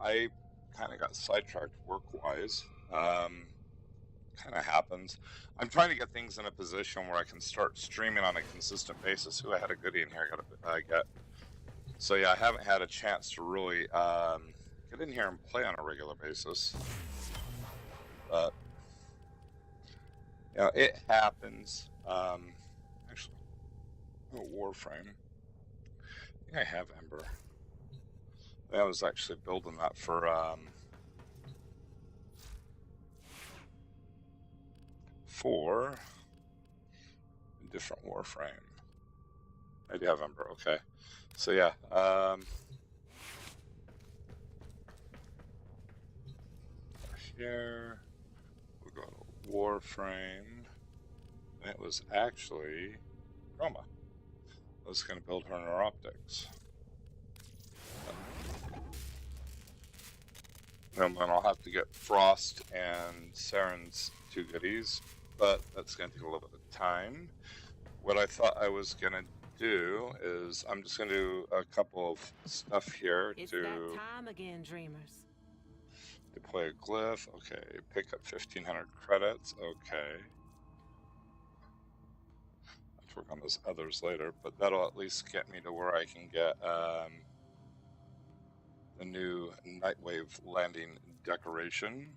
I kind of got sidetracked work-wise. Kind of happens. I'm trying to get things in a position where I can start streaming on a consistent basis. Ooh, I had a goodie in here. I gotta get. So yeah, I haven't had a chance to really get in here and play on a regular basis. But you know, it happens. Actually, oh, Warframe. I think I have Ember. I was actually building that for a different Warframe. I do have Ember. Okay, so yeah. Here we'll go to Warframe. And it was actually Roma. I was going to build her in her optics. And then I'll have to get Frost and Saren's 2 goodies, but that's going to take a little bit of time. What I thought I was going to do is I'm just going to do a couple of stuff here It's to that time again, dreamers. deploy a glyph. Okay, pick up 1,500 credits. Okay. I'll work on those others later, but that'll at least get me to where I can get the new Nightwave landing decoration.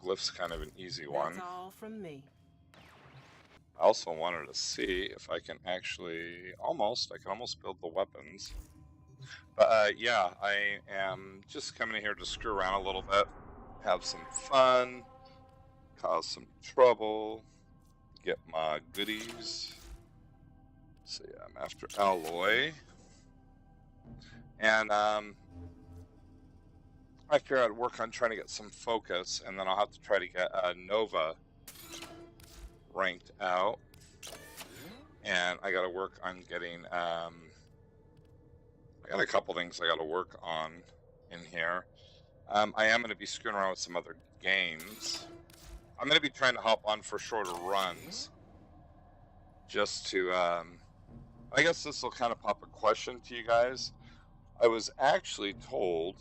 Glyph's kind of an easy one. That's all from me. I also wanted to see if I can actually I can almost build the weapons. But yeah, I am just coming in here to screw around a little bit, have some fun, cause some trouble, get my goodies. So yeah, I'm after Alloy. And I figured I'd work on trying to get some focus, and then I'll have to try to get Nova ranked out. And I got to work on getting, I got a couple things I got to work on in here. I am going to be screwing around with some other games. I'm going to be trying to hop on for shorter runs, just to, I guess this will kind of pop a question to you guys. I was actually told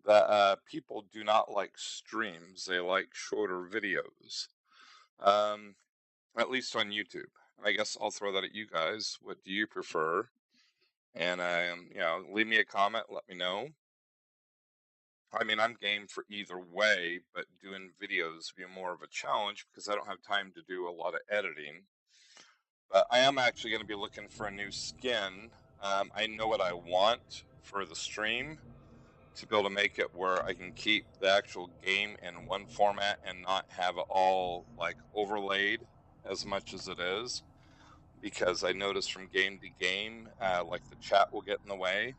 that people do not like streams, they like shorter videos, at least on YouTube. I guess I'll throw that at you guys. What do you prefer? And you know, leave me a comment, let me know. I mean, I'm game for either way, but doing videos would be more of a challenge because I don't have time to do a lot of editing. But I am actually going to be looking for a new skin. I know what I want for the stream, to be able to make it where I can keep the actual game in one format and not have it all like overlaid as much as it is, because I notice from game to game, like the chat will get in the way,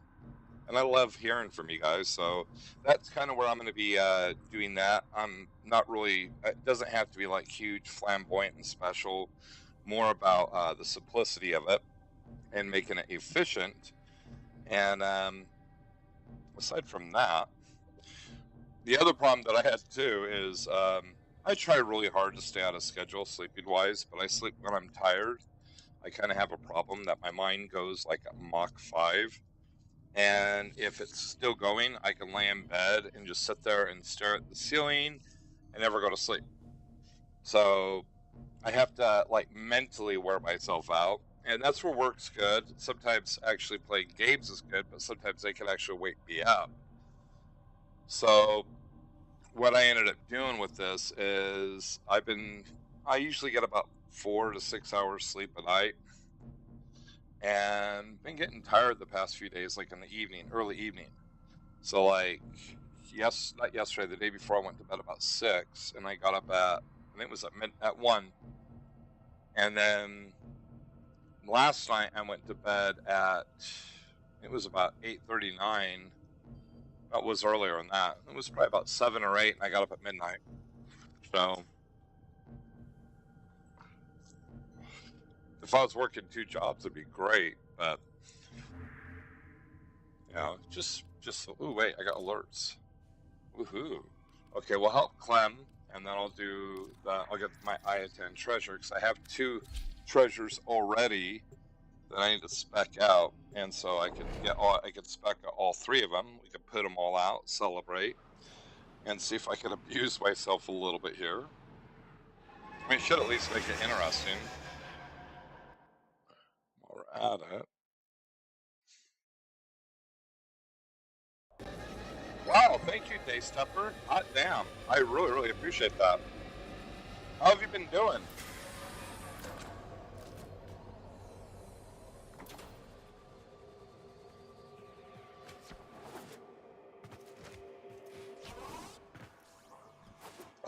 and I love hearing from you guys. So that's kind of where I'm going to be doing that. I'm not really, it doesn't have to be like huge, flamboyant, and special. More about the simplicity of it and making it efficient. And aside from that, the other problem that I had too is I try really hard to stay out of schedule sleeping wise, but I sleep when I'm tired. I kind of have a problem that my mind goes like at Mach 5. And if it's still going, I can lay in bed and just sit there and stare at the ceiling and never go to sleep. So I have to like mentally wear myself out. And that's where work's good. Sometimes actually playing games is good, but sometimes they can actually wake me up. So what I ended up doing with this is I usually get about 4 to 6 hours sleep a night, and been getting tired the past few days, like in the evening, early evening. So like, not yesterday, the day before, I went to bed about 6, and I got up at, I think it was at 1. And then last night I went to bed at, it was about 8:39. That was earlier than that. It was probably about 7 or 8, and I got up at midnight. So if I was working 2 jobs, it'd be great. But you know, just ooh, wait, I got alerts. Woohoo! Okay, well, help Clem, and then I'll get my I-10 treasure, because I have 2 treasures already that I need to spec out, And so I could spec all 3 of them. We could put them all out, celebrate, and see if I could abuse myself a little bit here. I mean, it should at least make it interesting. While we're at it. Wow, thank you, Day Stepper. Hot damn. I really, really appreciate that. How have you been doing?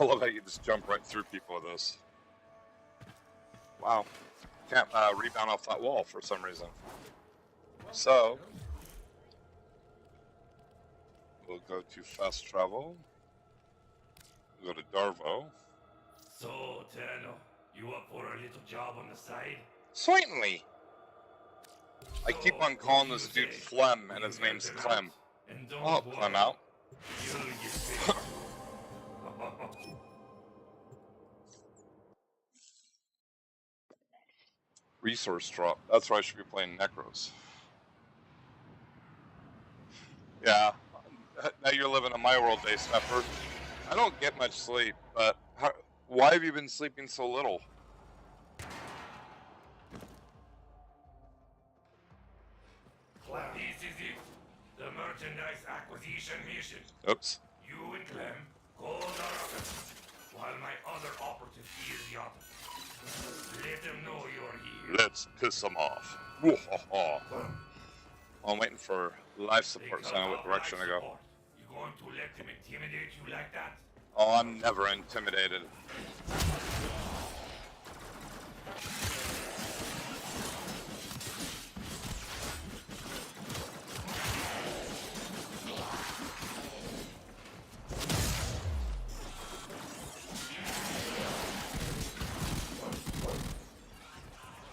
I love how you just jump right through people with this. Wow. Can't rebound off that wall for some reason. So, we'll go to fast travel. We'll go to Darvo. So, Tenno, you up for a little job on the side? Certainly. I keep on calling this dude Flem, and his name's Clem. I'll help Clem out. Resource drop. That's why I should be playing Necros. Yeah. Now you're living in my world, Day Stepper. I don't get much sleep, but why have you been sleeping so little? This is it. The merchandise acquisition mission. Oops. You and Clem go the rocket, while my other operative is the other. Let them know you're here. Let's piss them off. I'm waiting for life support, so I know what direction to go. You going to let them intimidate you like that? Oh, I'm never intimidated.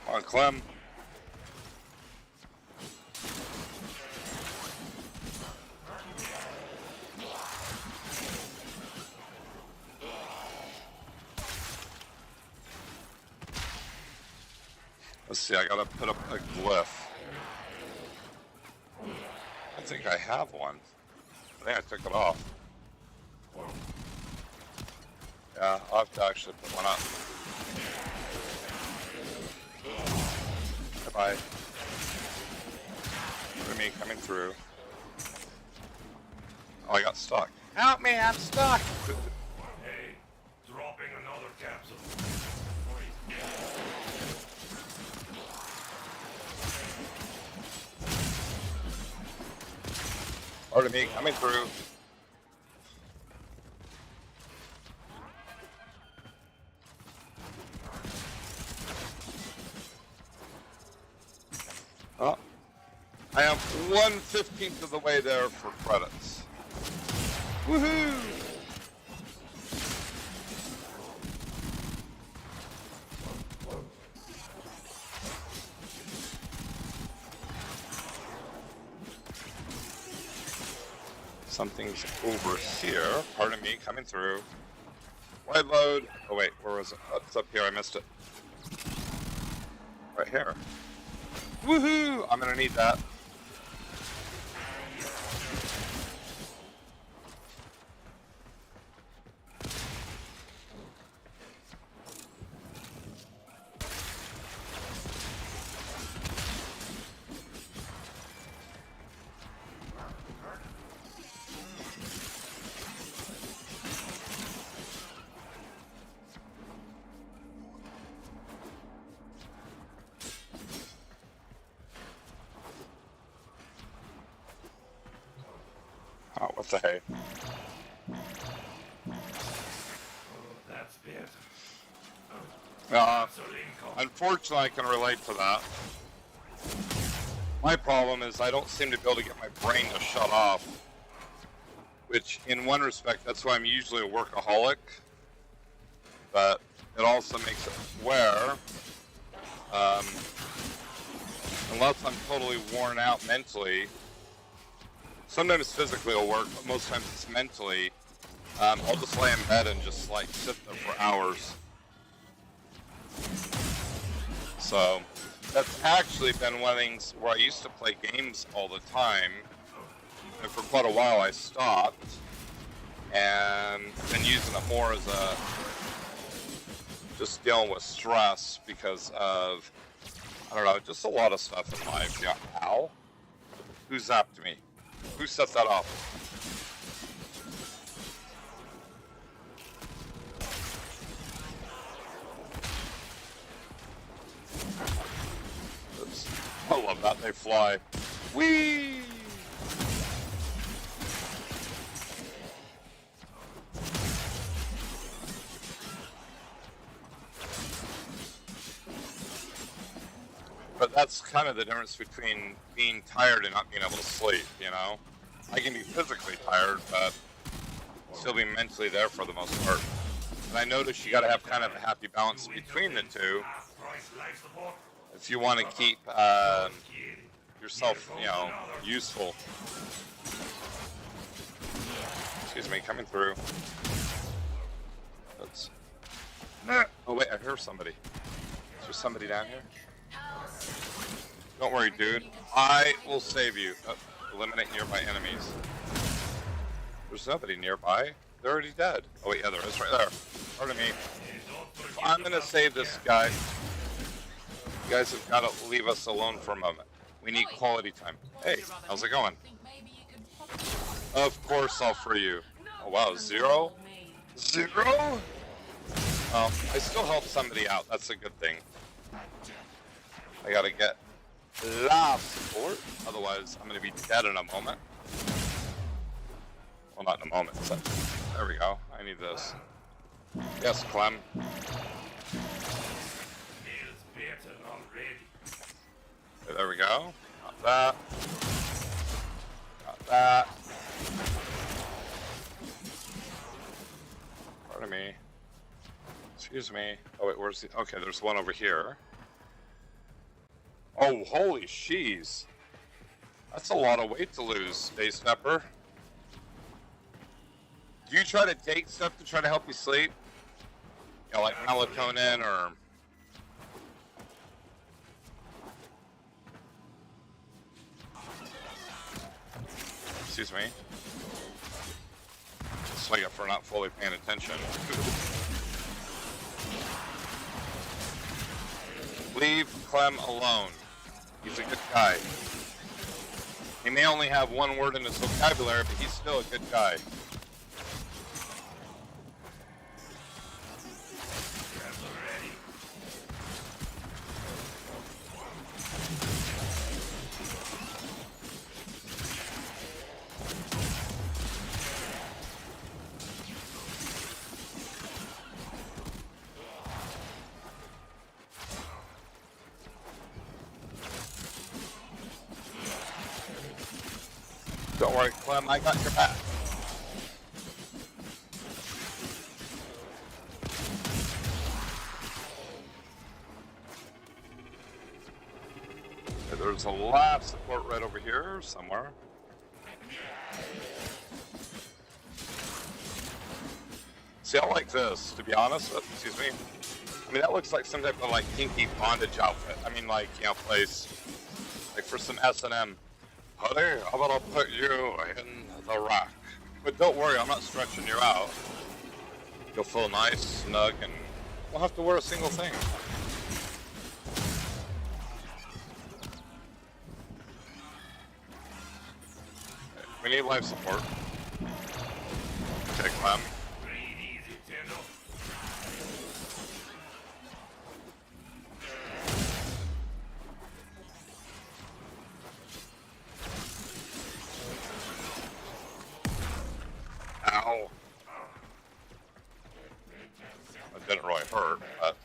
Come on, Clem. Let's see, I gotta put up a glyph. I think I have one. I think I took it off. Yeah, I'll have to actually put one up. Bye-bye. Look at me coming through. Oh, I got stuck. Help me, I'm stuck! Hey, dropping another capsule. Pardon me, coming through. Oh, I am 1/15 of the way there for credits. Woohoo! Something's over here. Pardon me, coming through. Wide load. Oh wait, where was it? Oh, it's up here, I missed it. Right here. Woohoo! I'm gonna need that. Oh, what the hey? That's better. Unfortunately, I can relate to that. My problem is I don't seem to be able to get my brain to shut off. Which, in one respect, that's why I'm usually a workaholic. But it also makes it where, unless I'm totally worn out mentally, sometimes physically it'll work, but most times it's mentally. I'll just lay in bed and just like sit there for hours. So That's actually been one of the things where I used to play games all the time, and for quite a while I stopped, and been using it more as a just dealing with stress because of, I don't know, just a lot of stuff in life. Yeah, ow. Who zapped me? Who set that off? Oops. I love that, they fly. Whee! But that's kind of the difference between being tired and not being able to sleep, you know? I can be physically tired, but still be mentally there for the most part. And I notice you gotta have kind of a happy balance between the two if you want to keep yourself, you know, useful. Excuse me, coming through. Oops. Oh wait, I hear somebody. Is there somebody down here? Don't worry, dude. I will save you. Oh, eliminate nearby enemies. There's nobody nearby. They're already dead. Oh wait, yeah, there is right there. Pardon me. I'm gonna save this guy. You guys have got to leave us alone for a moment. We need quality time. Hey, how's it going? Of course I'll free you. Oh wow, 0? 0? I still help somebody out. That's a good thing. I gotta get life support, otherwise I'm gonna be dead in a moment. Well, not in a moment. So, there we go. I need this. Yes, Clem. Okay, there we go. Got that. Got that. Pardon me. Excuse me. Oh wait, where's the? Okay, there's one over here. Oh, holy sheez. That's a lot of weight to lose, Space Pepper. Do you try to take stuff to try to help you sleep? You know, like melatonin or... Excuse me. It's like for not fully paying attention. Leave Clem alone. He's a good guy. He may only have one word in his vocabulary, but he's still a good guy. Don't worry, Clem, I got your back. Okay, there's a lot of support right over here somewhere. See, I like this, to be honest. Excuse me. I mean, that looks like some type of like kinky bondage outfit. I mean, like, you know, place like for some S&M. Honey, how about I'll put you in the rack? But don't worry, I'm not stretching you out. You'll feel nice, snug, and won't have to wear a single thing. Okay, we need life support. Okay, Clem. Ow. That didn't really hurt, but...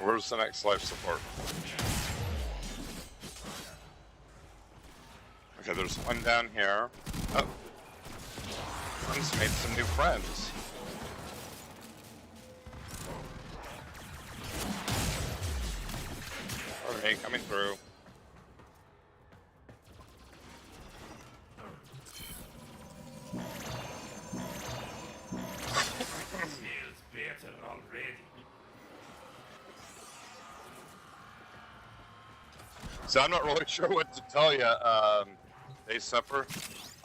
Where's the next life support? Okay, there's one down here. Oh. Friends made some new friends. me, coming through. Feels better already. So I'm not really sure what to tell you, Day Supper.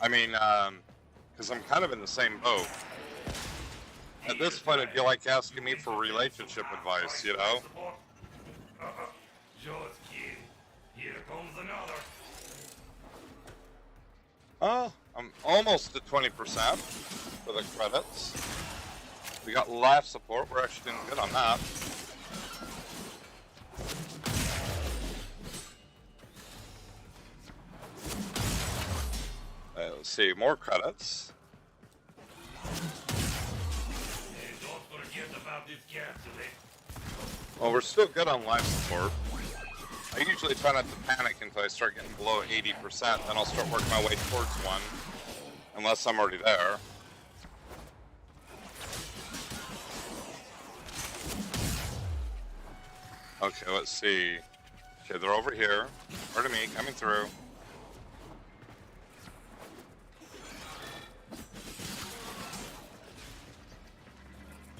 I mean, because I'm kind of in the same boat. At this point, it'd be like asking me for relationship advice, you know? Just kidding. Here comes another. Oh, I'm almost at 20% for the credits. We got life support. We're actually doing good on that. Let's see, more credits. And don't forget about this capsule. Well, we're still good on life support. I usually try not to panic until I start getting below 80%, then I'll start working my way towards one, unless I'm already there. Okay, let's see. Okay, they're over here. Pardon me, coming through.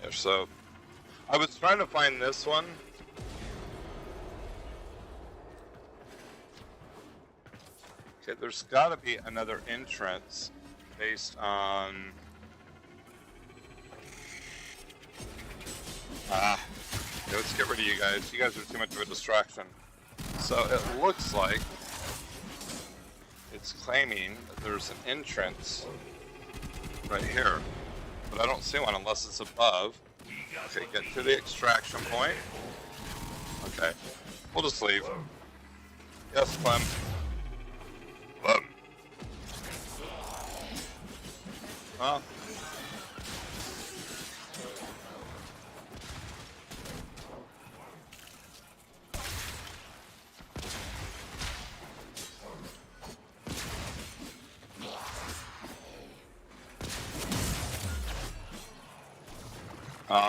Yeah, so I was trying to find this one. Okay, there's got to be another entrance based on... okay, let's get rid of you guys. You guys are too much of a distraction. So it looks like it's claiming that there's an entrance right here, but I don't see one unless it's above. Okay, get to the extraction point. Okay, we'll just leave. Yes, Clem. Clem. Huh?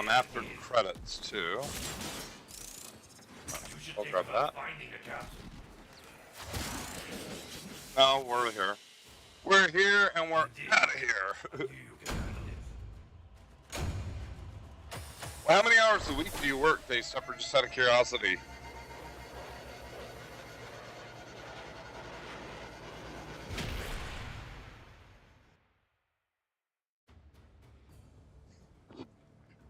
After credits too. I'll grab that. No, we're here. We're here and we're out of here. Well, how many hours a week do you work, Day Supper, just out of curiosity?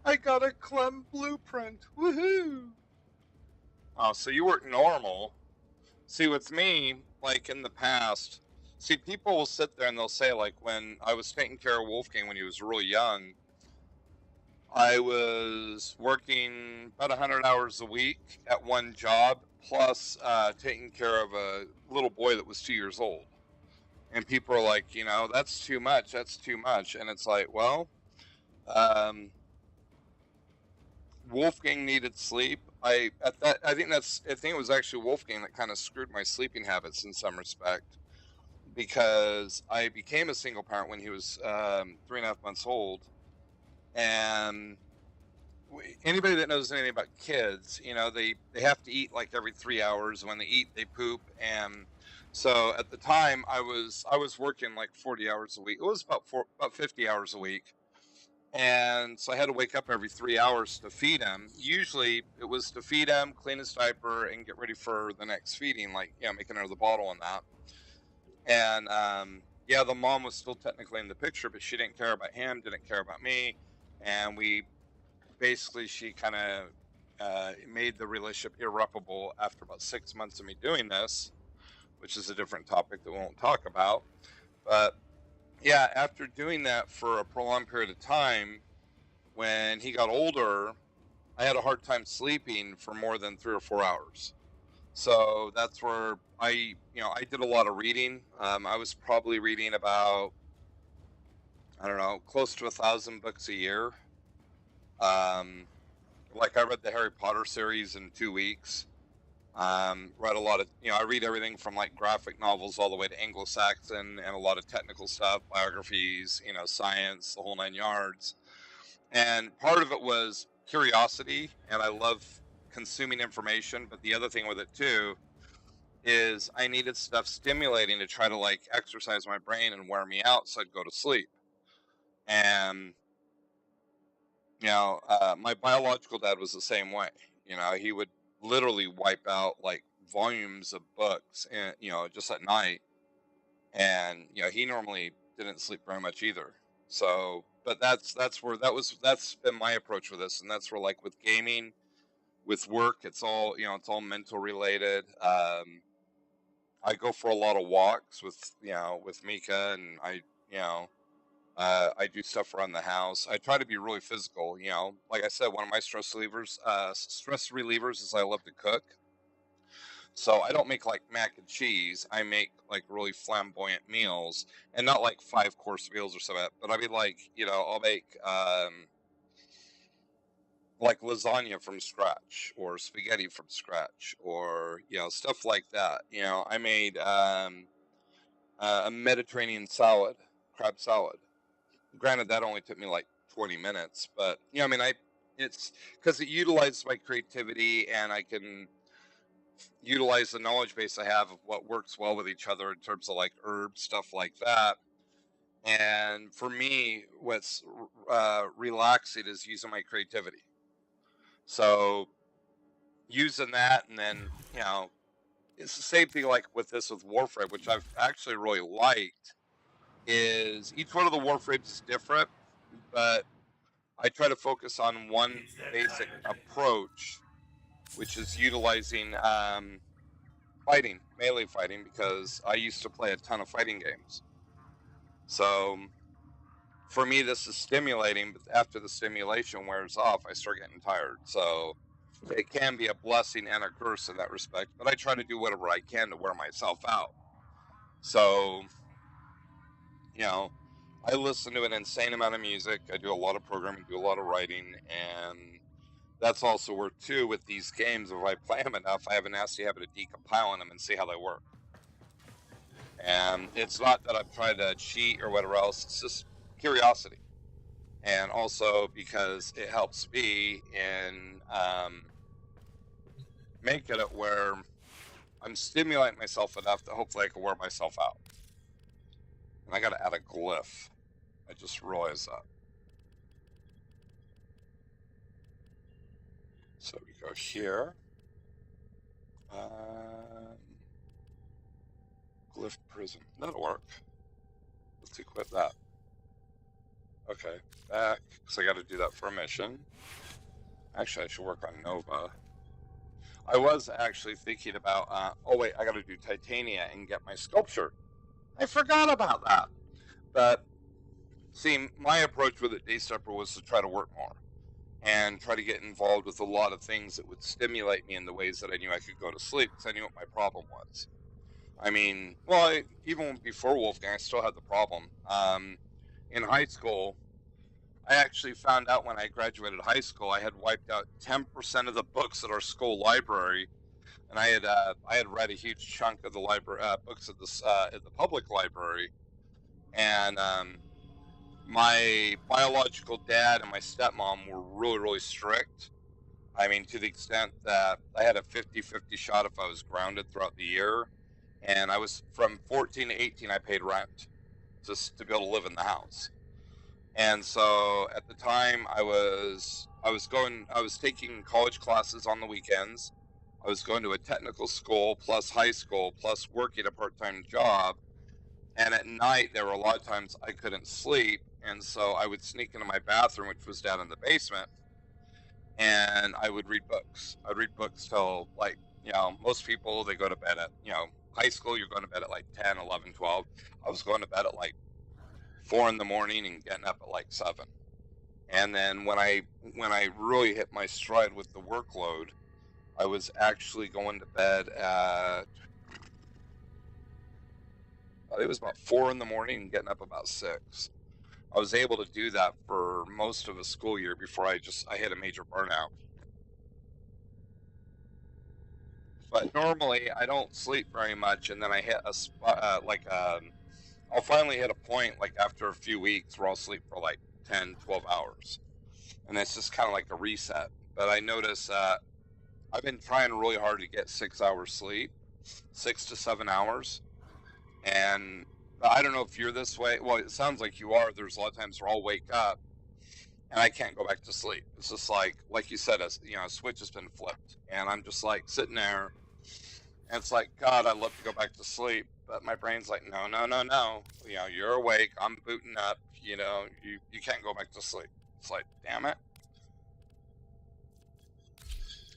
I got a Clem blueprint. Woohoo! Oh, so you work normal. See, with me, like in the past, see, people will sit there and they'll say, like, when I was taking care of Wolfgang when he was really young, I was working about 100 hours a week at one job, plus taking care of a little boy that was 2 years old. And people are like, you know, that's too much, that's too much. And it's like, well, Wolfgang needed sleep. I think it was actually Wolfgang that kind of screwed my sleeping habits in some respect, because I became a single parent when he was 3.5 months old, and anybody that knows anything about kids, you know, they have to eat like every 3 hours. When they eat, they poop, and so at the time I was working like 40 hours a week. It was about 50 hours a week. And so I had to wake up every 3 hours to feed him. Usually it was to feed him, clean his diaper, and get ready for the next feeding, like, you know, making another bottle and that. And yeah, the mom was still technically in the picture, but she didn't care about him, didn't care about me. And she kind of made the relationship irreparable after about 6 months of me doing this, which is a different topic that we won't talk about. But yeah, after doing that for a prolonged period of time, when he got older, I had a hard time sleeping for more than 3 or 4 hours. So that's where I did a lot of reading. I was probably reading about, I don't know, close to 1,000 books a year. Like I read the Harry Potter series in 2 weeks. Read a lot of, I read everything from like graphic novels all the way to Anglo-Saxon and a lot of technical stuff, biographies, science, the whole 9 yards. And part of it was curiosity, and I love consuming information, but the other thing with it too is I needed stuff stimulating to try to like exercise my brain and wear me out so I'd go to sleep. And my biological dad was the same way. He would literally wipe out like volumes of books and just at night. And he normally didn't sleep very much either. So but that's been my approach with this. And that's where, like, with gaming, with work, it's all mental related. I go for a lot of walks with Mika, and I do stuff around the house. I try to be really physical. Like I said, one of my stress relievers is I love to cook. So I don't make like mac and cheese. I make like really flamboyant meals, and not like 5-course meals or something. But I mean, like, I'll make like lasagna from scratch, or spaghetti from scratch, or stuff like that. I made a Mediterranean salad, crab salad. Granted, that only took me like 20 minutes, but it's because it utilizes my creativity, and I can utilize the knowledge base I have of what works well with each other in terms of like herbs, stuff like that. And for me, what's relaxing is using my creativity. So using that, and then it's the same thing like with Warframe, which I've actually really liked. Is each one of the Warframes is different, but I try to focus on one basic approach, which is utilizing melee fighting, because I used to play a ton of fighting games. So for me, this is stimulating, but after the stimulation wears off, I start getting tired. So it can be a blessing and a curse in that respect, but I try to do whatever I can to wear myself out. So, I listen to an insane amount of music. I do a lot of programming, do a lot of writing, and that's also where, too, with these games, if I play them enough, I have a nasty habit of decompiling them and see how they work. And it's not that I'm trying to cheat or whatever else, it's just curiosity. And also because it helps me in making it where I'm stimulating myself enough that hopefully I can wear myself out. And I gotta add a glyph. I just realized that. So we go here. Glyph prison. That'll work. Let's equip that. Okay, back, because I got to do that for a mission. Actually, I should work on Nova. I was actually thinking about, oh wait, I got to do Titania and get my sculpture. I forgot about that. But, see, my approach with it, Daystepper, was to try to work more. And try to get involved with a lot of things that would stimulate me in the ways that I knew I could go to sleep, because I knew what my problem was. I mean, well, even before Wolfgang, I still had the problem. In high school, I actually found out when I graduated high school, I had wiped out 10% of the books at our school library, and I had read a huge chunk of the library books at the public library, and my biological dad and my stepmom were really, really strict. I mean, to the extent that I had a 50-50 shot if I was grounded throughout the year. And I was, from 14 to 18, I paid rent just to be able to live in the house. And so at the time I was taking college classes on the weekends. I was going to a technical school plus high school plus working a part-time job. And at night, there were a lot of times I couldn't sleep. And so I would sneak into my bathroom, which was down in the basement, and I would read books. I'd read books till, like, most people, they go to bed at, high school, you're going to bed at like 10, 11, 12. I was going to bed at like 4 in the morning and getting up at like 7. And then when I really hit my stride with the workload, I was actually going to bed at, it was about 4 in the morning and getting up about 6. I was able to do that for most of a school year before I hit a major burnout. But normally I don't sleep very much, and then I hit a spot, I'll finally hit a point like after a few weeks where I'll sleep for like 10, 12 hours. And it's just kind of like a reset. But I notice I've been trying really hard to get 6 hours sleep, 6 to 7 hours. And I don't know if you're this way. Well, it sounds like you are. There's a lot of times where I'll wake up and I can't go back to sleep. It's just like you said, a switch has been flipped, and I'm just like sitting there, and it's like, God, I'd love to go back to sleep, but my brain's like, no, no, no, no. You're awake. I'm booting up. You can't go back to sleep. It's like, damn it.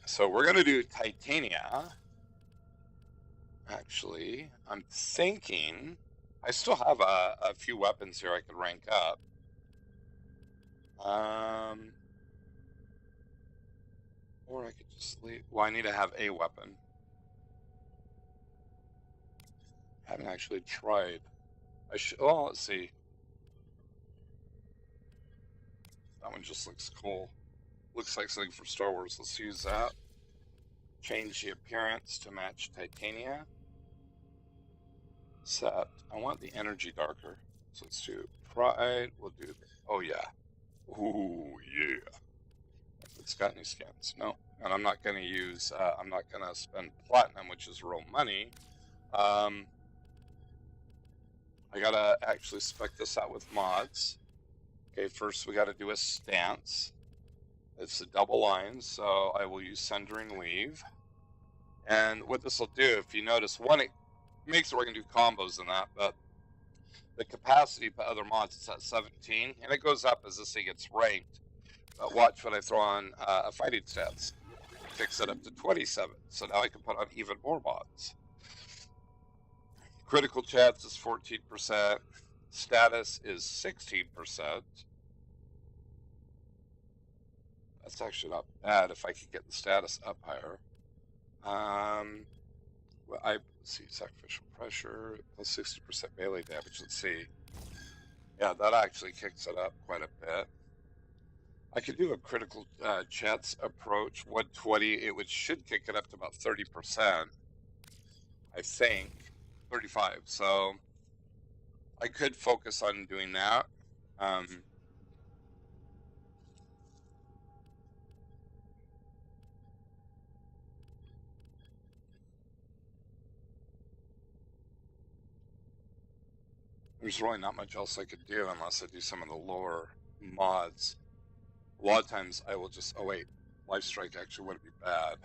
So we're gonna do Titania. Actually, I'm thinking I still have a few weapons here I could rank up. Or I could just leave. Well, I need to have a weapon. Haven't actually tried. Oh, let's see. That one just looks cool. Looks like something for Star Wars. Let's use that. Change the appearance to match Titania. Set. I want the energy darker. So let's do Pride. We'll do. Oh yeah. Ooh yeah. It's got any skins? No. And I'm not going to use. I'm not going to spend platinum, which is real money. I gotta actually spec this out with mods. Okay, first we gotta do a stance. It's a double line, so I will use Sundering Weave. And what this will do, if you notice, one, it makes it where I can do combos and that, but the capacity for other mods is at 17, and it goes up as this thing gets ranked. But watch when I throw on a fighting stance. Fix it up to 27, so now I can put on even more mods. Critical chance is 14%. Status is 16%. That's actually not bad if I could get the status up higher. Well, let's see, sacrificial pressure plus 60% melee damage. Let's see. Yeah, that actually kicks it up quite a bit. I could do a critical chance approach, 120. It should kick it up to about 30%. I think. 35, so I could focus on doing that. There's really not much else I could do unless I do some of the lower mods. A lot of times I will just, oh wait, Life Strike actually wouldn't be bad.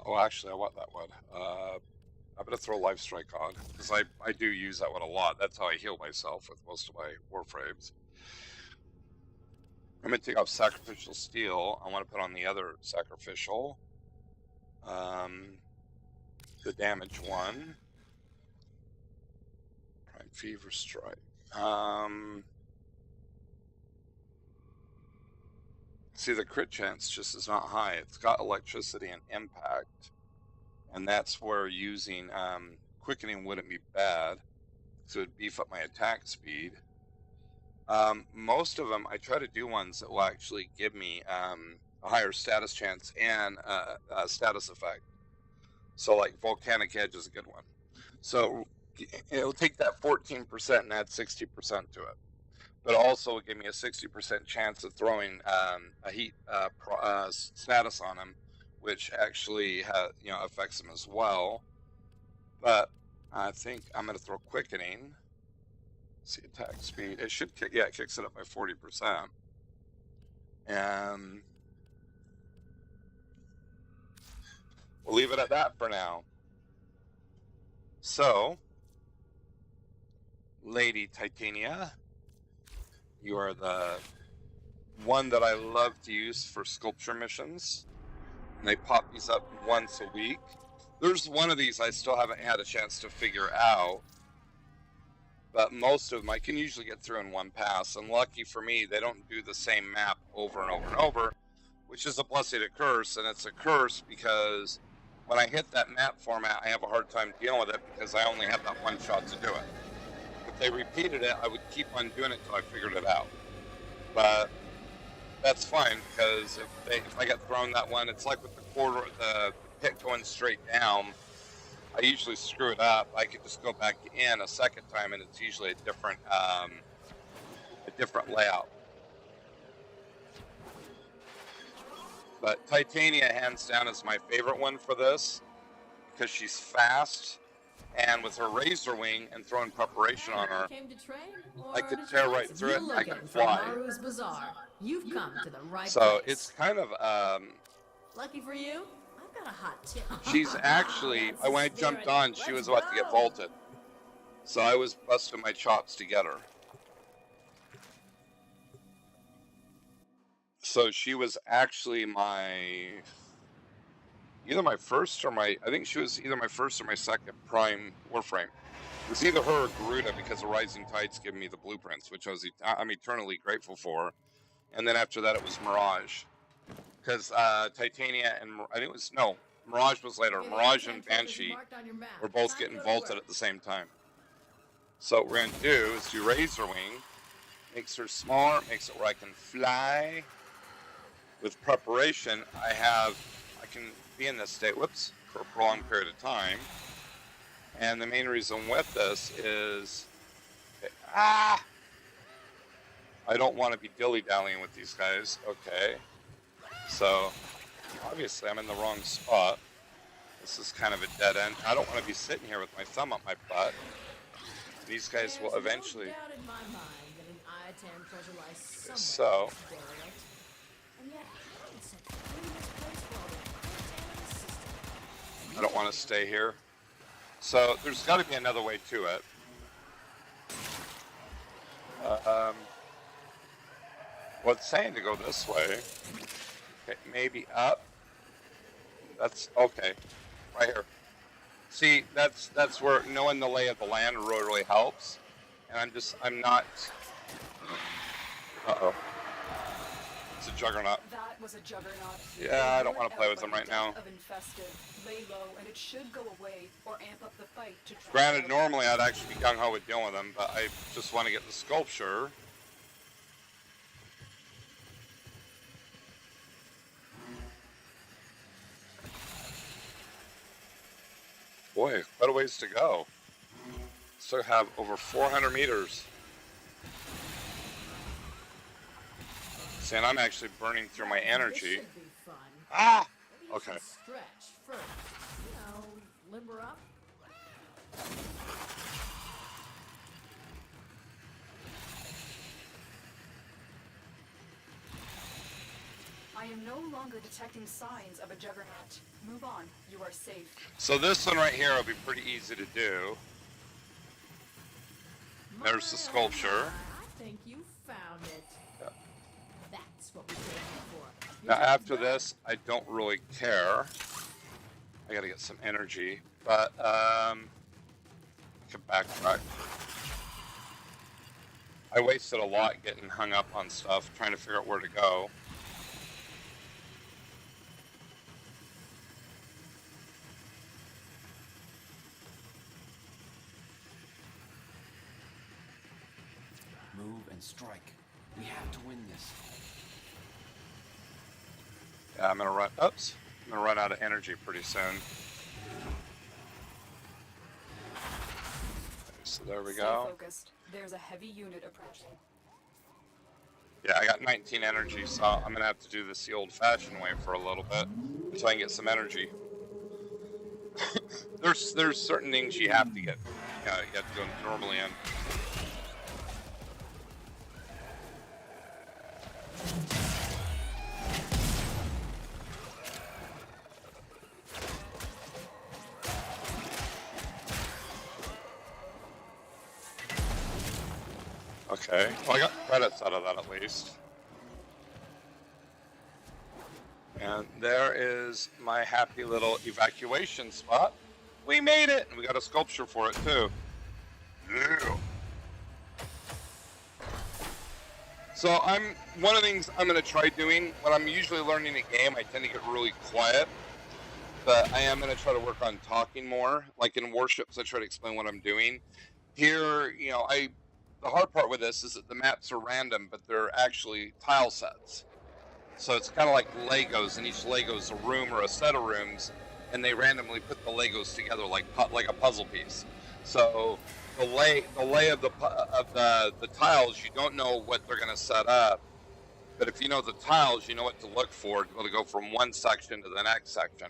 Oh, actually, I want that one. I'm going to throw Life Strike on, because I do use that one a lot. That's how I heal myself with most of my Warframes. I'm going to take off Sacrificial Steel. I want to put on the other Sacrificial. The damage one. Prime Fever Strike. See, the crit chance just is not high. It's got electricity and impact, and that's where using quickening wouldn't be bad, so it'd beef up my attack speed. Most of them, I try to do ones that will actually give me a higher status chance and a status effect. So like Volcanic Edge is a good one. So it'll take that 14% and add 60% to it. But also give me a 60% chance of throwing a heat status on him, which actually affects him as well. But I think I'm going to throw Quickening. Let's see, attack speed. It should kick. Yeah, it kicks it up by 40%. And we'll leave it at that for now. So, Lady Titania, you are the one that I love to use for sculpture missions. And they pop these up once a week. There's one of these I still haven't had a chance to figure out. But most of them I can usually get through in one pass. And lucky for me, they don't do the same map over and over and over, which is a blessing and a curse. And it's a curse because when I hit that map format, I have a hard time dealing with it because I only have that one shot to do it. If they repeated it, I would keep on doing it until I figured it out. But that's fine, because if I get thrown that one, it's like with the pit going straight down, I usually screw it up. I could just go back in a second time, and it's usually a different layout. But Titania, hands down, is my favorite one for this because she's fast, and with her razor wing and throwing preparation on her, I could tear right through it. I can fly. You've come to the right So place. it's kind of Lucky for you, I've got a hot tip. she's actually, when I jumped on, she was about to get vaulted. So I was busting my chops to get her. So she was actually either my first or I think she was either my first or my second prime Warframe. It was either her or Garuda, because the Rising Tides gave me the blueprints, which I'm eternally grateful for. And then after that, it was Mirage. Because Titania and, I think it was, no, Mirage was later. Mirage and Banshee were both getting vaulted at the same time. So what we're going to do is do Razor Wing. Makes her smaller, makes it where I can fly. With preparation, I can be in this state, for a prolonged period of time. And the main reason with this is, I don't want to be dilly-dallying with these guys. Okay. So, obviously I'm in the wrong spot. This is kind of a dead end. I don't want to be sitting here with my thumb up my butt. These guys will eventually... So... I don't want to stay here. So there's got to be another way to it. Well, it's saying to go this way. Okay, maybe up. That's okay. Right here. See, that's where knowing the lay of the land really helps. And I'm not. Uh-oh. It's a juggernaut. That was a juggernaut. Yeah, I don't want to play with them right now. Lay low, and it should go away or amp up the fight to try. Granted, normally I'd actually be gung-ho with dealing with them, but I just want to get the sculpture. Boy, quite a ways to go. Still have over 400 meters. See, and I'm actually burning through my energy. Ah! Okay. Stretch first. Limber up. I am no longer detecting signs of a juggernaut. Move on. You are safe. So this one right here will be pretty easy to do. There's the sculpture. I think you found it. Yeah. That's what we're waiting for. Now after this, I don't really care. I gotta get some energy, but I can backtrack. I wasted a lot getting hung up on stuff, trying to figure out where to go. Move and strike. We have to win this. Yeah, I'm gonna run. Oops. I'm gonna run out of energy pretty soon. Okay, so there we go. Stay focused. There's a heavy unit approaching. Yeah, I got 19 energy, so I'm gonna have to do this the old-fashioned way for a little bit until I can get some energy. there's certain things you have to get. You have to go normally in. Okay, well I got credits out of that at least. And there is my happy little evacuation spot. We made it! And we got a sculpture for it too. Yeah. So one of the things I'm going to try doing, when I'm usually learning a game, I tend to get really quiet. But I am going to try to work on talking more. Like in Warships, I try to explain what I'm doing. Here, the hard part with this is that the maps are random, but they're actually tile sets. So it's kind of like Legos, and each Lego is a room or a set of rooms, and they randomly put the Legos together like a puzzle piece. So the lay of the tiles, you don't know what they're going to set up But if you know the tiles, you know what to look for to go from one section to the next section.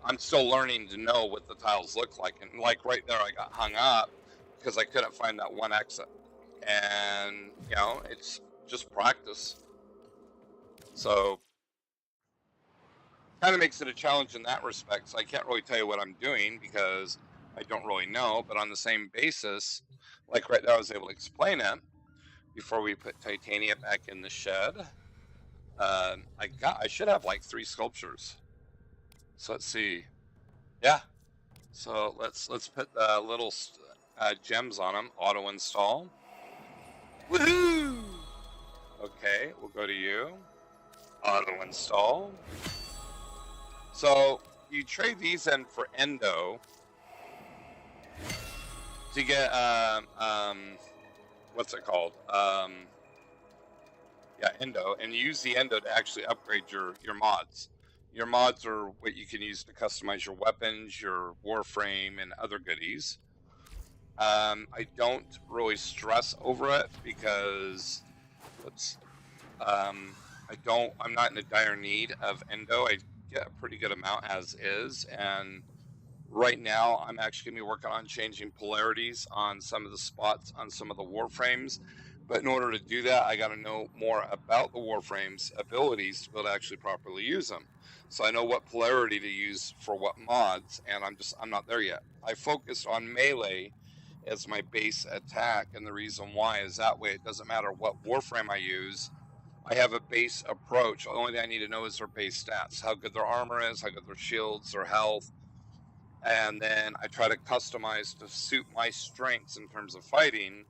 I'm still learning to know what the tiles look like. And like right there, I got hung up because I couldn't find that one exit. And, you know, it's just practice. So kind of makes it a challenge in that respect. So I can't really tell you what I'm doing because I don't really know. But on the same basis, like right now, I was able to explain it before we put Titania back in the shed. I should have like 3 sculptures. So let's see. Yeah. So let's put the little gems on them. Auto install. Woohoo! Okay, we'll go to you. Auto install. So you trade these in for endo to get what's it called? Yeah, endo, and you use the endo to actually upgrade your mods. Your mods are what you can use to customize your weapons, your Warframe, and other goodies. I don't really stress over it because I'm not in a dire need of endo. I get a pretty good amount as is, and right now I'm actually gonna be working on changing polarities on some of the spots on some of the Warframes. But in order to do that, I got to know more about the Warframe's abilities to be able to actually properly use them. So I know what polarity to use for what mods, and I'm not there yet. I focused on melee as my base attack, and the reason why is that way it doesn't matter what Warframe I use. I have a base approach. The only thing I need to know is their base stats, how good their armor is, how good their shields, their health, and then I try to customize to suit my strengths in terms of fighting.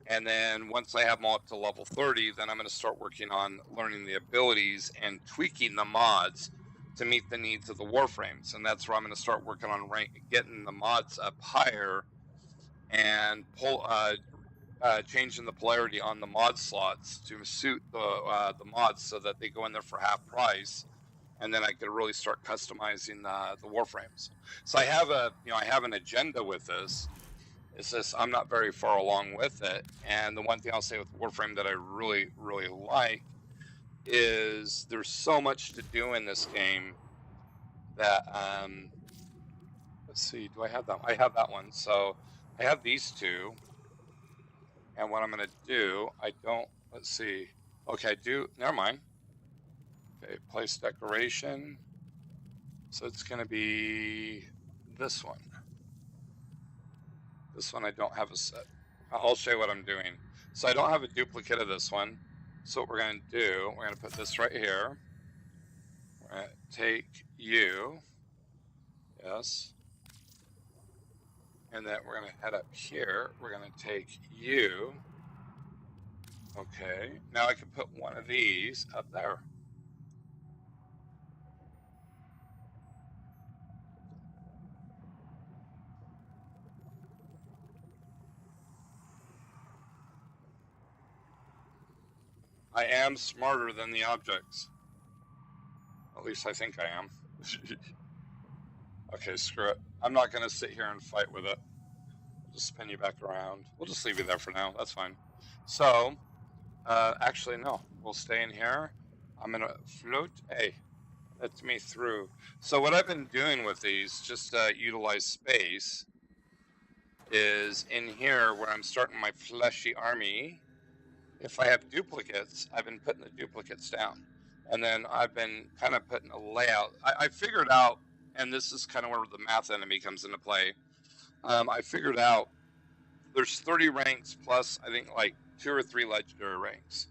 And then once I have them all up to level 30, then I'm going to start working on learning the abilities and tweaking the mods to meet the needs of the Warframes. And that's where I'm going to start working on getting the mods up higher and changing the polarity on the mod slots to suit the mods so that they go in there for half price. And then I could really start customizing the Warframes. So I have an agenda with this. It's just I'm not very far along with it. And the one thing I'll say with Warframe that I really, really like is there's so much to do in this game that let's see, do I have that? I have that one. So I have these 2. And what I'm gonna do, let's see. Okay, never mind. Okay, place decoration. So it's gonna be this one. This one I don't have a set. I'll show you what I'm doing. So I don't have a duplicate of this one. So what we're going to do, we're going to put this right here. We're going to take you. Yes. And then we're going to head up here. We're going to take you. Okay. Now I can put one of these up there. I am smarter than the objects. At least I think I am. Okay, screw it. I'm not going to sit here and fight with it. I'll just spin you back around. We'll just leave you there for now. That's fine. So, actually, no. We'll stay in here. I'm going to float. Hey, that's me through. So what I've been doing with these, just to utilize space, is in here where I'm starting my fleshy army. If I have duplicates, I've been putting the duplicates down. And then I've been kind of putting a layout. I figured out, and this is kind of where the math enemy comes into play. I figured out there's 30 ranks plus, I think, like 2 or 3 legendary ranks.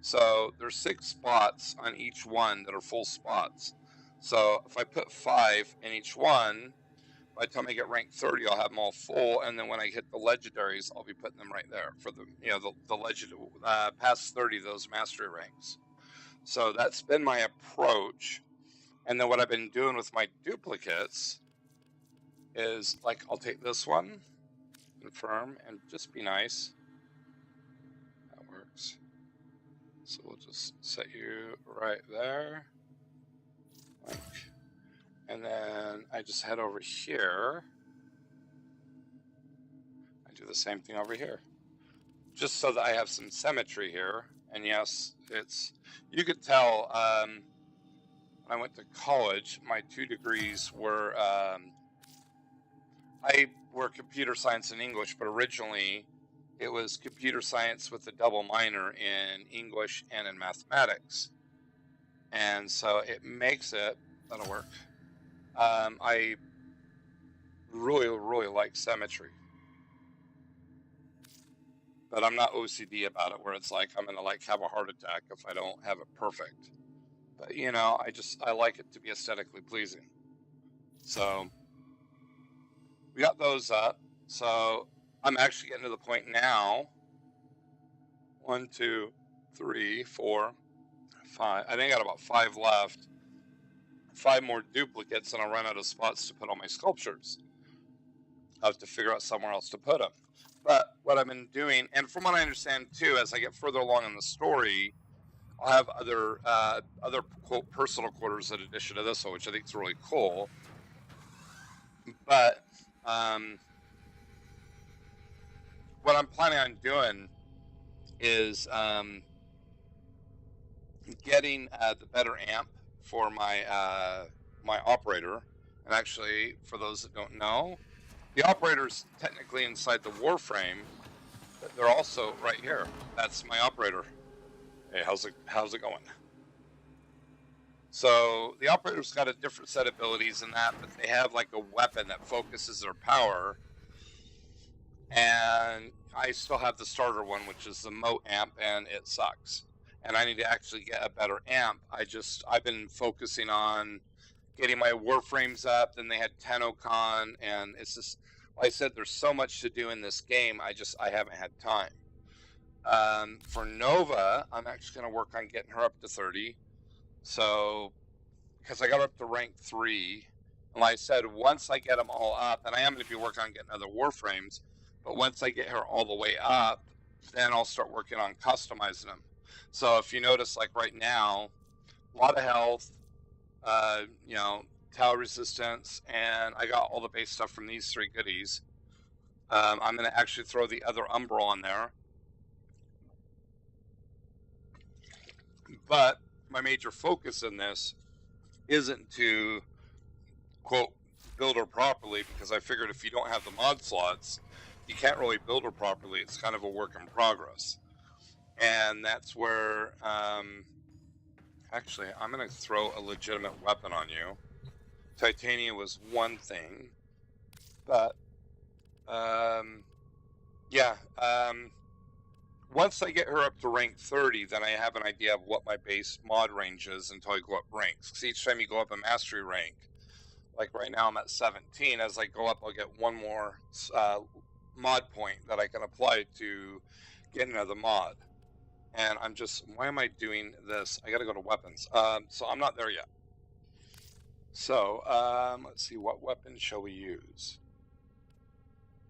So there's 6 spots on each one that are full spots. So if I put 5 in each one, by the time I get rank 30, I'll have them all full, and then when I hit the legendaries, I'll be putting them right there for the legend past 30 those mastery ranks. So that's been my approach, and then what I've been doing with my duplicates is like I'll take this one, confirm, and just be nice. That works. So we'll just set you right there. Like. And then I just head over here. I do the same thing over here. just so that I have some symmetry here. And yes, you could tell when I went to college, my 2 degrees were, I were computer science and English, but originally it was computer science with a double minor in English and in mathematics. And so it makes it, that'll work. I really, really like symmetry. But I'm not OCD about it, where it's like I'm gonna like have a heart attack if I don't have it perfect. But you know, I like it to be aesthetically pleasing. So we got those up. So I'm actually getting to the point now. 1, 2, 3, 4, 5. I think I got about 5 left. 5 more duplicates, and I'll run out of spots to put all my sculptures. I'll have to figure out somewhere else to put them. But what I've been doing, and from what I understand too, as I get further along in the story, I'll have other quote personal quarters in addition to this one, which I think is really cool. But what I'm planning on doing is getting the better amp for my my operator. And actually, for those that don't know, the operator's technically inside the Warframe, but they're also right here. That's my operator. Hey, how's it going? So the operator's got a different set of abilities in that, but they have like a weapon that focuses their power. And I still have the starter one, which is the Moat amp, and it sucks. And I need to actually get a better amp. I've been focusing on getting my Warframes up. Then they had TennoCon, and it's just, like I said, there's so much to do in this game. I haven't had time. For Nova, I'm actually going to work on getting her up to 30. So, because I got her up to rank 3. And like I said, once I get them all up, and I am going to be working on getting other Warframes, but once I get her all the way up, then I'll start working on customizing them. So if you notice, like right now, a lot of health, you know, tower resistance, and I got all the base stuff from these 3 goodies. I'm going to actually throw the other Umbra on there. But my major focus in this isn't to, quote, build her properly, because I figured if you don't have the mod slots, you can't really build her properly. It's kind of a work in progress. And that's where, actually, I'm going to throw a legitimate weapon on you. Titania was one thing, but, yeah, once I get her up to rank 30, then I have an idea of what my base mod range is until I go up ranks. Because each time you go up a mastery rank, like right now I'm at 17, as I go up, I'll get one more mod point that I can apply to get another mod. And I'm just, why am I doing this? I gotta go to weapons. So I'm not there yet. So, let's see, what weapon shall we use?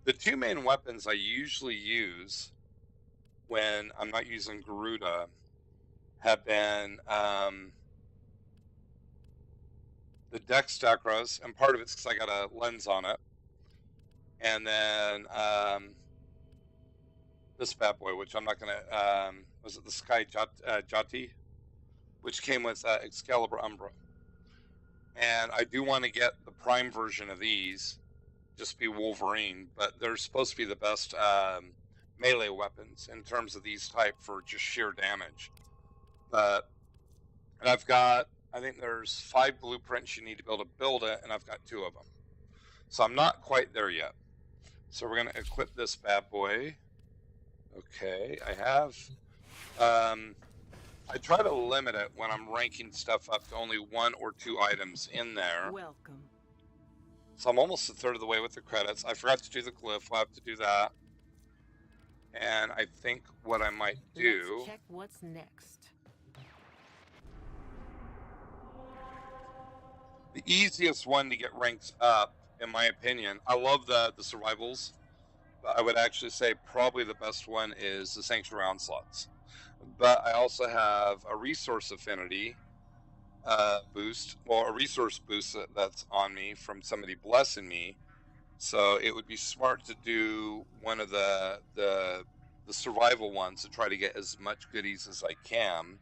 The 2 main weapons I usually use when I'm not using Garuda have been the Dex Chakras, and part of it's because I got a lens on it. And then this bad boy, which I'm not going to, was it the Sky Jati? Which came with Excalibur Umbra. And I do want to get the Prime version of these, just be Wolverine, but they're supposed to be the best melee weapons in terms of these type for just sheer damage. But, and I've got, I think there's 5 blueprints you need to be able to build it, and I've got 2 of them. So I'm not quite there yet. So we're going to equip this bad boy. Okay, I have, I try to limit it when I'm ranking stuff up to only 1 or 2 items in there. Welcome. So I'm almost a third of the way with the credits. I forgot to do the glyph. We'll have to do that. And I think what I might do... Let's check what's next. The easiest one to get ranked up, in my opinion, I love the survivals, but I would actually say probably the best one is the Sanctuary Onslaughts. But I also have a resource affinity boost, or a resource boost that's on me from somebody blessing me. So it would be smart to do one of the the survival ones to try to get as much goodies as I can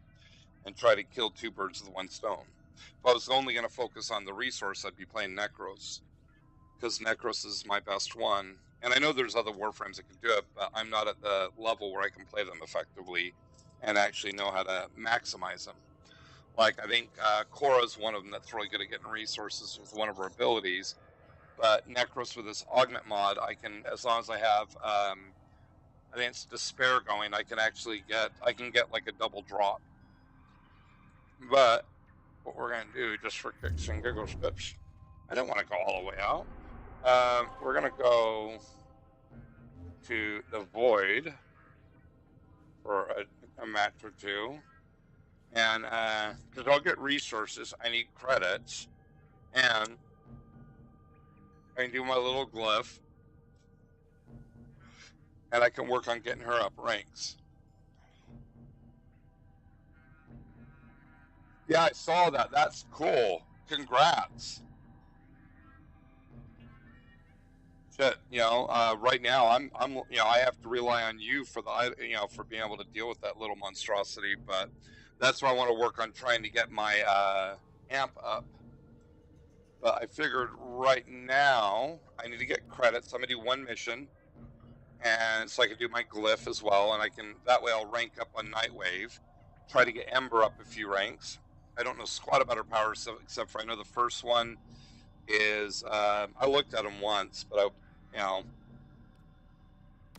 and try to kill two birds with one stone. If I was only going to focus on the resource, I'd be playing Necros, because Necros is my best one. And I know there's other Warframes that can do it, but I'm not at the level where I can play them effectively and actually know how to maximize them. Like, I think Korra's one of them that's really good at getting resources with one of her abilities. But Necros with this augment mod, I can, as long as I have, I think it's Despair going, I can actually get like a double drop. But what we're gonna do, just for kicks and giggles, oops, I don't want to go all the way out. We're gonna go to the Void for a match or two, and because I'll get resources, I need credits, and I can do my little glyph, and I can work on getting her up ranks. Yeah, I saw that. That's cool. Congrats. Shit, right now I'm, I have to rely on you for for being able to deal with that little monstrosity. But that's why I want to work on trying to get my amp up. But I figured right now I need to get credits. I'm gonna do one mission, and so I can do my glyph as well, and that way I'll rank up on Nightwave. Try to get Ember up a few ranks. I don't know squat about her powers except for I know the first one is I looked at them once, but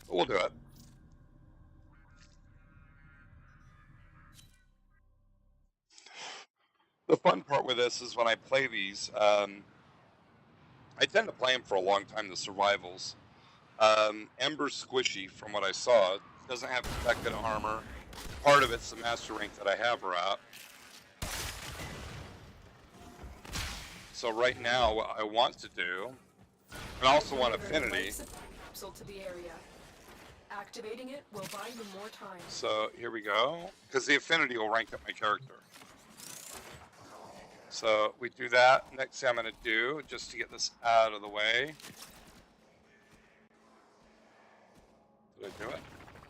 we'll do it. The fun part with this is when I play these, I tend to play them for a long time, the survivals. Ember's squishy from what I saw. It doesn't have protected armor. Part of it's the master rank that I have her at. So right now, what I want to do, and I also want affinity. To the area. Activating it will buy you more time. So here we go, because the affinity will rank up my character. So we do that. Next thing I'm going to do, just to get this out of the way. Did I do it?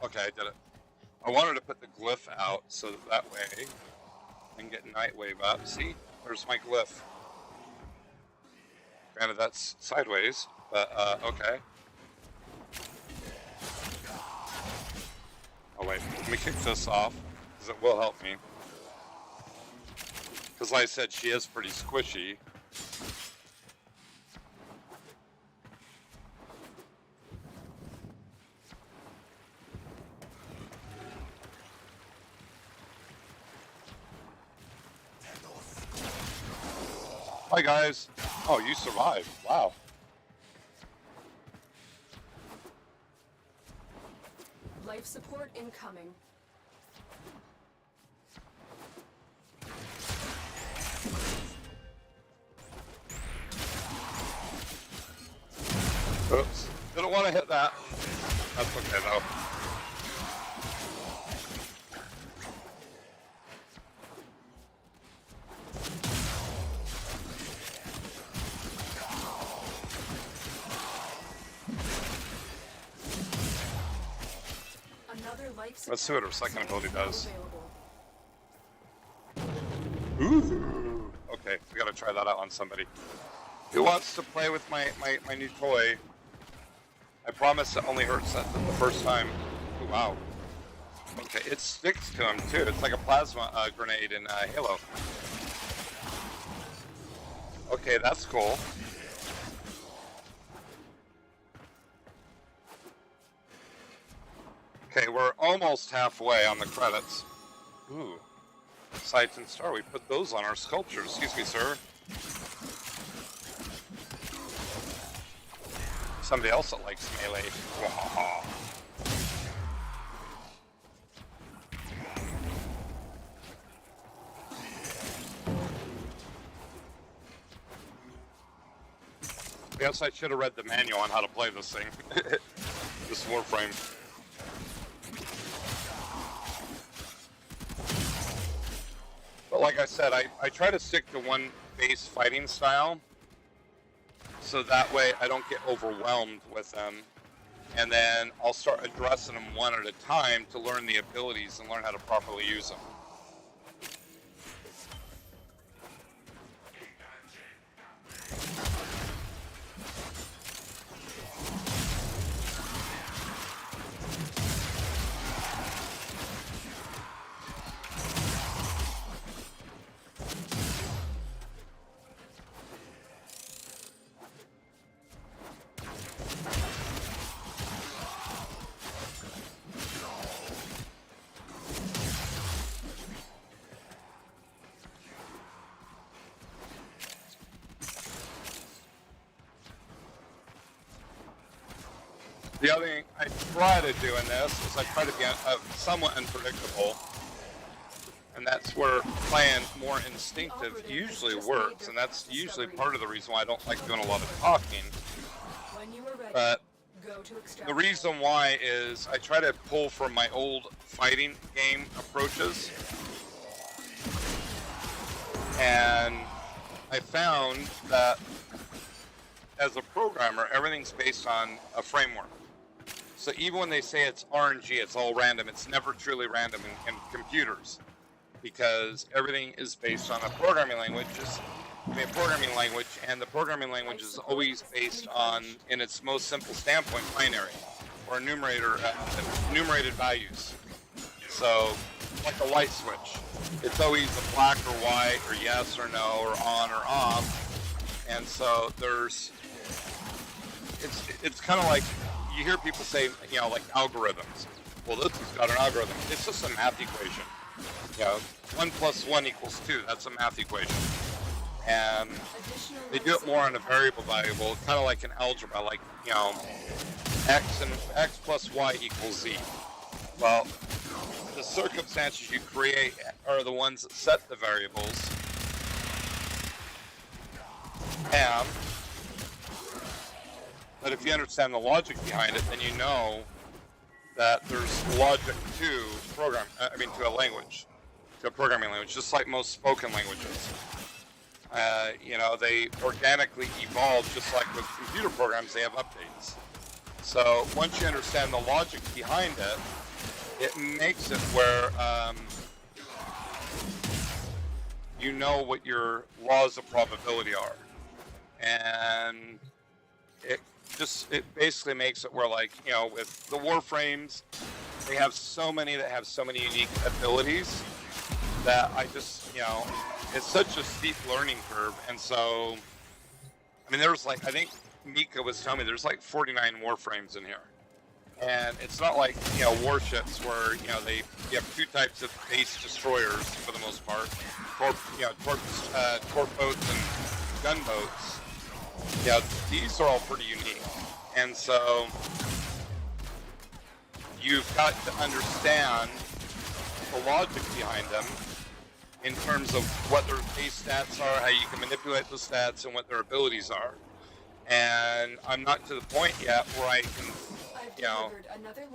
Okay, I did it. I wanted to put the glyph out so that way I can get Nightwave up. See, there's my glyph. Granted, that's sideways, but okay. Oh wait, let me kick this off, because it will help me. Because like I said, she is pretty squishy. Hi guys. Oh, you survived. Wow. Life support incoming. Oops. Didn't want to hit that. That's okay though. Let's see what her second ability does. Ooh. Okay, we gotta try that out on somebody. Who wants to play with my new toy? I promise it only hurts the first time. Ooh, wow. Okay, it sticks to him too. It's like a plasma grenade in Halo. Okay, that's cool. Okay, we're almost halfway on the credits. Ooh. Sight and Star, we put those on our sculptures. Excuse me, sir. Somebody else that likes melee. Wow. Guess I should have read the manual on how to play this thing. This Warframe. But like I said, I try to stick to one base fighting style, so that way I don't get overwhelmed with them. and then I'll start addressing them one at a time to learn the abilities and learn how to properly use them. The other thing I try to do in this is I try to be somewhat unpredictable, and that's where playing more instinctive usually works, and that's usually part of the reason why I don't like doing a lot of talking. But the reason why is I try to pull from my old fighting game approaches, and I found that as a programmer, everything's based on a framework. So even when they say it's RNG, it's all random. It's never truly random in computers, because everything is based on a programming language. And the programming language is always based on, in its most simple standpoint, binary or enumerated values. So, like a light switch, it's always a black or white or yes or no or on or off. And so it's kind of like, you hear people say, you know, like algorithms. Well, this has got an algorithm. It's just a math equation. You know, 1 + 1 = 2. That's a math equation. And they do it more on a variable variable, kind of like an algebra, like, you know, x + y = z. Well, the circumstances you create are the ones that set the variables. But if you understand the logic behind it, then you know that there's logic to a language, to a programming language, just like most spoken languages. You know, they organically evolve, just like with computer programs, they have updates. So once you understand the logic behind it, it makes it where you know what your laws of probability are. And it basically makes it where, like, you know, with the Warframes, they have so many that have so many unique abilities that I just, you know, it's such a steep learning curve. And so, I mean, there's like, I think Mika was telling me there's like 49 Warframes in here. And it's not like, you know, warships where, you know, you have two types of base destroyers for the most part, torp boats and gunboats. Yeah, these are all pretty unique. And so you've got to understand the logic behind them in terms of what their base stats are, how you can manipulate the stats, and what their abilities are. And I'm not to the point yet where I can, you know,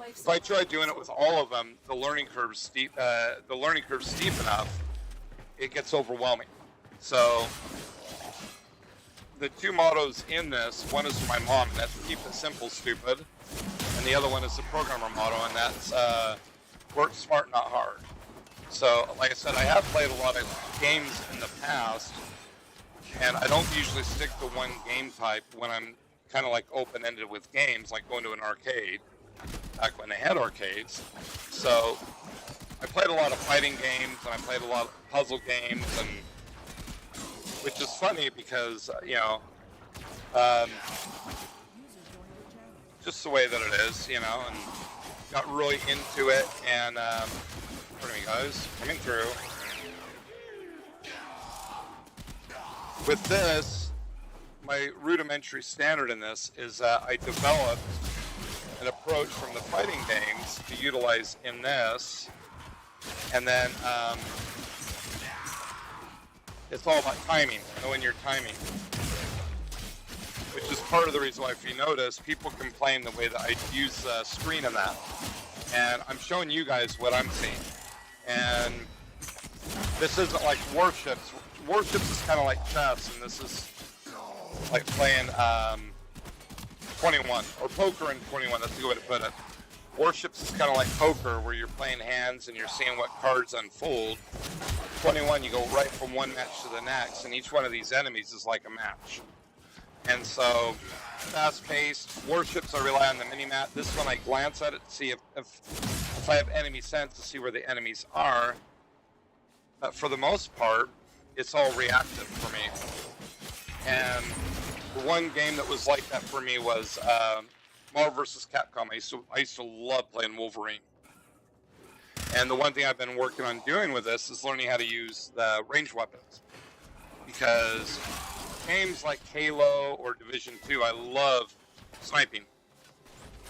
if I try doing it with all of them, the learning curve's steep enough, it gets overwhelming. So the two mottos in this, one is for my mom, and that's keep it simple, stupid. And the other one is the programmer motto, and that's work smart, not hard. So, like I said, I have played a lot of games in the past, and I don't usually stick to one game type when I'm kind of like open-ended with games, like going to an arcade, back when they had arcades. So I played a lot of fighting games, and I played a lot of puzzle games, and which is funny because, you know, just the way that it is, you know, and got really into it, and, pardon me guys, coming through. With this, my rudimentary standard in this is that I developed an approach from the fighting games to utilize in this, and then, it's all about timing, knowing your timing. Which is part of the reason why, if you notice, people complain the way that I use screen in that. And I'm showing you guys what I'm seeing. And this isn't like warships. Warships is kind of like chess, and this is like playing 21, or poker in 21, that's a good way to put it. Warships is kind of like poker, where you're playing hands and you're seeing what cards unfold. 21, you go right from one match to the next, and each one of these enemies is like a match. And so, fast-paced, warships, I rely on the mini-map. This one, I glance at it to see if I have enemy sense, to see where the enemies are. But for the most part, it's all reactive for me. And the one game that was like that for me was Marvel vs. Capcom. I used to love playing Wolverine. And the one thing I've been working on doing with this is learning how to use the ranged weapons. Because games like Halo or Division 2, I love sniping.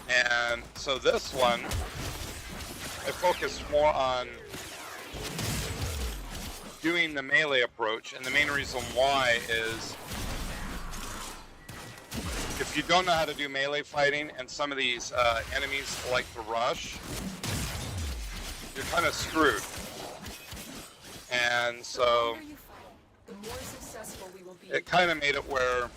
And so this one, I focus more on doing the melee approach. And the main reason why is if you don't know how to do melee fighting and some of these enemies like to rush, you're kind of screwed. And so The more successful we will be. it kind of made it where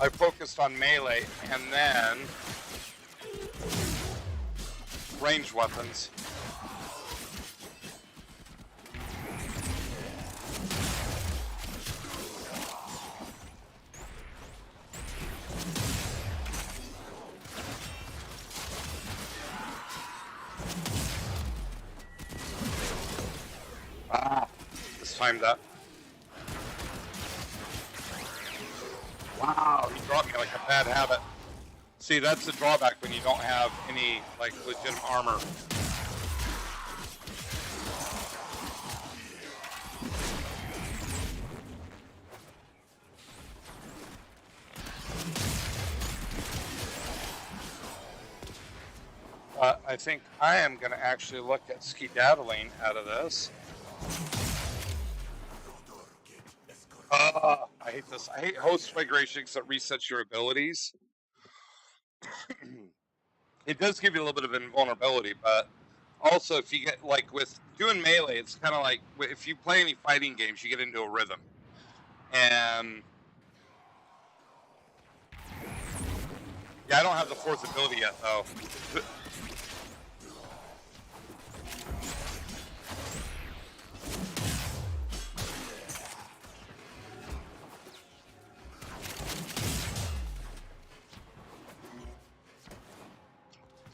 I focused on melee and then ranged weapons. Just timed that. Wow, he dropped me like a bad habit. See, that's the drawback when you don't have any, like, legitimate armor. I think I am going to actually look at skedaddling out of this. I hate this. I hate host migration because it resets your abilities. It does give you a little bit of invulnerability, but also if you get, like with doing melee, it's kind of like if you play any fighting games, you get into a rhythm. And yeah, I don't have the fourth ability yet though.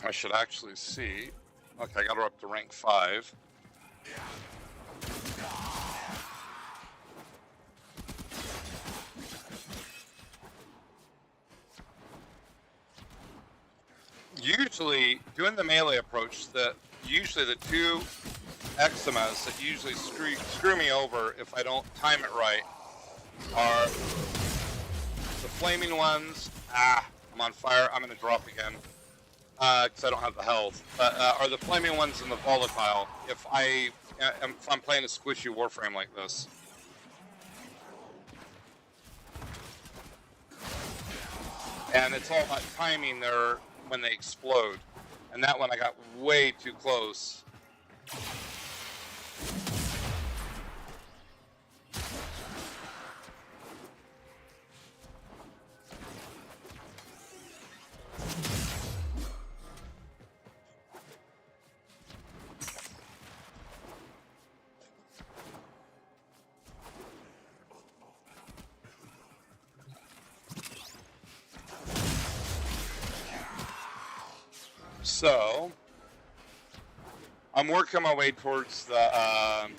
I should actually see. Okay, I got her up to rank 5. Usually, doing the melee approach, usually the two eczemas that usually screw me over if I don't time it right are the flaming ones. I'm on fire. I'm going to drop again. Because I don't have the health, but are the flaming ones and the volatile. If I'm playing a squishy Warframe like this, and it's all about timing there when they explode, and that one I got way too close. So, I'm working my way towards the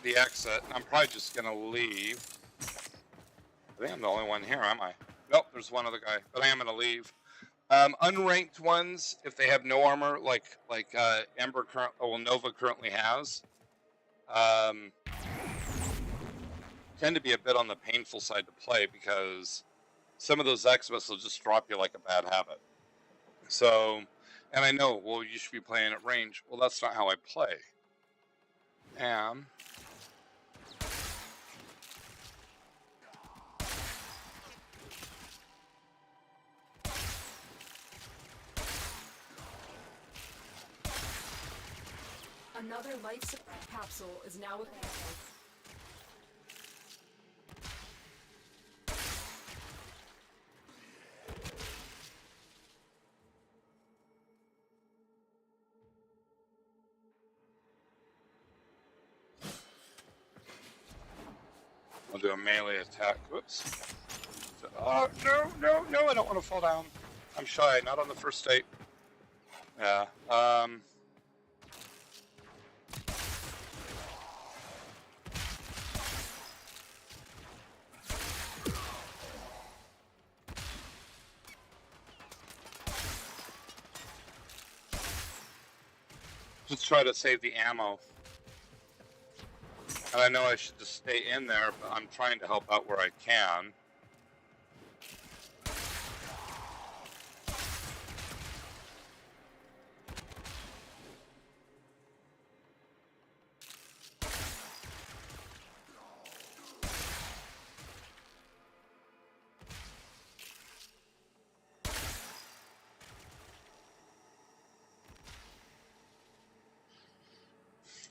exit. I'm probably just gonna leave. I think I'm the only one here, am I? Nope, there's one other guy, but I am gonna leave. Unranked ones, if they have no armor, like Nova currently has, tend to be a bit on the painful side to play because some of those Xmas will just drop you like a bad habit. So, and I know, well, you should be playing at range. Well, that's not how I play. Another life support capsule is now available. I'll do a melee attack. Whoops. Oh, no, I don't want to fall down. I'm shy, not on the first date. Yeah, just try to save the ammo. And I know I should just stay in there, but I'm trying to help out where I can.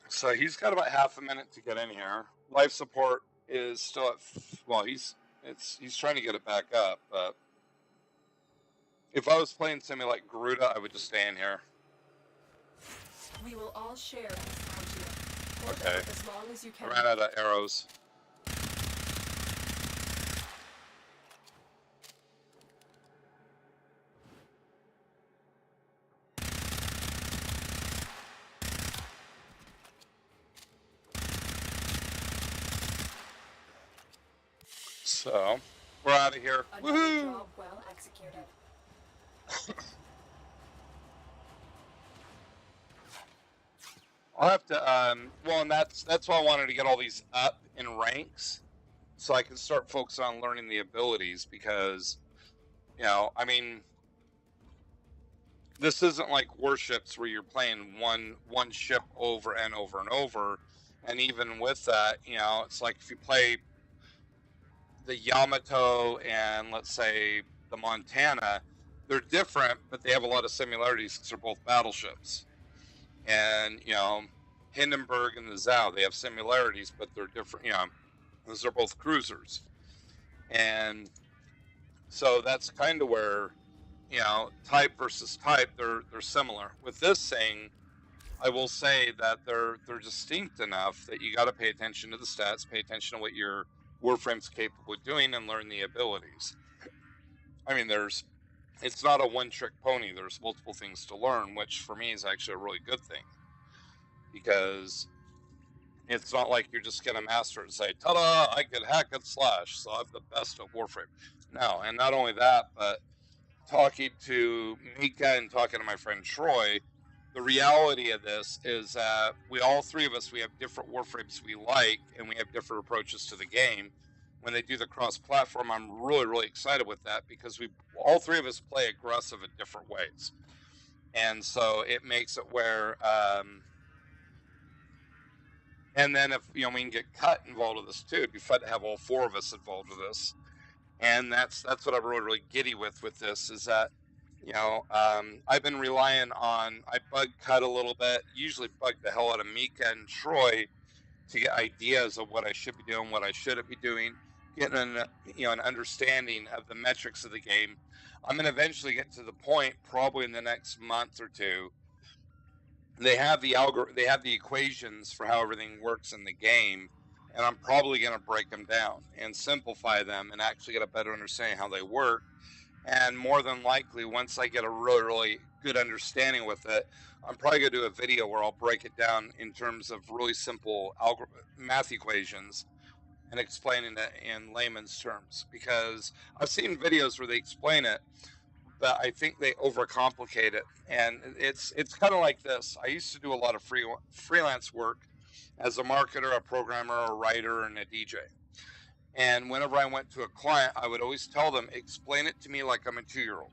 So he's got about half a minute to get in here. Life support is still at, well, he's trying to get it back up, but if I was playing something like Garuda, I would just stay in here. We will all share this bounty. Hold Okay. out as long as you I can. ran out of arrows. So, we're out of here. Another Woohoo! job well executed. I'll have to, well, and that's why I wanted to get all these up in ranks, so I can start focusing on learning the abilities, because, you know, I mean, this isn't like warships where you're playing one ship over and over and over, and even with that, you know, it's like if you play the Yamato and, let's say, the Montana, they're different, but they have a lot of similarities because they're both battleships. And, you know, Hindenburg and the Zhao, they have similarities, but they're different, you know, because they're both cruisers. And so that's kind of where, you know, type versus type, they're similar. With this thing, I will say that they're distinct enough that you got to pay attention to the stats, pay attention to what your Warframe's capable of doing, and learn the abilities. I mean, it's not a one-trick pony. There's multiple things to learn, which for me is actually a really good thing, because it's not like you're just going to master it and say, ta-da, I can hack and slash, so I'm the best at Warframe. No, and not only that, but talking to Mika and talking to my friend Troy, the reality of this is that all three of us, we have different Warframes we like, and we have different approaches to the game. When they do the cross-platform, I'm really, really excited with that, because all three of us play aggressive in different ways. And so it makes it where, and then if, you know, we can get cut involved with this too. It'd be fun to have all four of us involved with this. And that's what I'm really, really giddy with this, is that, you know, I've been relying on, I bug cut a little bit, usually bug the hell out of Mika and Troy to get ideas of what I should be doing, what I shouldn't be doing, getting an understanding of the metrics of the game. I'm going to eventually get to the point, probably in the next month or two, they have the equations for how everything works in the game, and I'm probably going to break them down and simplify them and actually get a better understanding of how they work. And more than likely, once I get a really, really good understanding with it, I'm probably going to do a video where I'll break it down in terms of really simple math equations and explaining it in layman's terms. Because I've seen videos where they explain it, but I think they overcomplicate it. And it's kind of like this. I used to do a lot of freelance work as a marketer, a programmer, a writer, and a DJ. And whenever I went to a client, I would always tell them, explain it to me like I'm a 2-year-old.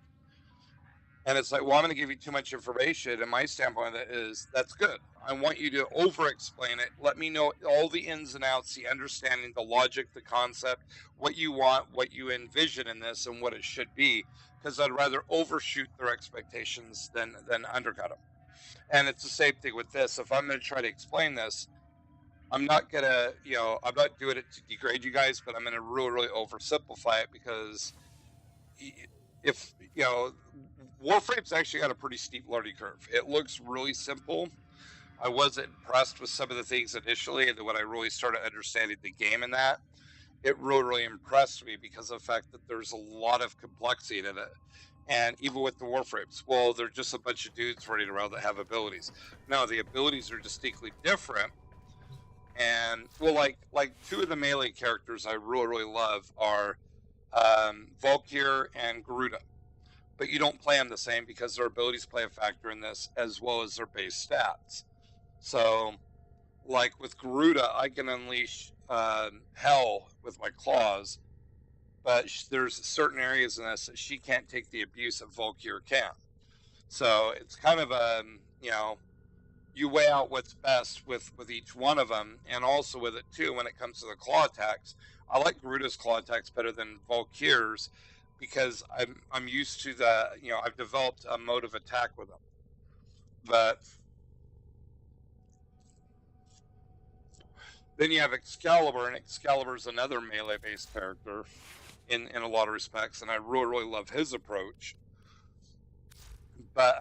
And it's like, well, I'm going to give you too much information. And my standpoint of that is, that's good. I want you to over-explain it. Let me know all the ins and outs, the understanding, the logic, the concept, what you want, what you envision in this, and what it should be. Because I'd rather overshoot their expectations than undercut them. And it's the same thing with this. If I'm going to try to explain this, I'm not going to, you know, I'm not doing it to degrade you guys, but I'm going to really, really oversimplify it, because if, you know, Warframe's actually got a pretty steep learning curve. It looks really simple. I wasn't impressed with some of the things initially, and then when I really started understanding the game in that, it really, really impressed me because of the fact that there's a lot of complexity in it. And even with the Warframes, well, they're just a bunch of dudes running around that have abilities. No, the abilities are distinctly different. And well, like two of the melee characters I really, really love are Valkyr and Garuda. But you don't play them the same because their abilities play a factor in this as well as their base stats. So, like with Garuda, I can unleash hell with my claws, but there's certain areas in this that she can't take the abuse that Valkyr can. So it's kind of a, you know, you weigh out what's best with each one of them, and also with it too when it comes to the claw attacks. I like Garuda's claw attacks better than Valkyr's because I'm used to the, you know, I've developed a mode of attack with them. But then you have Excalibur, and Excalibur's another melee-based character in a lot of respects, and I really, really love his approach. But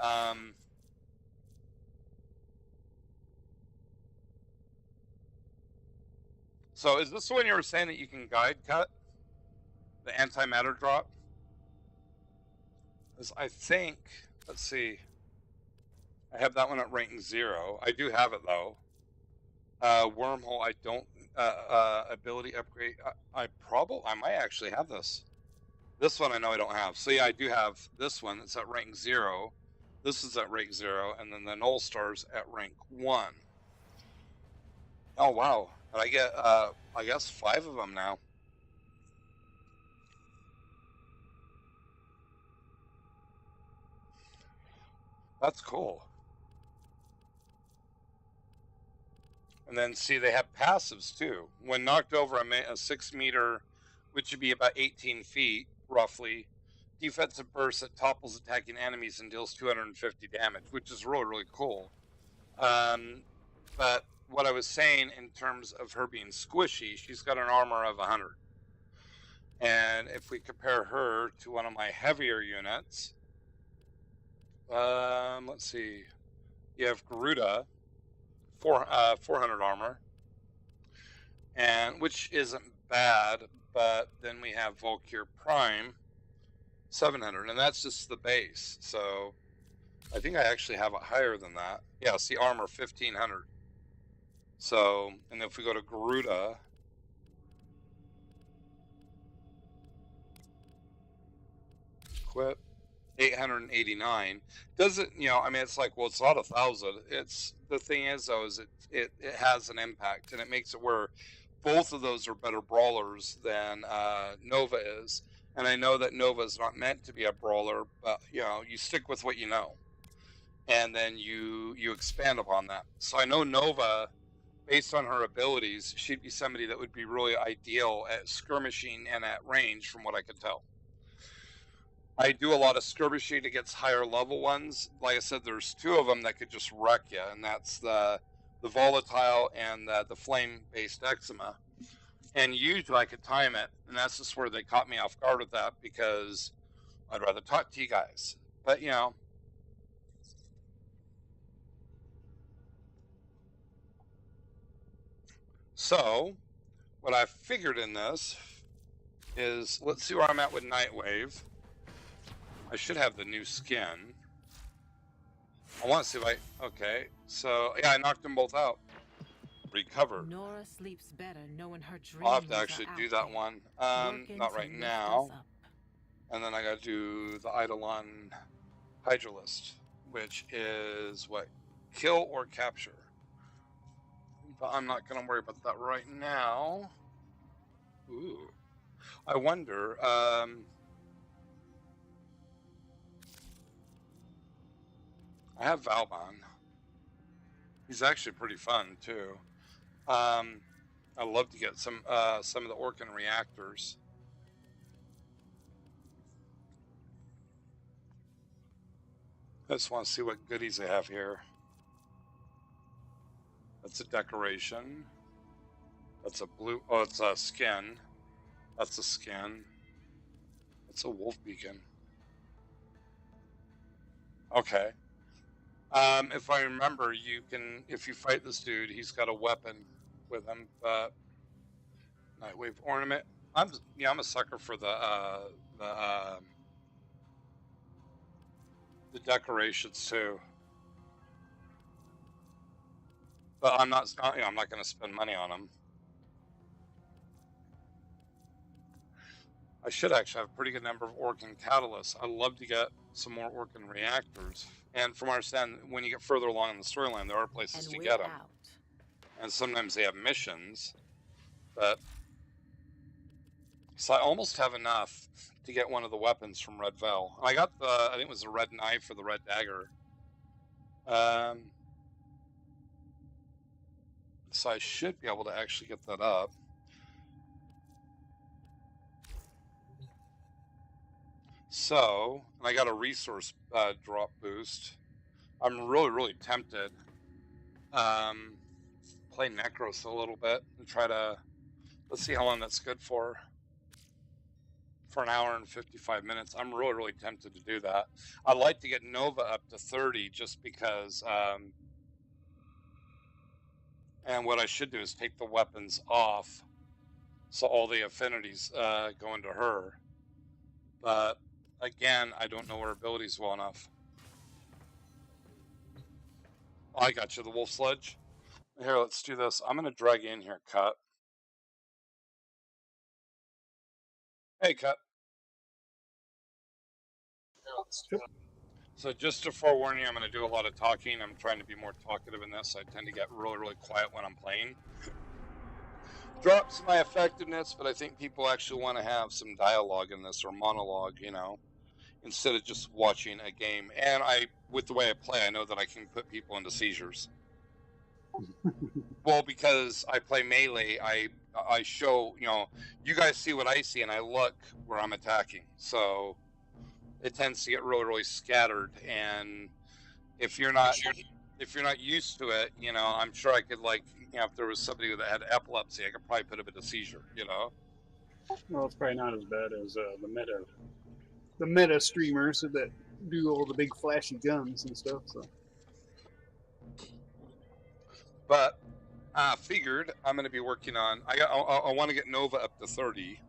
so is this the one you were saying that you can guide cut? The antimatter drop? Because I think, let's see, I have that one at rank 0. I do have it though. Wormhole, I don't. Ability upgrade, I might actually have this. This one I know I don't have. So yeah, I do have this one. It's at rank 0. This is at rank 0, and then the Null Star's at rank 1. Oh wow! And I get, I guess 5 of them now. That's cool. And then see, they have passives too. When knocked over a 6 meter, which would be about 18 feet roughly, defensive burst that topples attacking enemies and deals 250 damage, which is really, really cool. But what I was saying in terms of her being squishy, she's got an armor of 100. And if we compare her to one of my heavier units, let's see, you have Garuda, 400 armor, and which isn't bad, but then we have Valkyr Prime, 700, and that's just the base. So I think I actually have it higher than that. Yeah, see, armor 1500. So, and if we go to Garuda, equip 889, doesn't, you know, I mean, it's like, well, it's not 1,000. It's, the thing is though, is it has an impact, and it makes it where both of those are better brawlers than Nova is. And I know that Nova is not meant to be a brawler, but you know, you stick with what you know, and then you expand upon that. So I know Nova, based on her abilities, she'd be somebody that would be really ideal at skirmishing and at range, from what I could tell. I do a lot of skirmishing against higher level ones. Like I said, there's 2 of them that could just wreck you, and that's the volatile and the flame-based eczema. And usually I could time it, and that's just where they caught me off guard with that, because I'd rather talk to you guys. But you know, so what I figured in this is, let's see where I'm at with Nightwave. I should have the new skin. I want to see if I, okay, so yeah, I knocked them both out. Recover. Nora sleeps better knowing her dreams. I'll have to actually do that one. Not right now. And then I got to do the Eidolon Hydralist, which is what? Kill or capture. But I'm not going to worry about that right now. Ooh. I wonder, I have Valbon. He's actually pretty fun too. I'd love to get some of the Orkin reactors. I just want to see what goodies they have here. That's a decoration. That's a blue. Oh, it's a skin. That's a skin. That's a wolf beacon. Okay. If I remember, you can, if you fight this dude, he's got a weapon with him, but Nightwave ornament. I'm a sucker for the decorations too. But I'm not going to spend money on them. I should actually have a pretty good number of Orkin catalysts. I'd love to get some more Orkin reactors. And from our understanding, when you get further along in the storyline, there are places And to we're get them. out. And sometimes they have missions. But so I almost have enough to get one of the weapons from Red Veil. I got I think it was the red knife or the red dagger. So I should be able to actually get that up. So, and I got a resource drop boost. I'm really tempted. Play Necros a little bit and try to, let's see how long that's good for an hour and 55 minutes. I'm really tempted to do that. I'd like to get Nova up to 30 just because, and what I should do is take the weapons off so all the affinities go into her. But again, I don't know her abilities well enough. Oh, I got you, the wolf sledge. Here, let's do this. I'm going to drag you in here, Cut. Hey, Cut. So just to forewarn you, I'm going to do a lot of talking. I'm trying to be more talkative in this. I tend to get really quiet when I'm playing. Drops my effectiveness, but I think people actually want to have some dialogue in this, or monologue, you know, instead of just watching a game. And with the way I play, I know that I can put people into seizures. Well, because I play melee, I show, you know, you guys see what I see, and I look where I'm attacking. So it tends to get really scattered. And if you're not used to it, you know, I'm sure I could, like, you know, if there was somebody that had epilepsy, I could probably put a bit of seizure, you know. Well, it's probably not as bad as the meta streamers that do all the big flashy guns and stuff. So. But figured I'm going to be working on. I want to get Nova up to 30,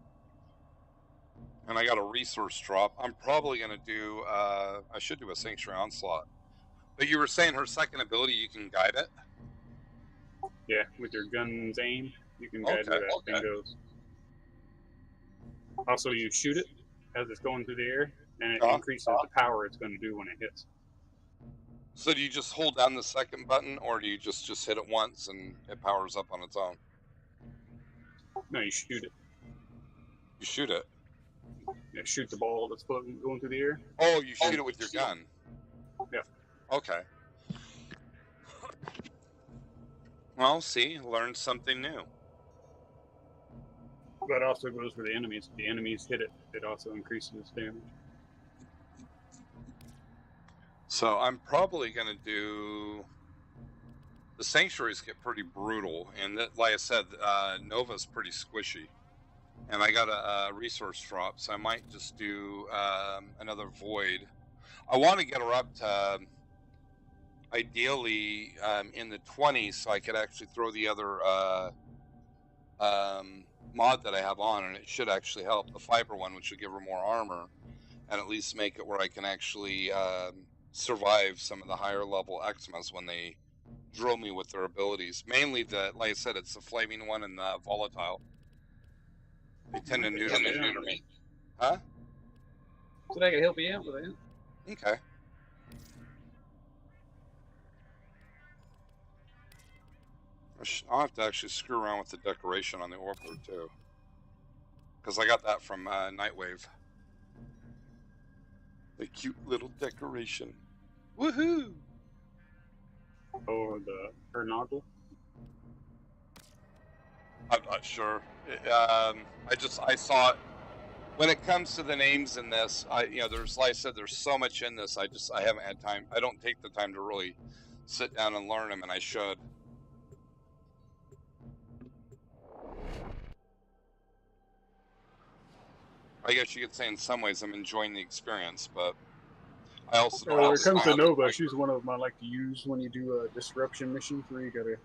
and I got a resource drop. I'm probably going to do. I should do a Sanctuary Onslaught. But you were saying her second ability, you can guide it. Yeah, with your gun's aim, you can guide where that thing goes. Also, you shoot it as it's going through the air, and it increases the power it's going to do when it hits. So do you just hold down the second button, or do you just hit it once and it powers up on its own? No, you shoot it. You shoot it? Yeah, shoot the ball that's floating, going through the air. Oh, you shoot it with your gun? Yeah. Okay. Well, see, learned something new. That also goes for the enemies. If the enemies hit it, it also increases its damage. So I'm probably going to do... The sanctuaries get pretty brutal, and that, like I said, Nova's pretty squishy. And I got a resource drop, so I might just do another Void. I want to get her up to, ideally, in the 20s, so I could actually throw the other mod that I have on, and it should actually help, the fiber one, which would give her more armor, and at least make it where I can actually survive some of the higher level Xmas when they drill me with their abilities. Mainly like I said, it's the flaming one and the volatile. They tend to neuter me. Huh? So I can help you out with that. Okay. I'll have to actually screw around with the decoration on the Orbler too, because I got that from Nightwave. The cute little decoration. Woohoo! Oh, her Noggle? I'm not sure. I saw it. When it comes to the names in this, there's, like I said, there's so much in this. I haven't had time. I don't take the time to really sit down and learn them, and I should. I guess you could say in some ways I'm enjoying the experience, but I also don't. When it comes to Nova, she's one of them I like to use when you do disruption missions where you gotta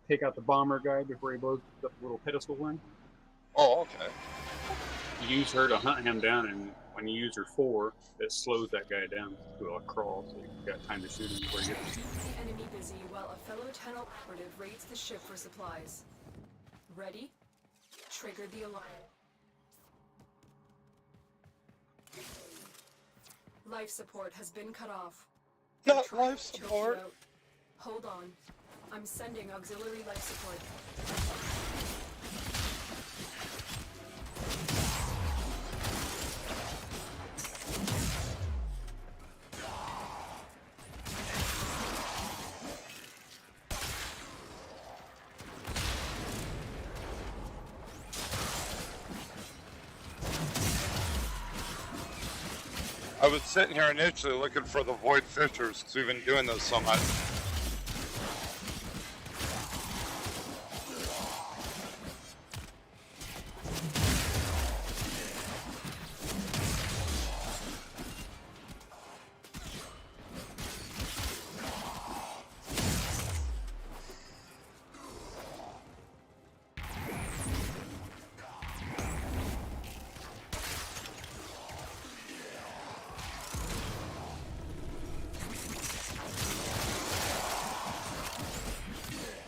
take out the bomber guy before he blows up the little pedestal one. Oh, okay. You use her to hunt him down, and when you use her 4, it slows that guy down to a crawl, so you got time to shoot him before you get Keep the enemy busy while a fellow tunnel operative raids the ship for supplies. Ready? Trigger the alarm. Life support has been cut off. Not Try life to choke you support. out. Hold on. I'm sending auxiliary life support. I was sitting here initially looking for the Void Fishers because we've been doing those so much.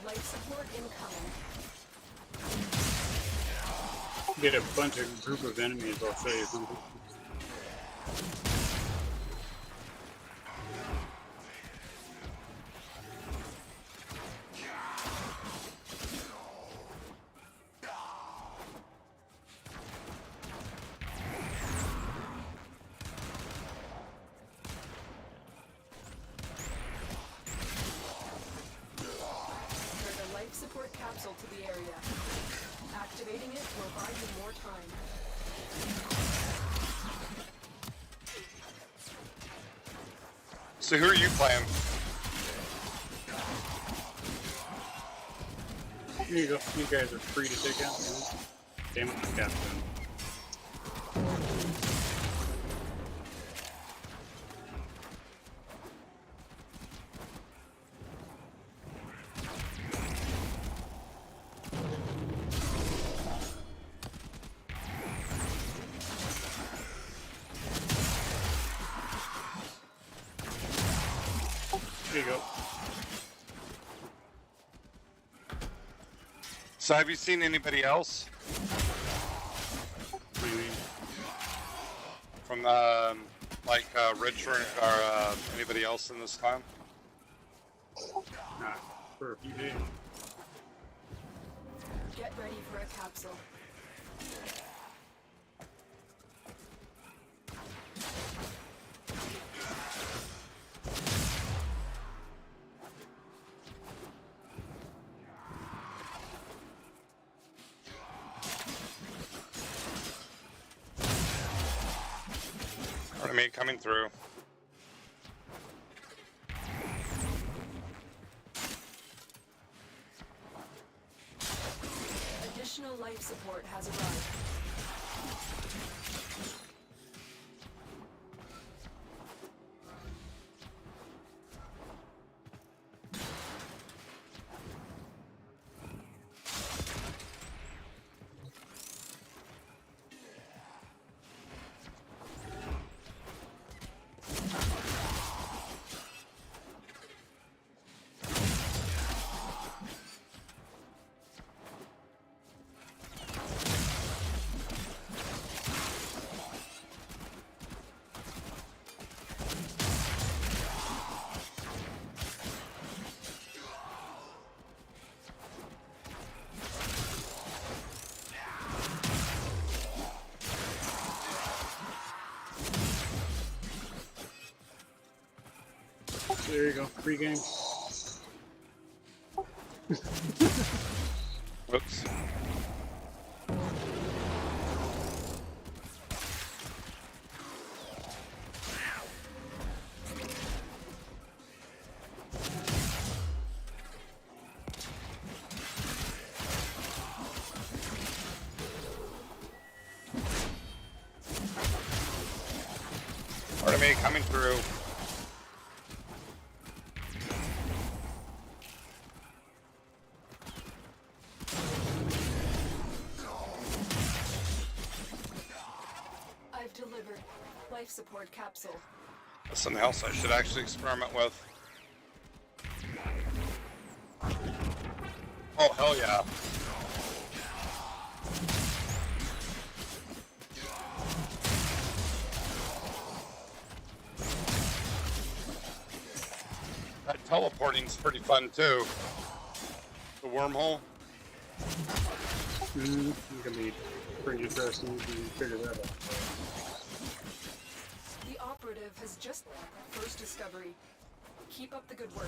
Life support incoming. get a bunch of group of enemies, I'll show you something. There's a life support capsule to the area. Activating it will buy you more time. So who are you playing? Here you go. You guys are free to take out. Damn it, my captain. There you go. So have you seen anybody else What do you mean? from like Richard or anybody else in this time? Not for a few days. Get ready for a capsule. I mean, coming through. Additional life support has arrived. So there you go. Free game. Whoops. Pardon me, coming through. life support capsule. That's something else I should actually experiment with. Oh, hell yeah. That teleporting's pretty fun too. The wormhole. It can be pretty interesting if you figure that out. The operative has just first discovery. Keep up the good work.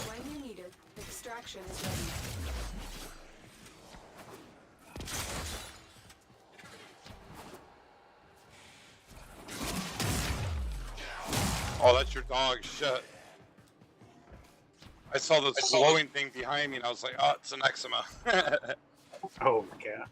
When you need it, extraction is ready. Oh, that's your dog. Shit. I saw this glowing thing behind me and I was like, oh, it's an eczema. Oh, yeah.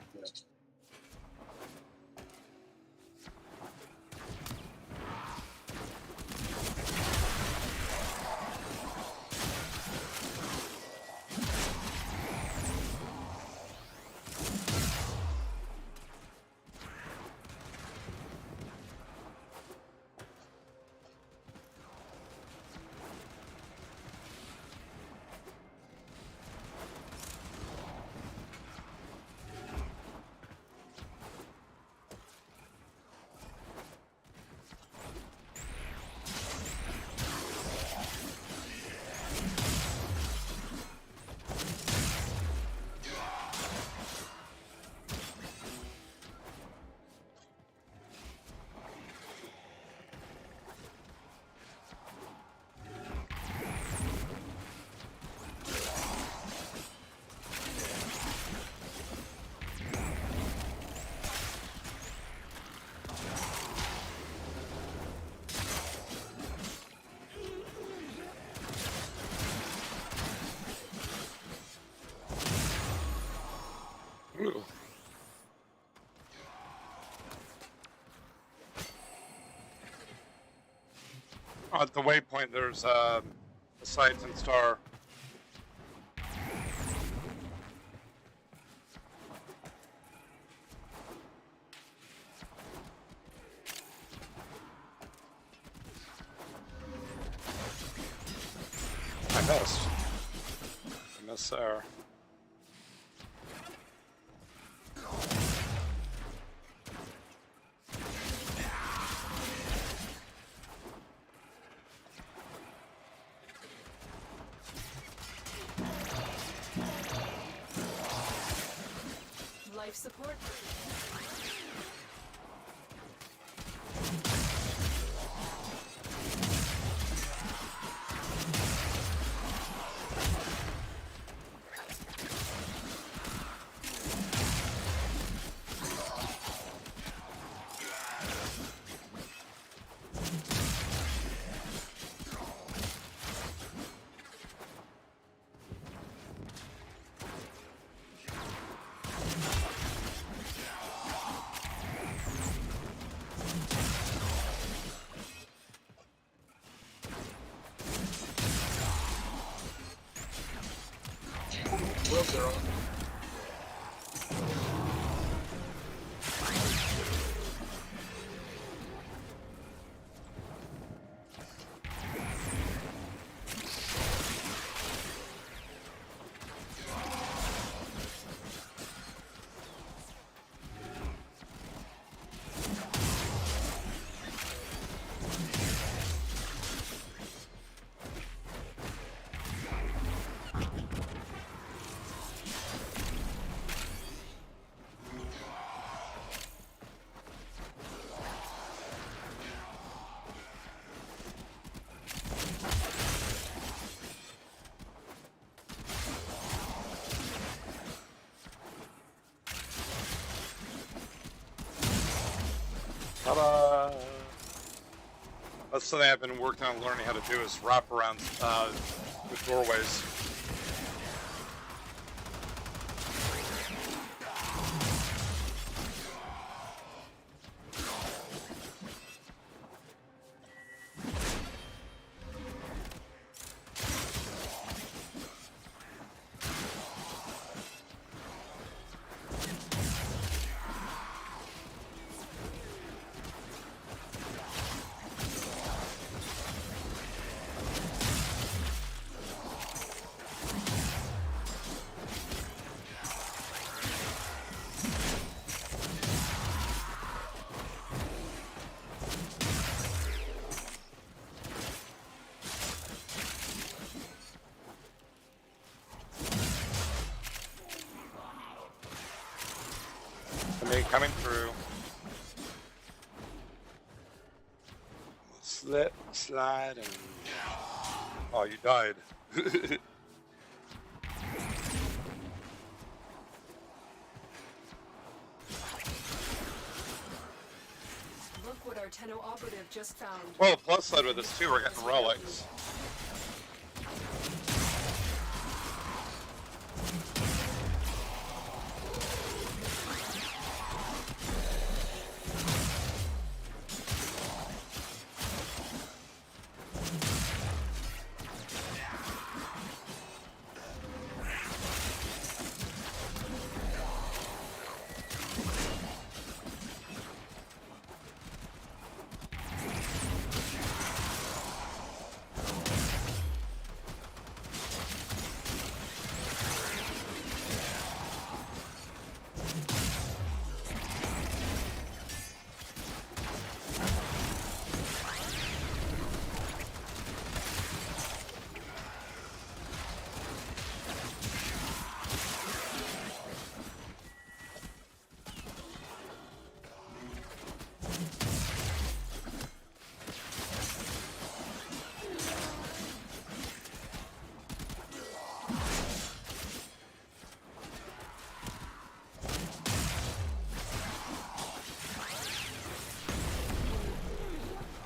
Ooh. At the waypoint, there's a Poseidon star. I missed. I missed there. Life support. Wheels are on. Ta-da! That's something I've been working on learning how to do is wrap around the doorways. Somebody coming through. Slip, slide, and... Oh, you died. Look what our Tenno operative just found. Well, the plus side with this too, we're getting relics.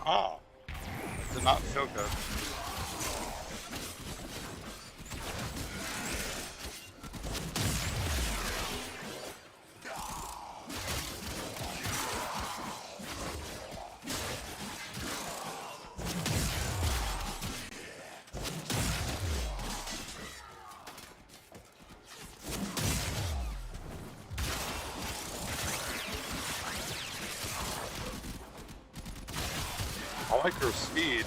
Oh, did not feel good. I like her speed.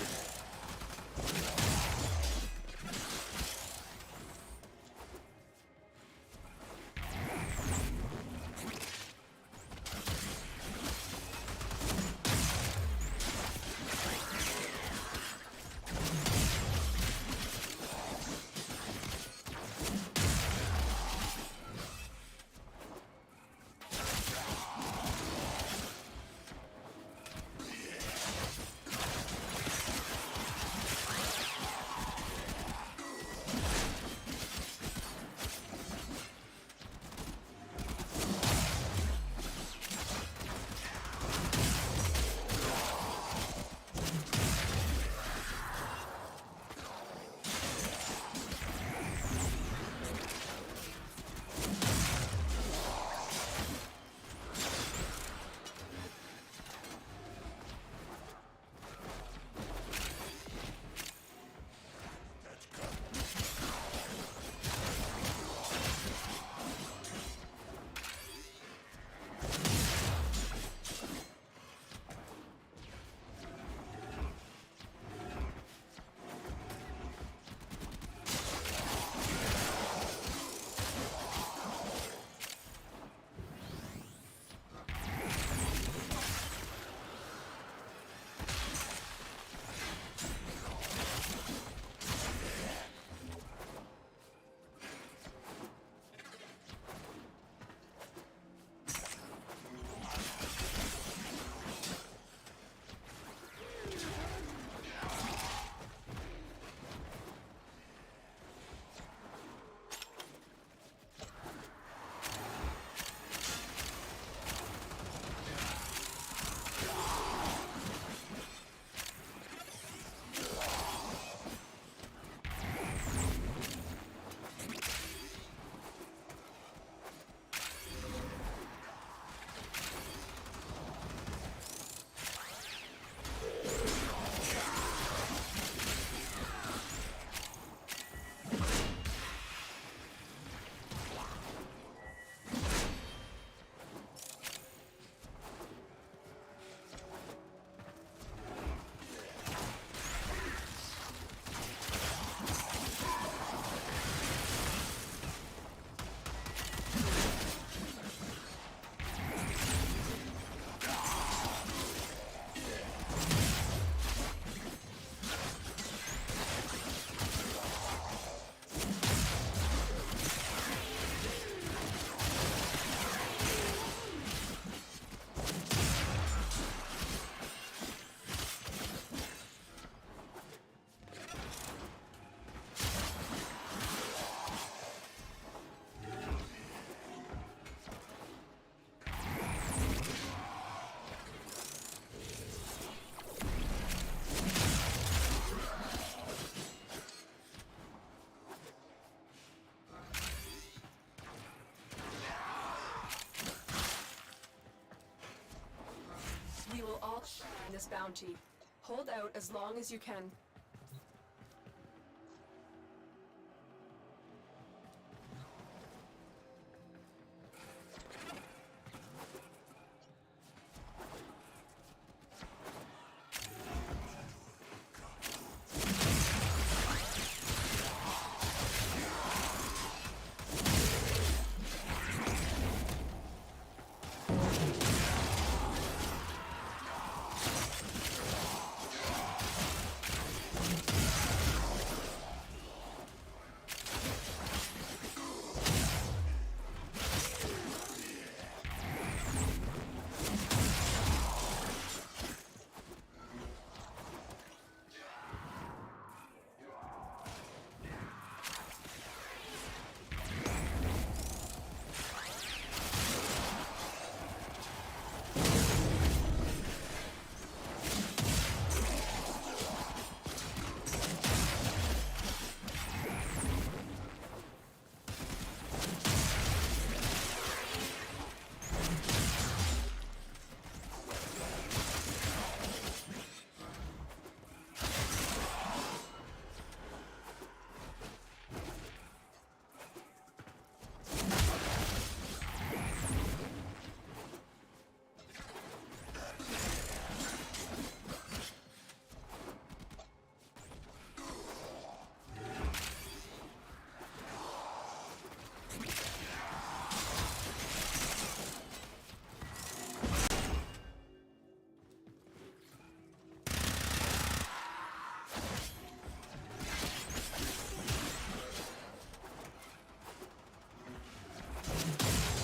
all in this bounty. Hold out as long as you can.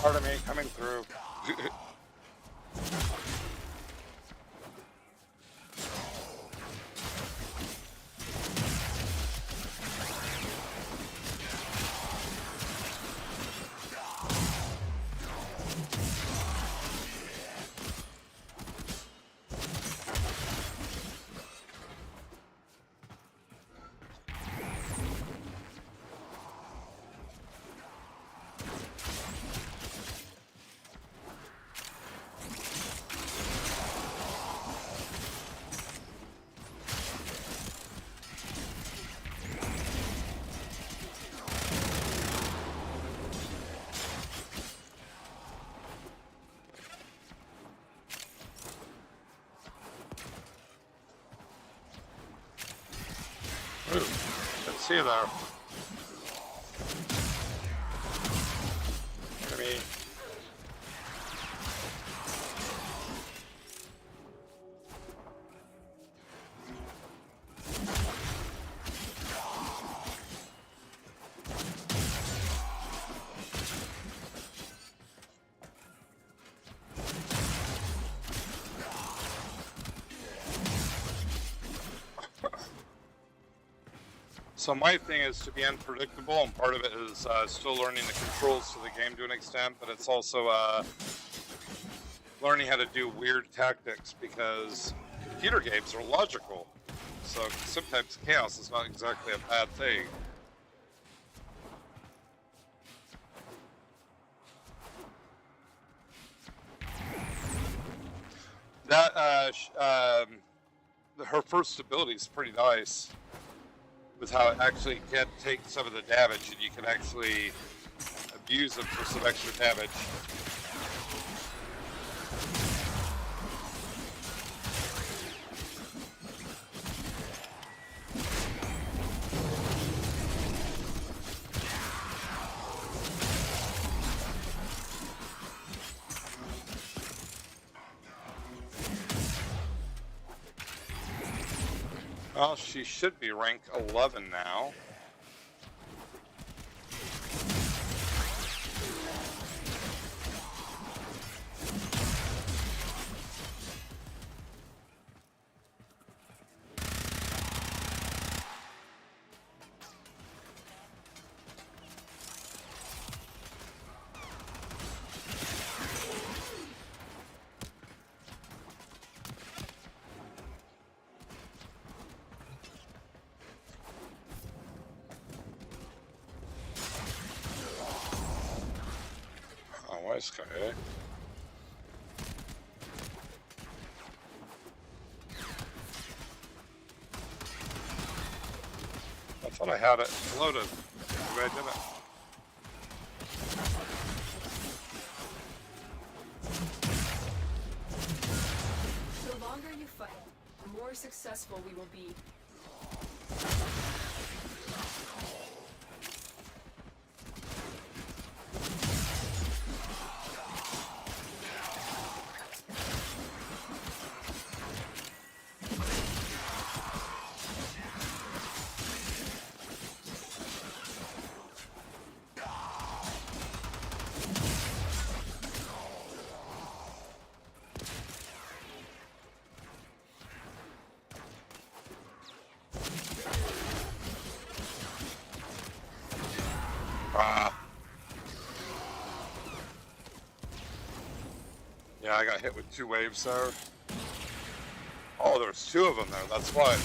Part of me coming through. Ooh, let's see there. Enemy. So my thing is to be unpredictable, and part of it is still learning the controls to the game to an extent, but it's also learning how to do weird tactics, because computer games are logical. So sometimes chaos is not exactly a bad thing. That her first ability is pretty nice, with how it actually can take some of the damage, and you can actually abuse them for some extra damage. Well, she should be rank 11 now. Nice guy, eh? thought I had it loaded. Maybe I didn't. The longer you fight, the more successful we will be. Yeah, I got hit with 2 waves there. Oh, there's 2 of them there, that's why.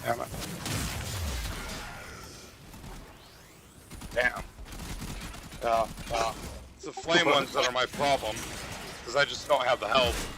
Damn it. Damn. It's the flame ones that are my problem. Because I just don't have the health.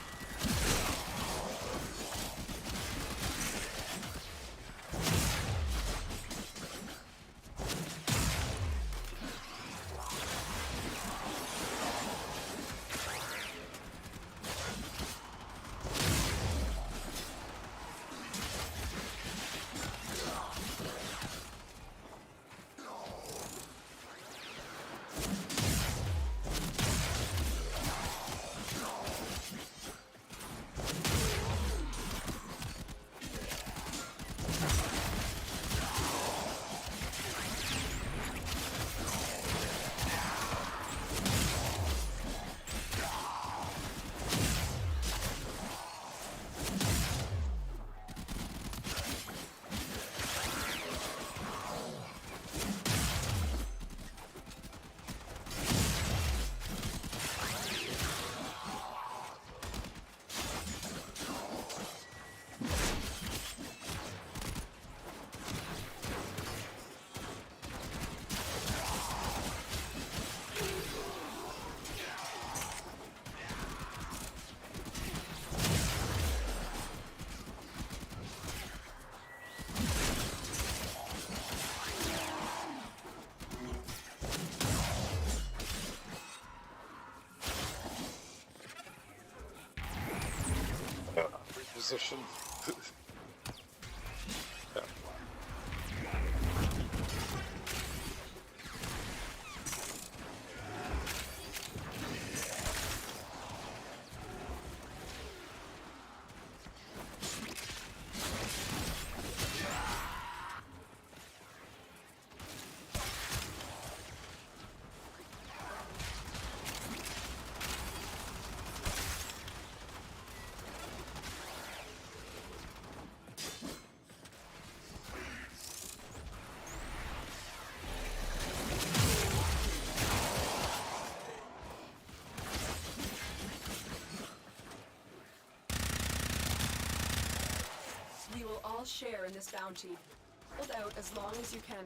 Reposition. Yeah. We will all share in this bounty. Hold out as long as you can.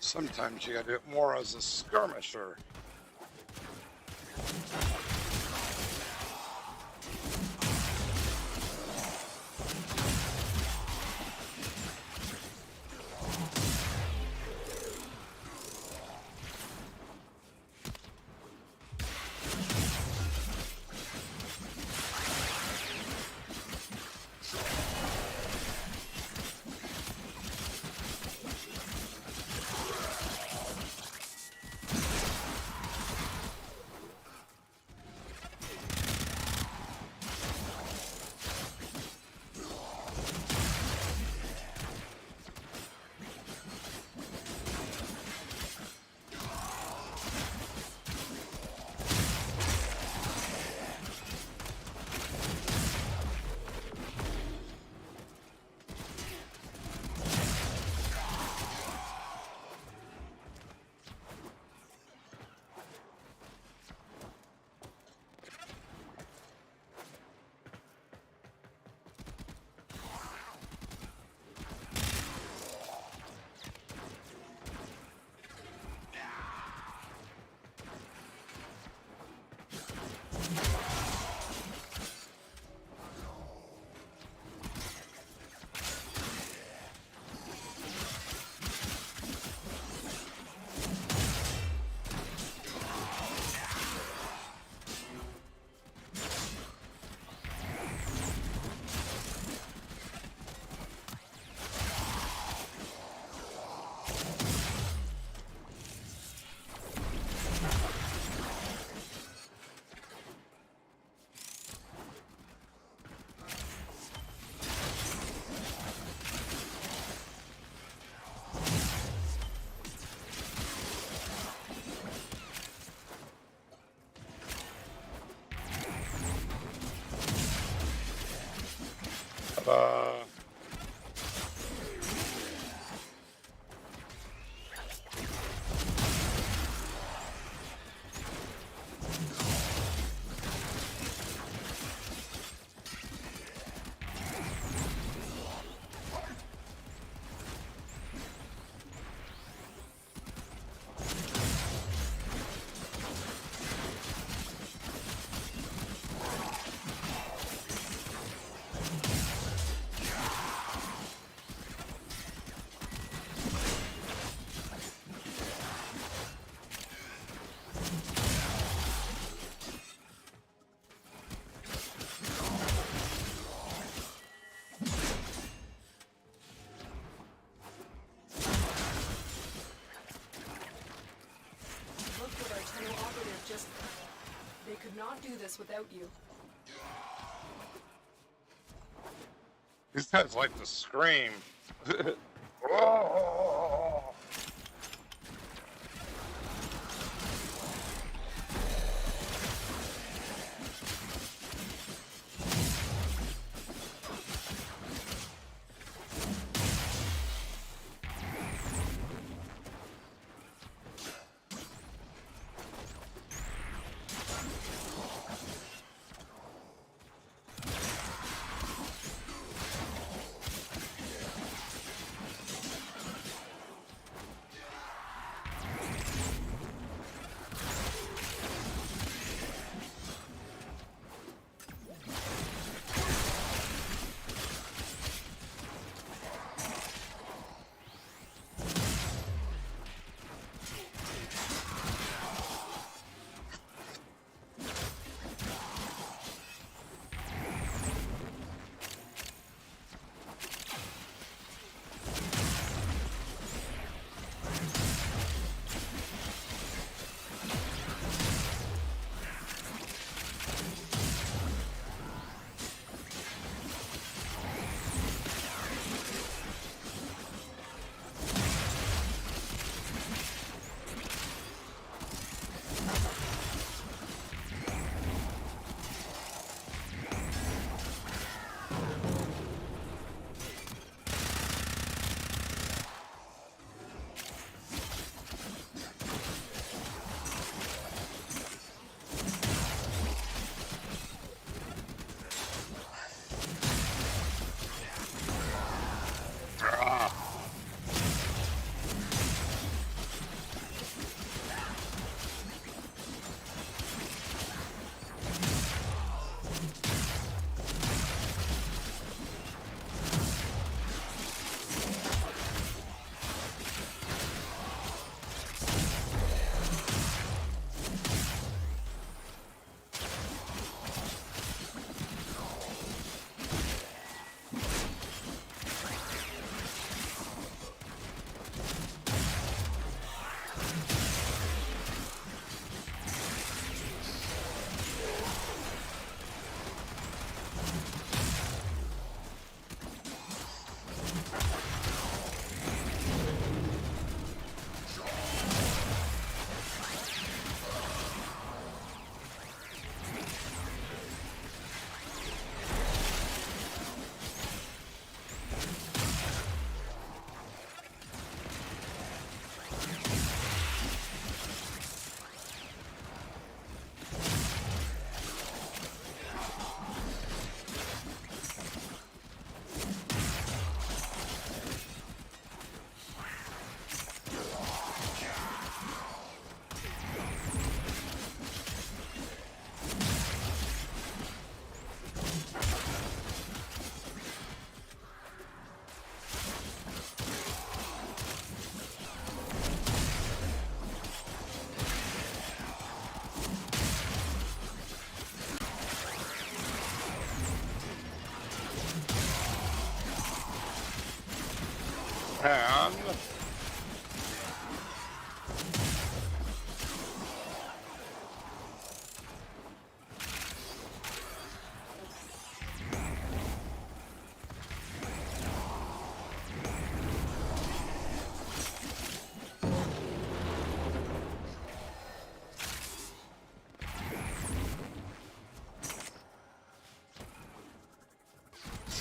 Sometimes you gotta do it more as a skirmisher. could not do this without you. These guys like to scream. Oh!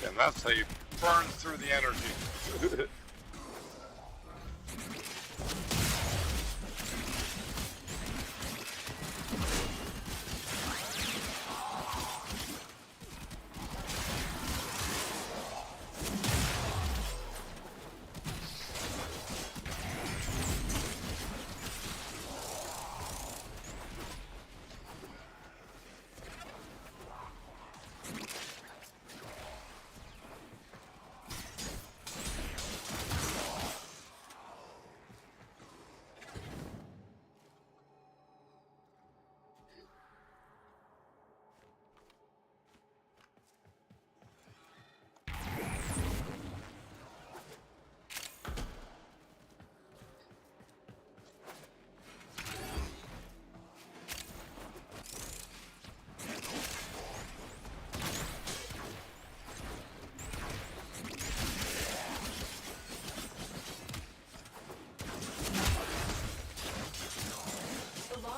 And that's how you burn through the energy.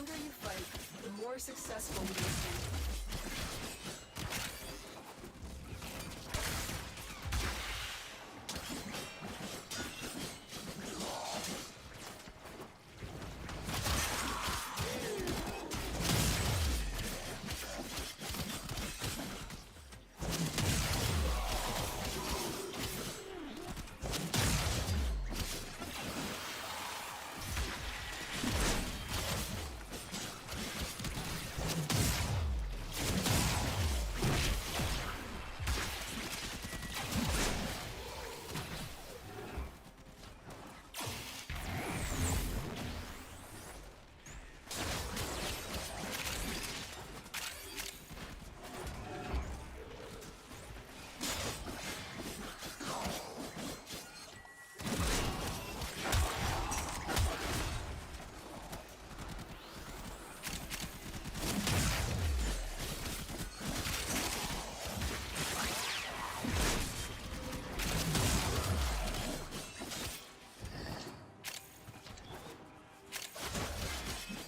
longer you fight, the more successful we will be.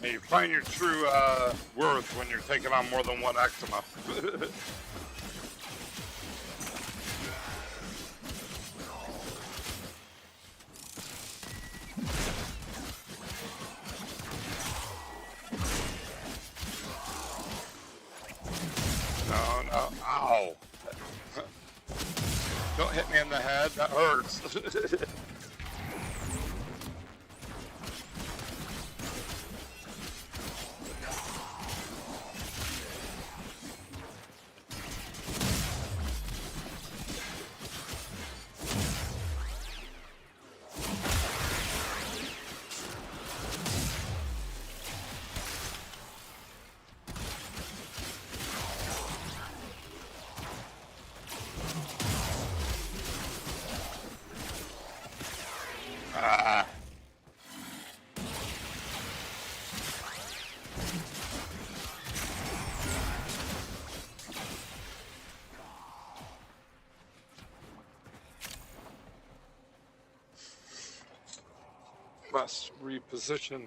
You find your true worth when you're taking on more than one eczema. No, no, ow. Don't hit me in the head, that hurts. Must reposition.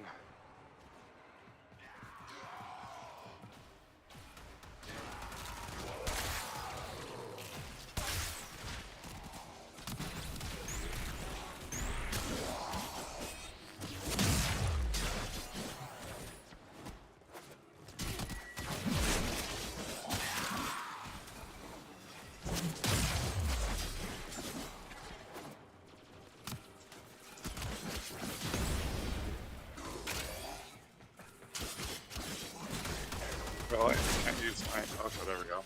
Really? Can't use my... Okay, there we go.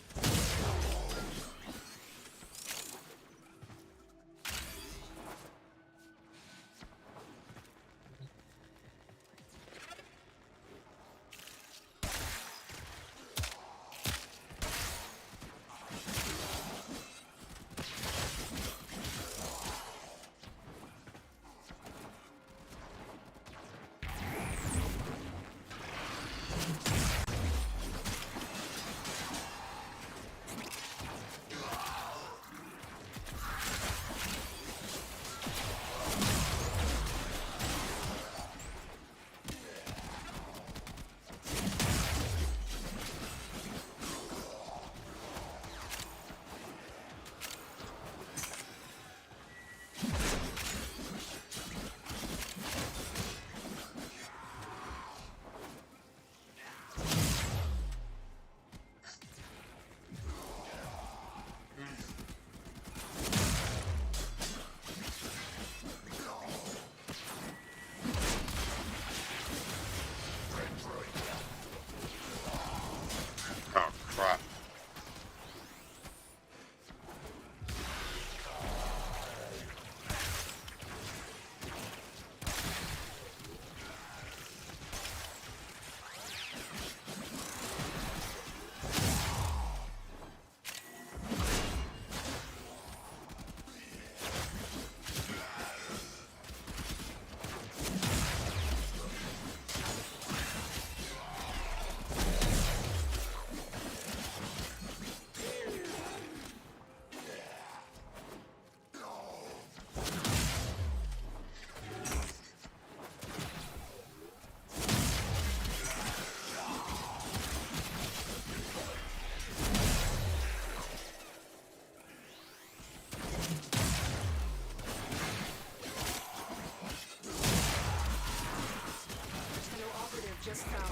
just found.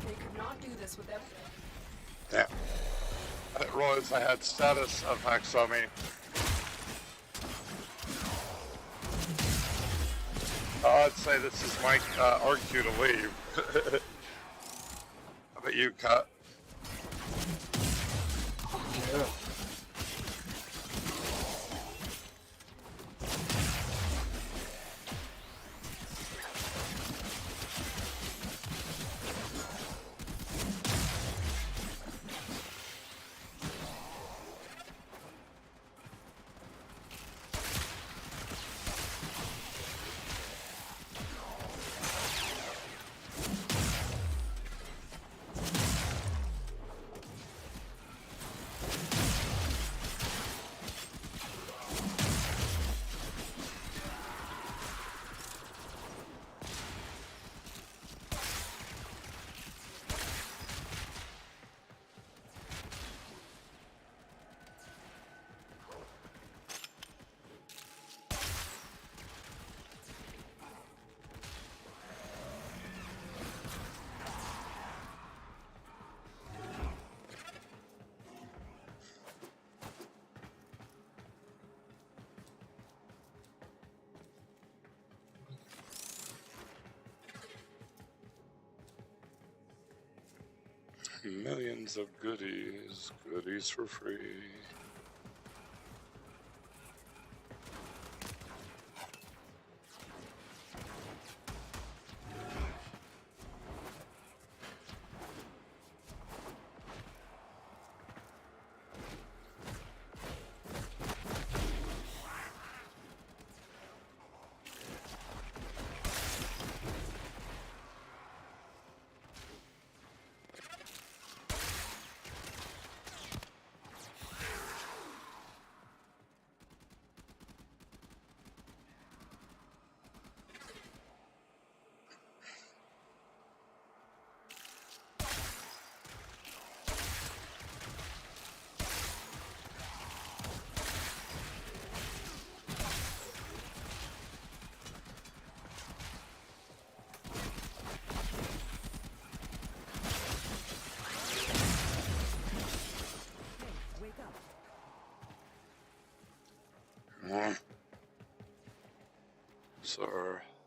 They could not do this without... Damn. I didn't realize I had status effects on me. I'd say this is my arc cue to leave. How about you, Cut? Yeah. Millions of goodies, goodies for free.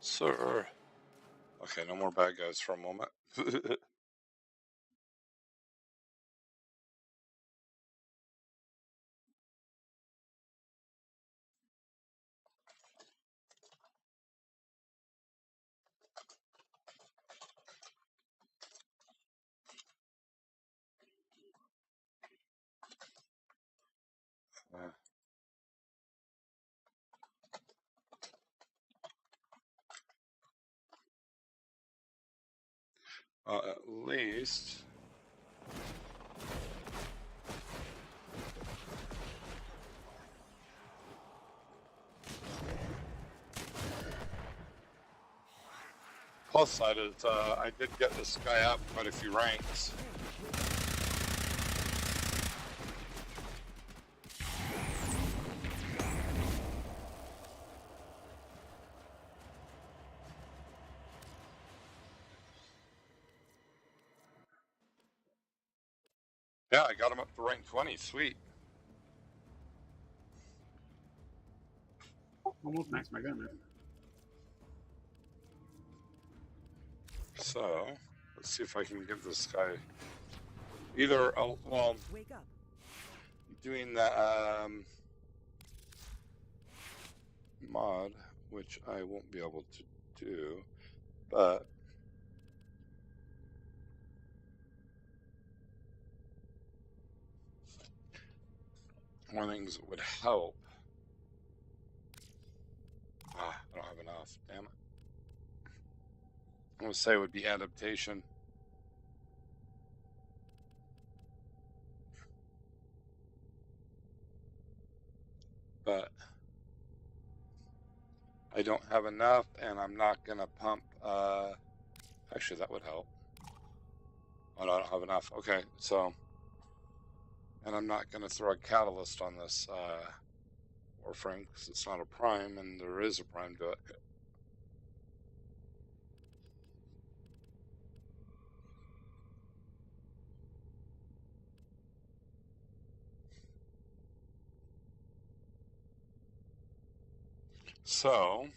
Sir. Okay, no more bad guys for a moment. At least. Plus side is, I did get this guy up quite a few ranks. Yeah, I got him up to rank 20. Sweet. Almost maxed my gun there. So, let's see if I can give this guy either, well, Wake up. doing the mod, which I won't be able to do, but one of the things that would help. I don't have enough. Damn it. I'm gonna say it would be adaptation. But I don't have enough, and I'm not gonna pump. Actually, that would help. Oh, no, I don't have enough. Okay, so, and I'm not gonna throw a catalyst on this Warframe because it's not a prime, and there is a prime to it. So,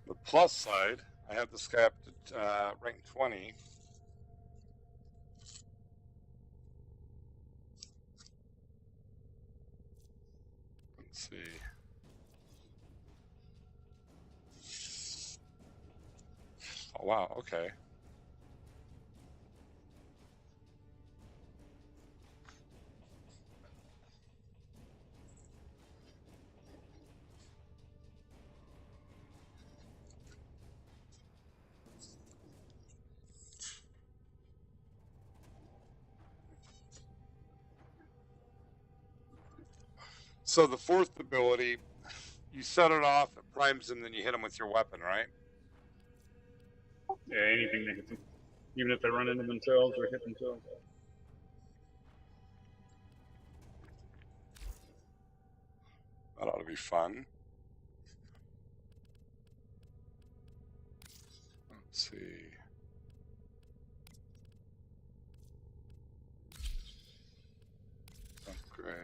the plus side, I have this guy up to rank 20. Let's see. Oh, wow, okay. So the fourth ability, you set it off, it primes them, then you hit them with your weapon, right? Yeah, anything that hits them. Even if they run into themselves or hit themselves. That ought to be fun. Let's see. Upgrade.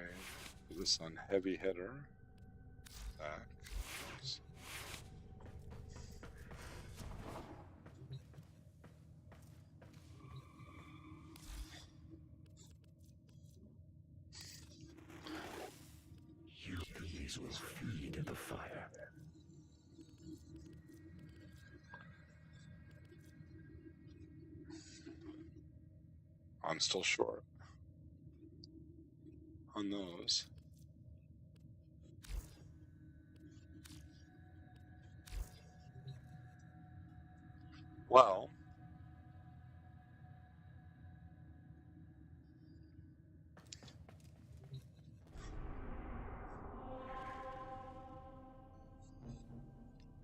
Put this on heavy hitter. Back. These will feed the fire. I'm still short on those. Well,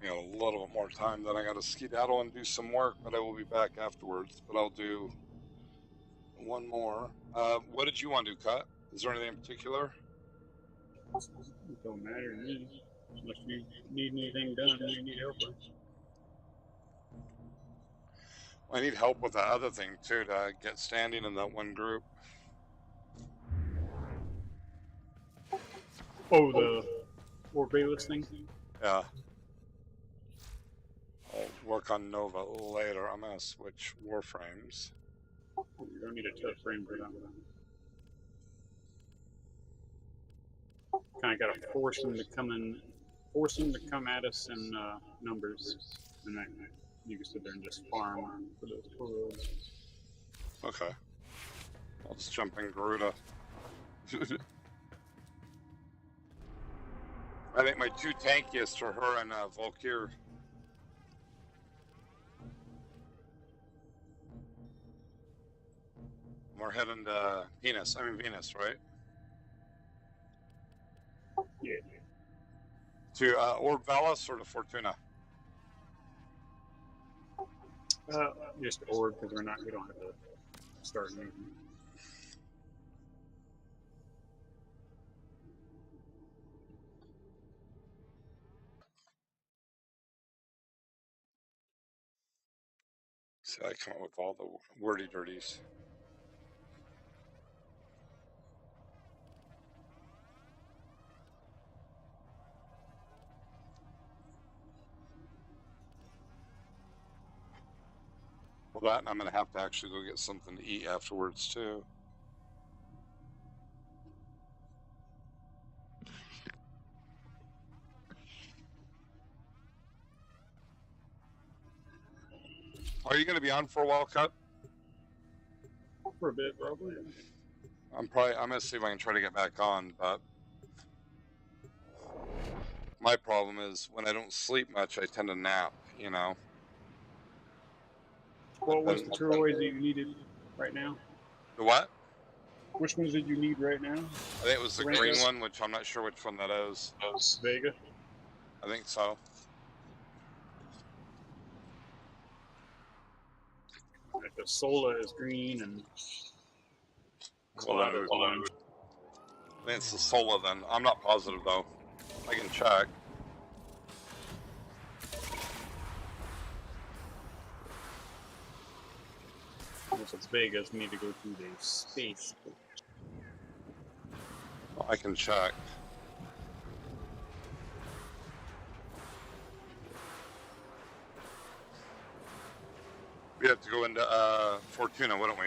we got a little bit more time, then I got to skedaddle and do some work, but I will be back afterwards. But I'll do one more. What did you want to do, Cut? Is there anything in particular? It don't matter to me. Unless you need anything done, you need help with. I need help with that other thing too to get standing in that one group. Oh, the War Bayless thing? Yeah. I'll work on Nova later. I'm gonna switch Warframes. You don't need a tough frame for that one. Kind of got to force them to come in, force them to come at us in numbers, and then you can sit there and just farm for those tools. Okay. I'll just jump in Garuda. I think my two tankiest are her and Volkir. We're heading to Venus, right? Yeah. To Orb Velis or to Fortuna? Just orb because we don't have to start anything. See, I come up with all the wordy dirties. Well, that, and I'm going to have to actually go get something to eat afterwards, too. Are you going to be on for a while, Cut? For a bit, probably. I'm going to see if I can try to get back on, but my problem is when I don't sleep much, I tend to nap, you know. What was the turquoise that you needed right now? The what? Which ones did you need right now? I think it was the green one, which I'm not sure which one that is. Vega? I think so. Like the Sola is green and Well, then, is orange. I think it's the Sola then. I'm not positive though. I can check. If it's Vegas, we need to go through the space. Well, I can check. We have to go into Fortuna, wouldn't we?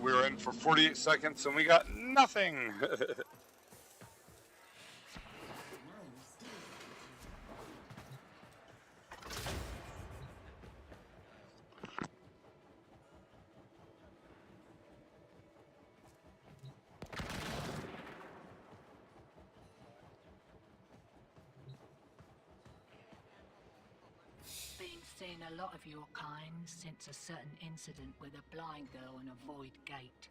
We were in for 48 seconds and we got nothing. Been seeing a lot of your kind since a certain incident with a blind girl in a void gate.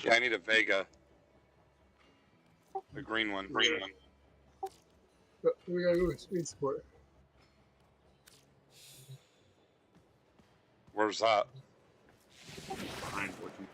Yeah, I need a Vega. The green one. Green one. But we gotta go to spaceport. Where's that? Behind Fortuna.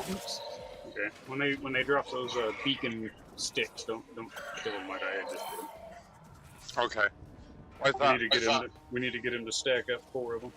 Oops. Okay. When they drop those beacon sticks, don't kill them like I just did. Okay. I We thought, need to get him to stack up 4 of them.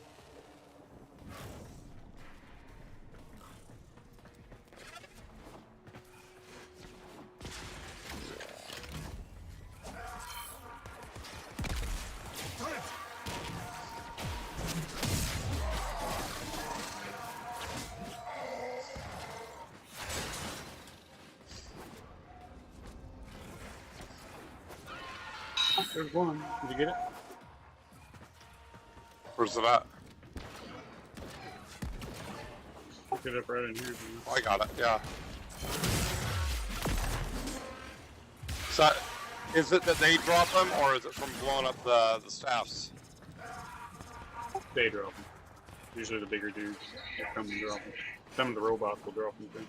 There's one. Did you get it? where's it at? Pick it up right in here. Oh, I got it, yeah. So, is it that they drop them, or is it from blowing up the staffs? They drop them. Usually the bigger dudes that come and drop them. Some of the robots will drop them too.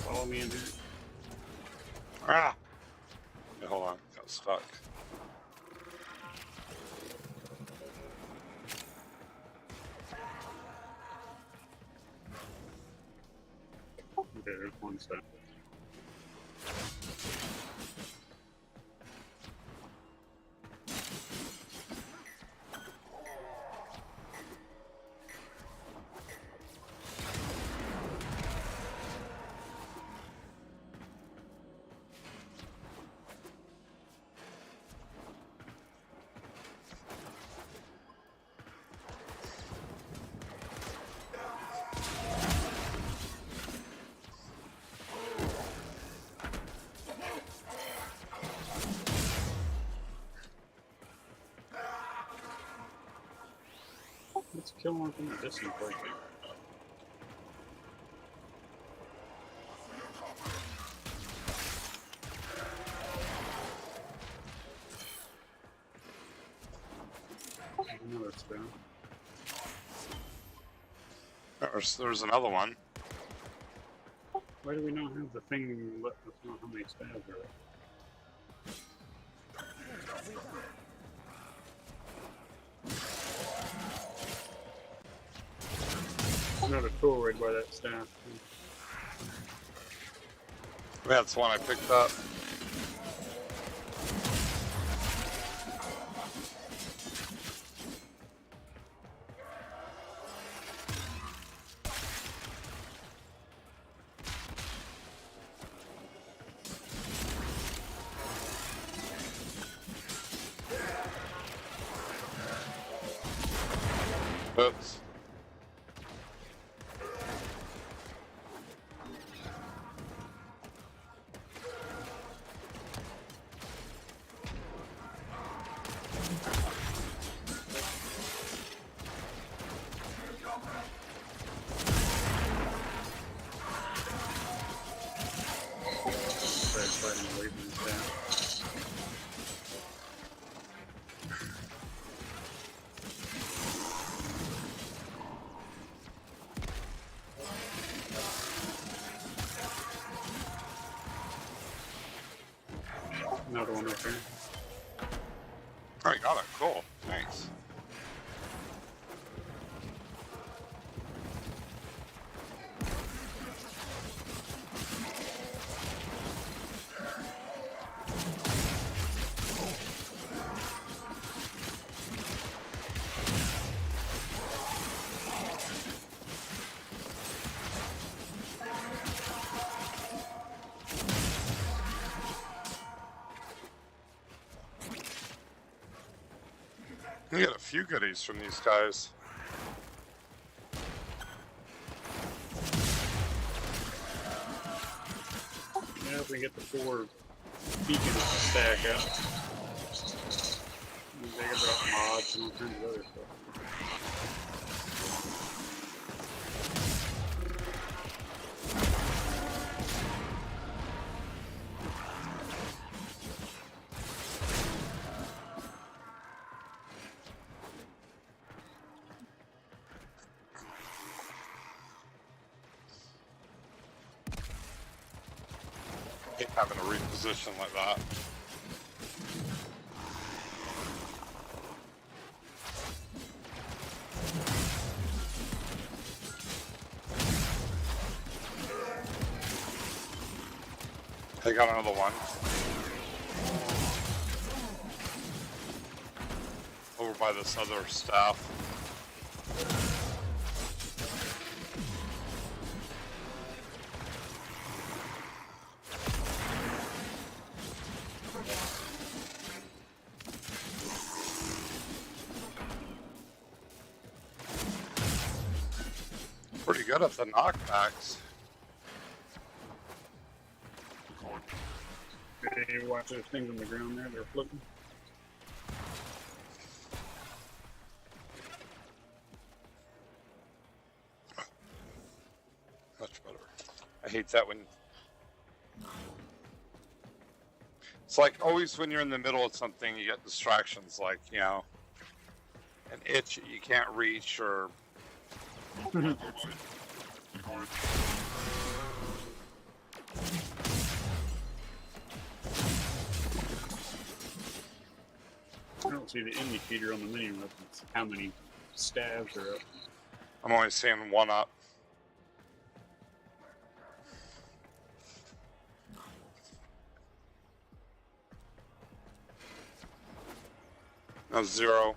Follow me in here. Ah! Yeah, hold on, got stuck. Okay, there's one step. Kill one from the distance, like. Another spell. There's another one. Why do we not have the thing let us know how many stabs are up? Another tool right by that staff. That's one I picked up. Oops. Started fighting away from the staff. Another one up here. Alright, got it. Cool. Thanks. We get a few goodies from these guys. Yeah, if we get the 4 beacons to stack up, they can drop mods and all kinds of other stuff. Hate having a reposition like that. I got another one. Over by this other staff. Pretty good at the knockbacks. Hey, watch those things on the ground there, they're flipping. Much better. I hate that when... It's like always when you're in the middle of something, you get distractions like, you know, an itch that you can't reach or... I don't see the indicator on the mini map. It's how many stabs are up. I'm only seeing one up. No, 0.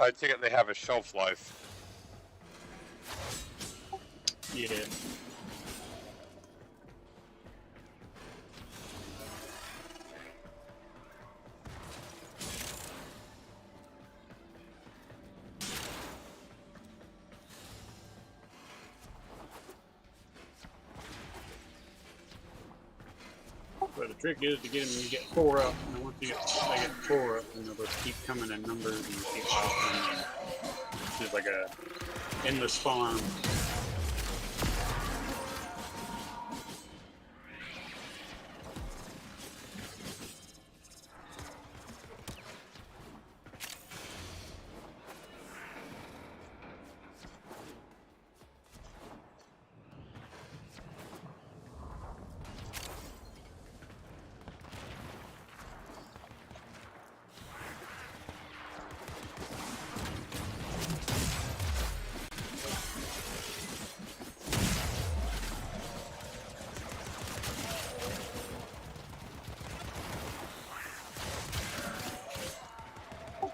I take it they have a shelf life. Yeah. trick is to get them to get 4 up, and then once they get 4 up, then they'll just keep coming in numbers and keep popping. It's just like a endless farm.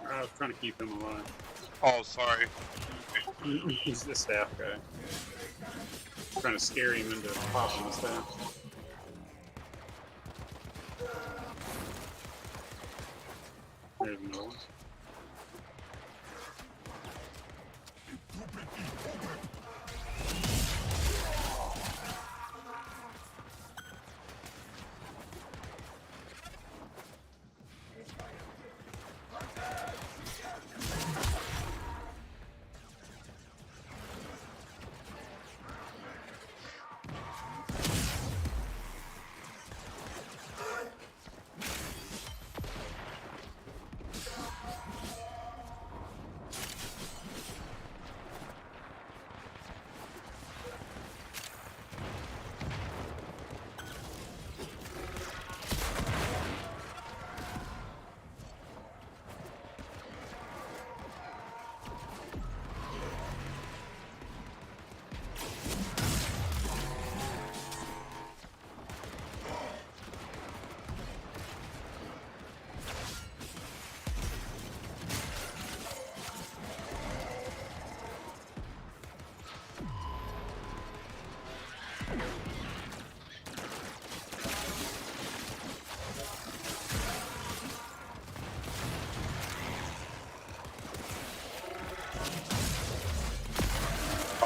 I was trying to keep him alive. Oh, sorry. He's the staff guy. Trying to scare him into popping the staff. There's another one.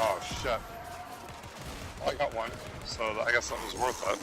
Oh, shit. Oh, I got one, so I guess that was worth it.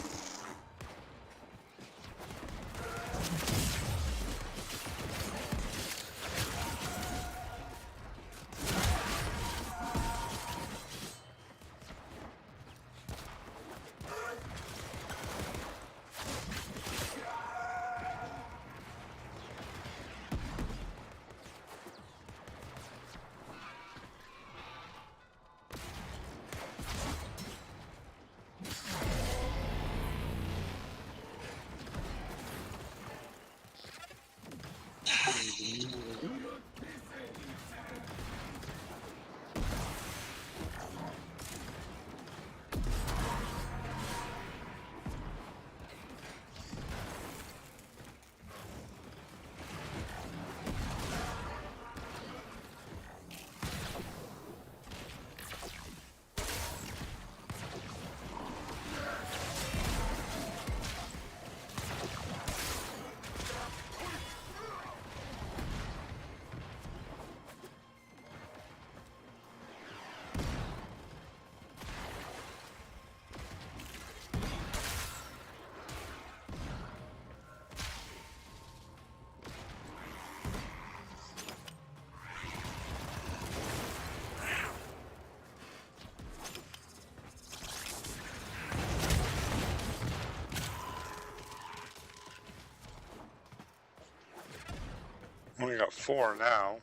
Only got 4 now.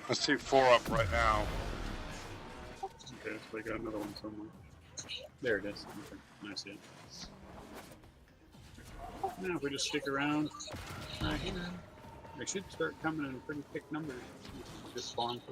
Let's see 4 up right now. is. We got another one somewhere. There it is. Okay, I see it. Now, if we just stick around right here, they should start coming in pretty thick numbers. Just spawn for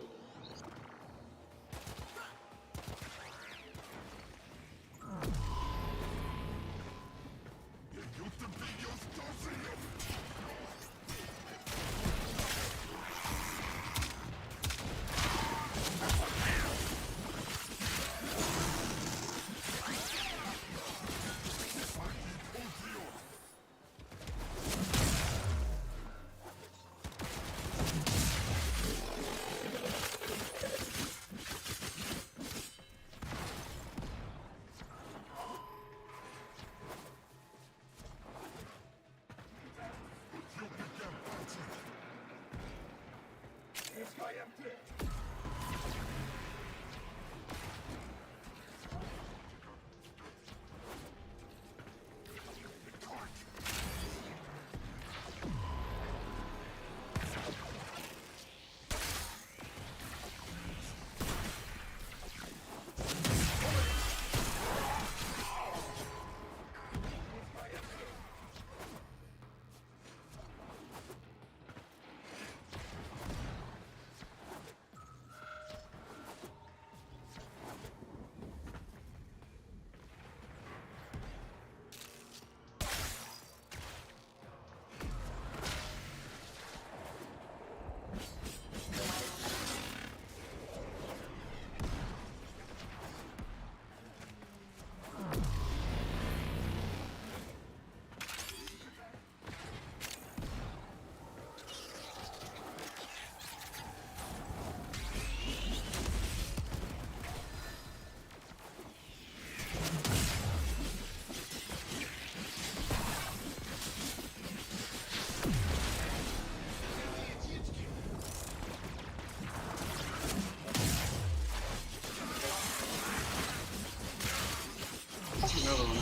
another one.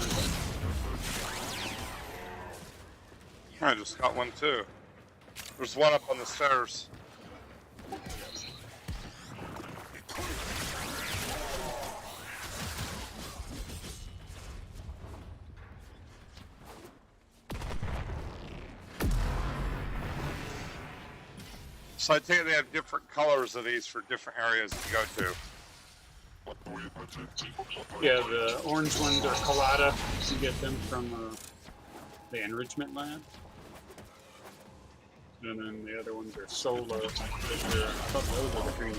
I just got one too. There's one up on the stairs. So I take it they have different colors of these for different areas you go to. Yeah, the orange ones are colada. You get them from the enrichment lab. And then the other ones are solo. I thought those are the greenies.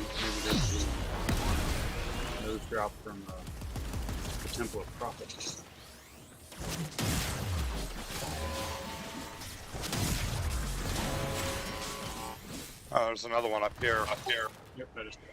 Maybe those drop from the Temple of Prophet. Oh, there's another one up here. Yep, that is good.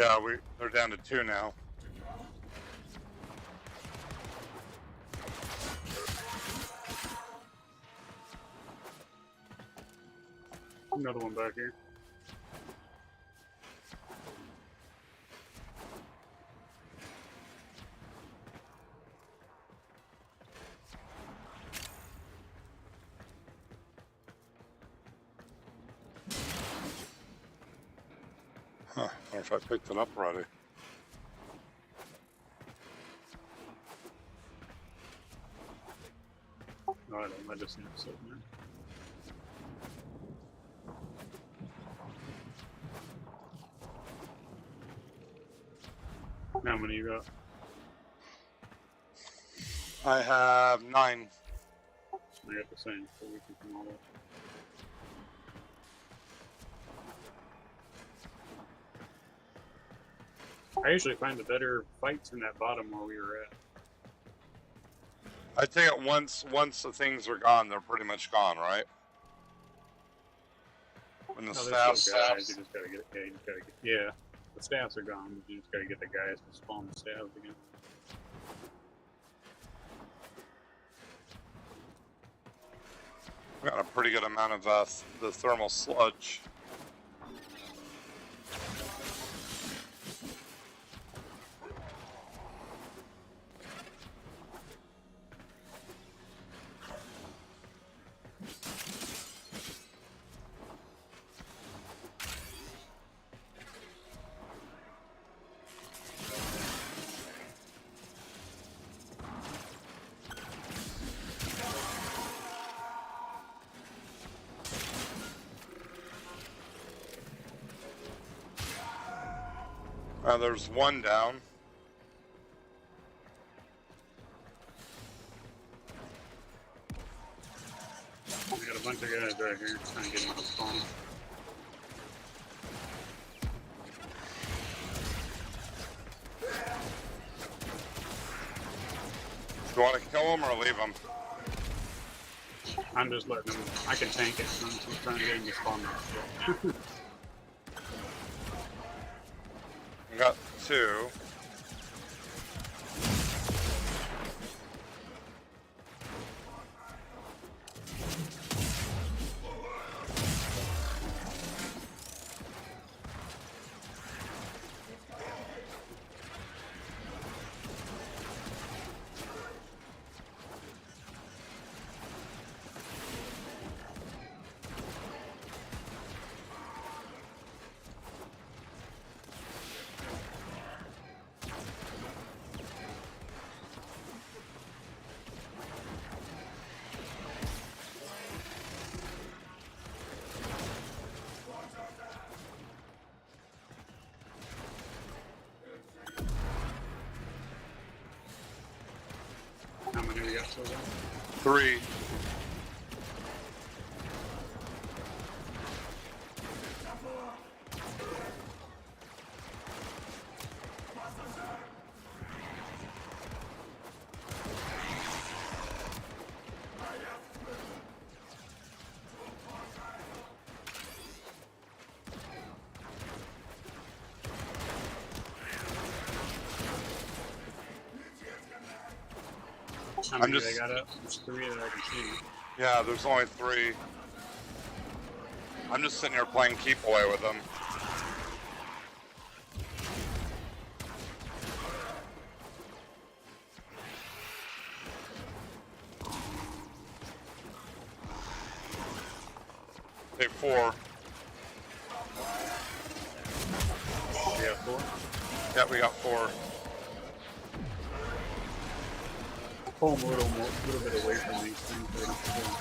Yeah, they're down to 2 now. Another one back here. Huh, I wonder if I picked it up already. No, I don't. I just need to sit there. How many you got? I have 9. I got the same, so we can come all up. I usually find the better fights in that bottom where we were at. I think it once the things are gone, they're pretty much gone, right? When the No, staff there's still guys. You just gotta get. Yeah, you just gotta get. Yeah, the staffs are gone. But you just gotta get the guys to spawn the staffs again. got a pretty good amount of the thermal sludge. There's one down. We got a bunch of guys right here trying to get him to spawn. Do you want to kill him or leave him? I'm just letting him. I can tank it. I'm just trying to get him to spawn that. I got 2. How many we got so far? 3. How many they got up? There's 3 that I can see. Yeah, there's only 3. I'm just sitting here playing keep away with them. Take 4. We got 4. Yeah, we got 4. Pull them a little bit away from these things. So they don't kill them.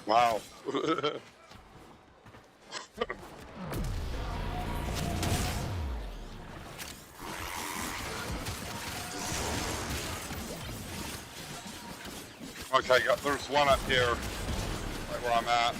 Wow. Okay, there's one up here, right where I'm at.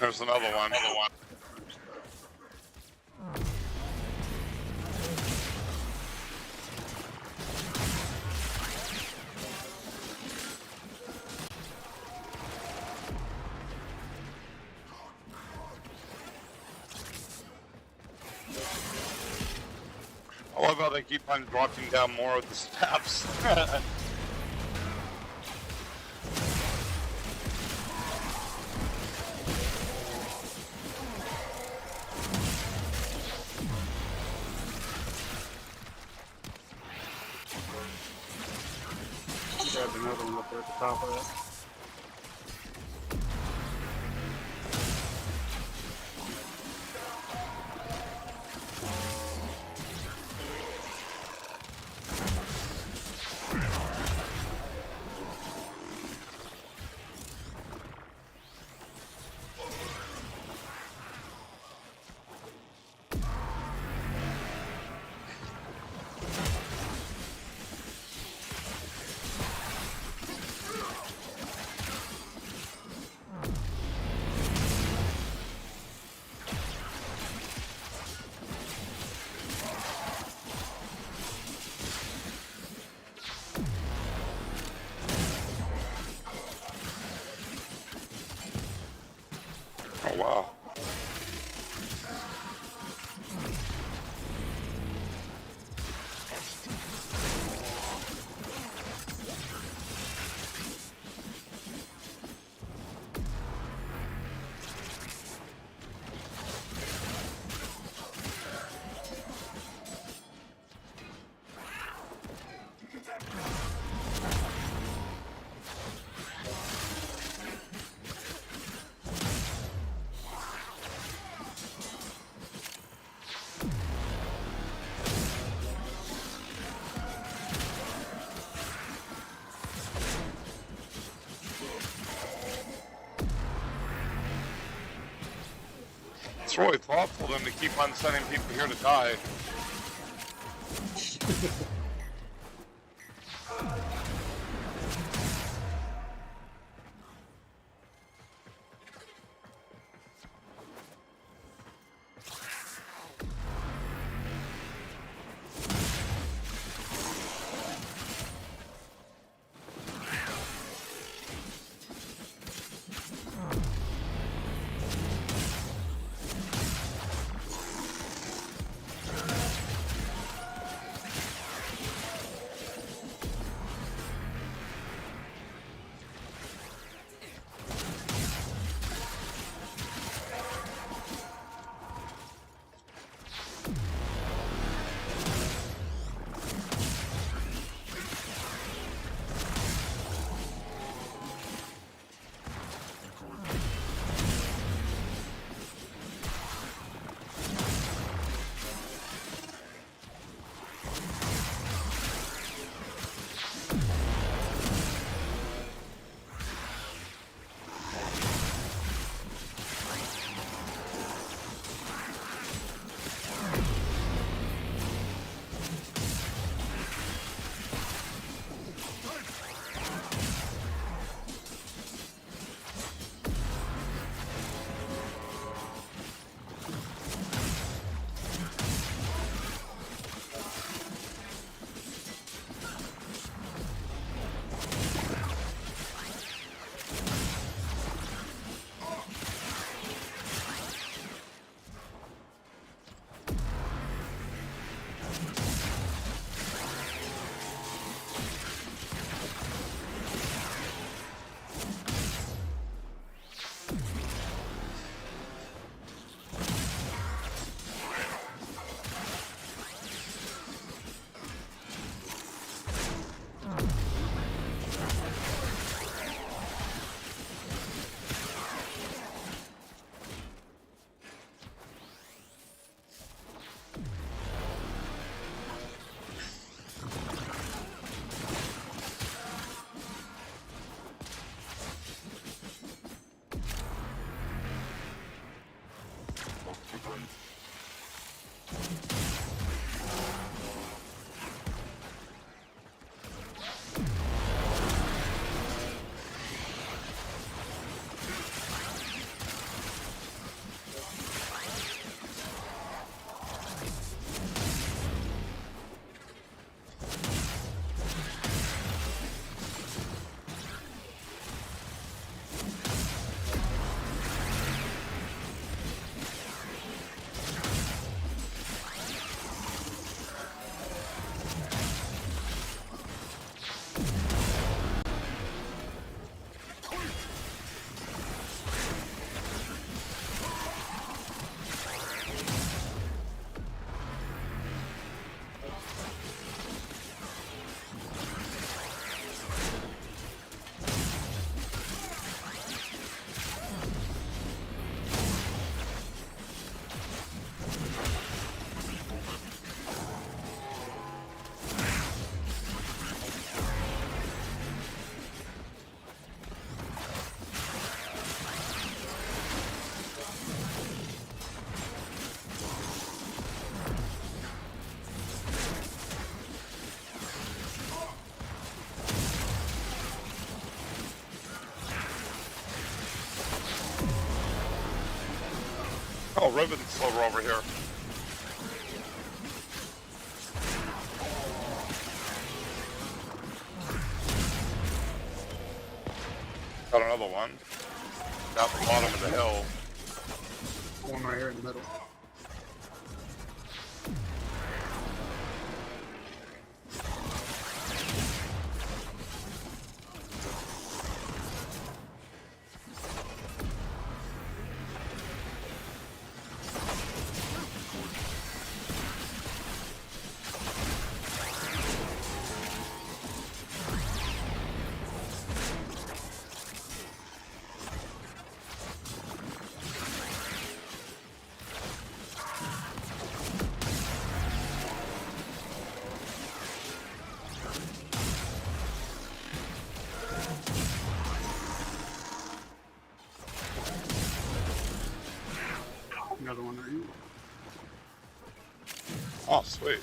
There's another one. I love how they keep on dropping down more of the steps. Grab another one up there at the top of that. Oh wow. It's really thoughtful of them to keep on sending people here to die. Oh, Riven's over here. Got another one. Down the bottom of the hill. One right here in the middle. Another one right here. Oh, sweet.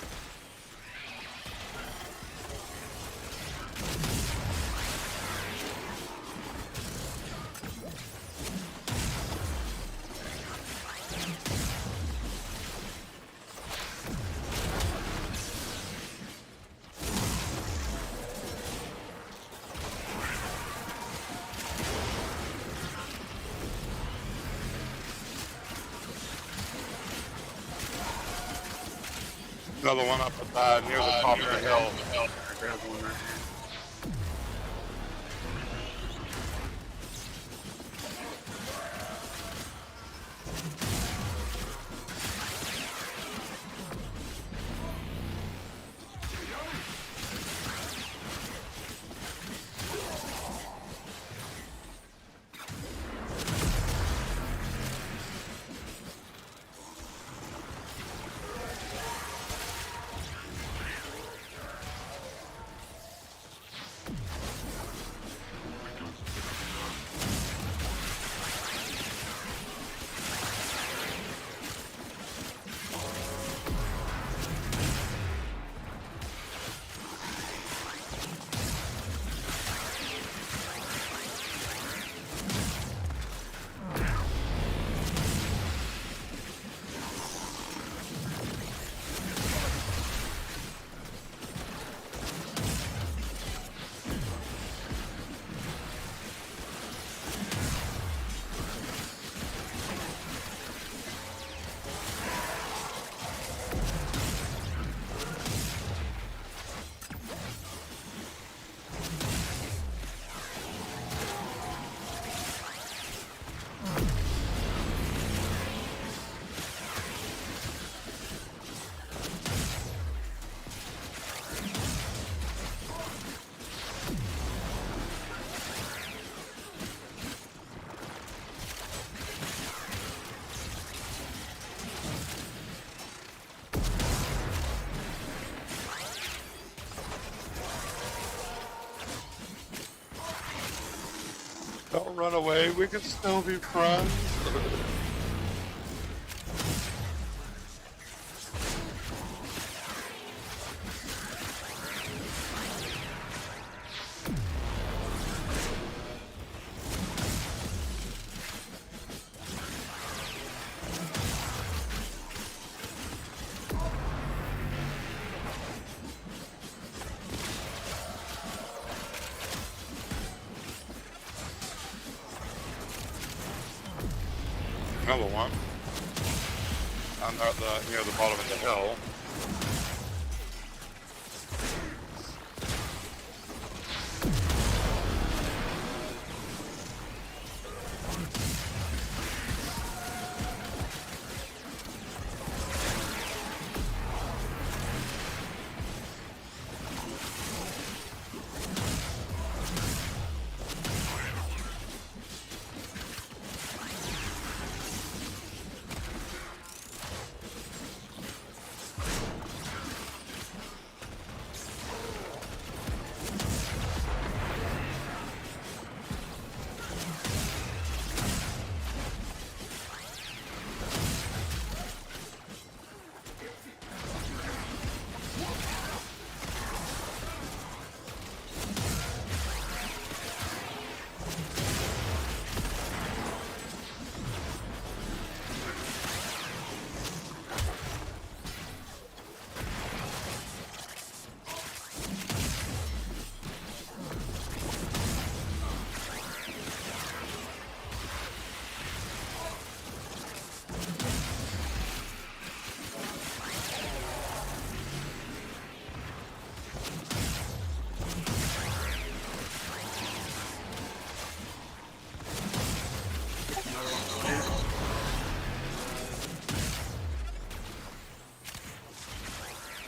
Another one up at near the top of the hill. I grabbed one right here. Don't run away, we can still be friends. Another one. Down there at near the bottom of the hill.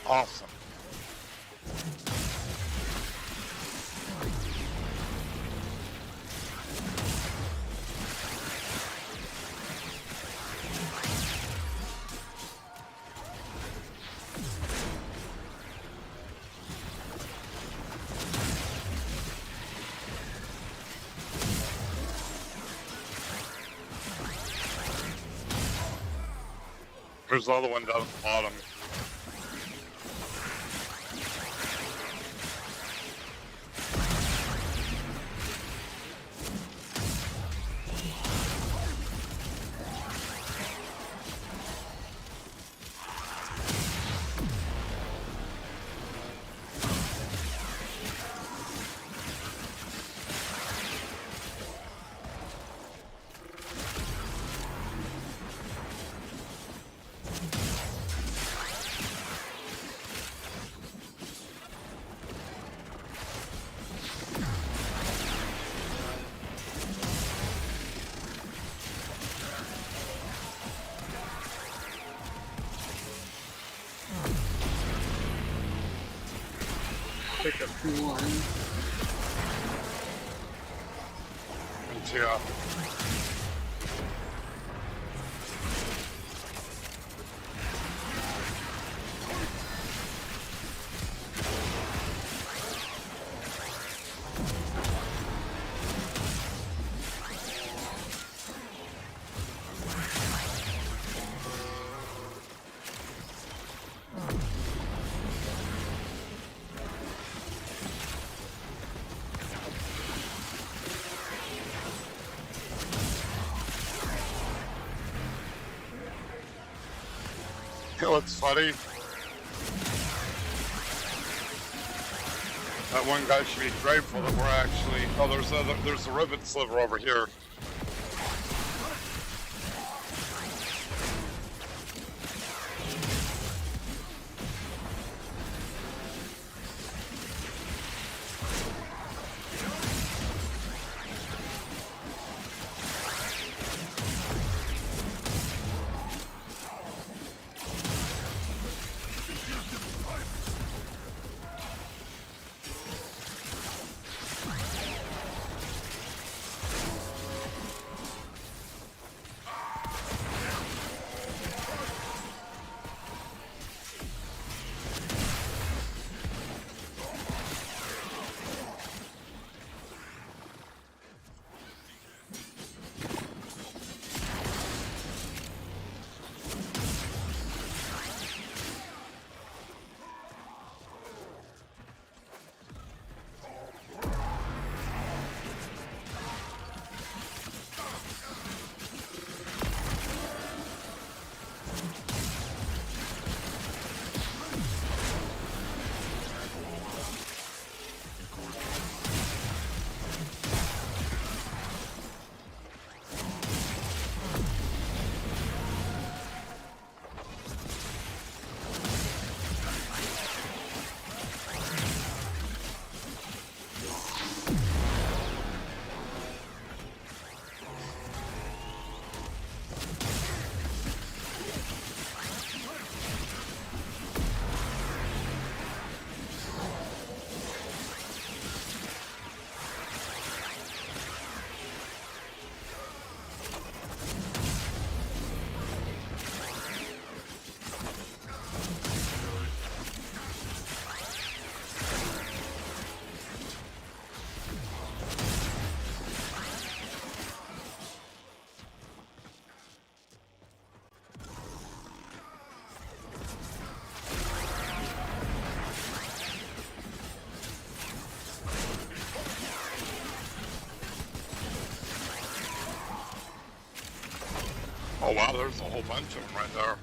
Awesome. There's the other one down at the bottom. Pick up 2 more. Yeah. You know what's funny? That one guy should be grateful that we're actually. Oh, there's a ribbon sliver over here. Oh wow, there's a whole bunch of them right there.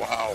Wow.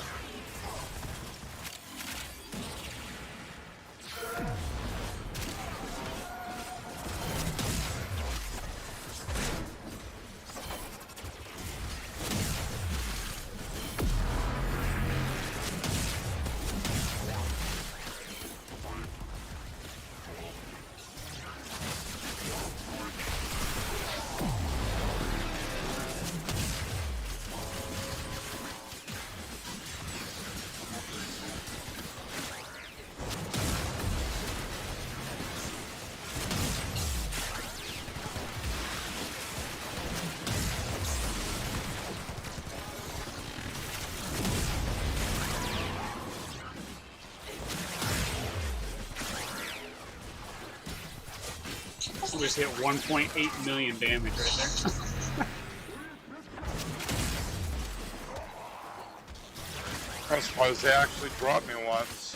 We just hit 1.8 million damage right there. I'm surprised they actually dropped me once.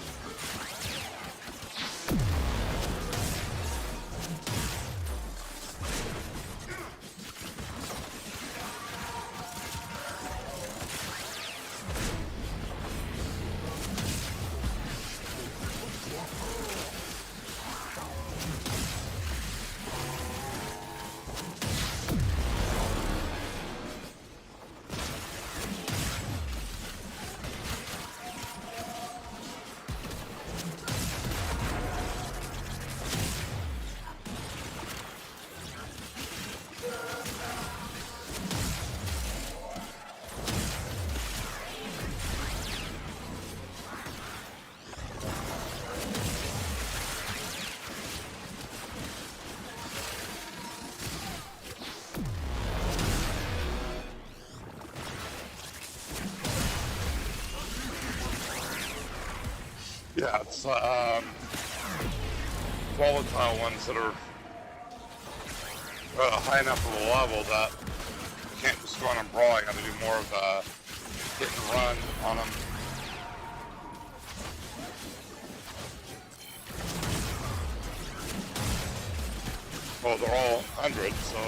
Yeah, it's volatile ones that are high enough of a level that you can't just go on and brawl. You got to do more of a hit and run on them. Well, they're all 100, so...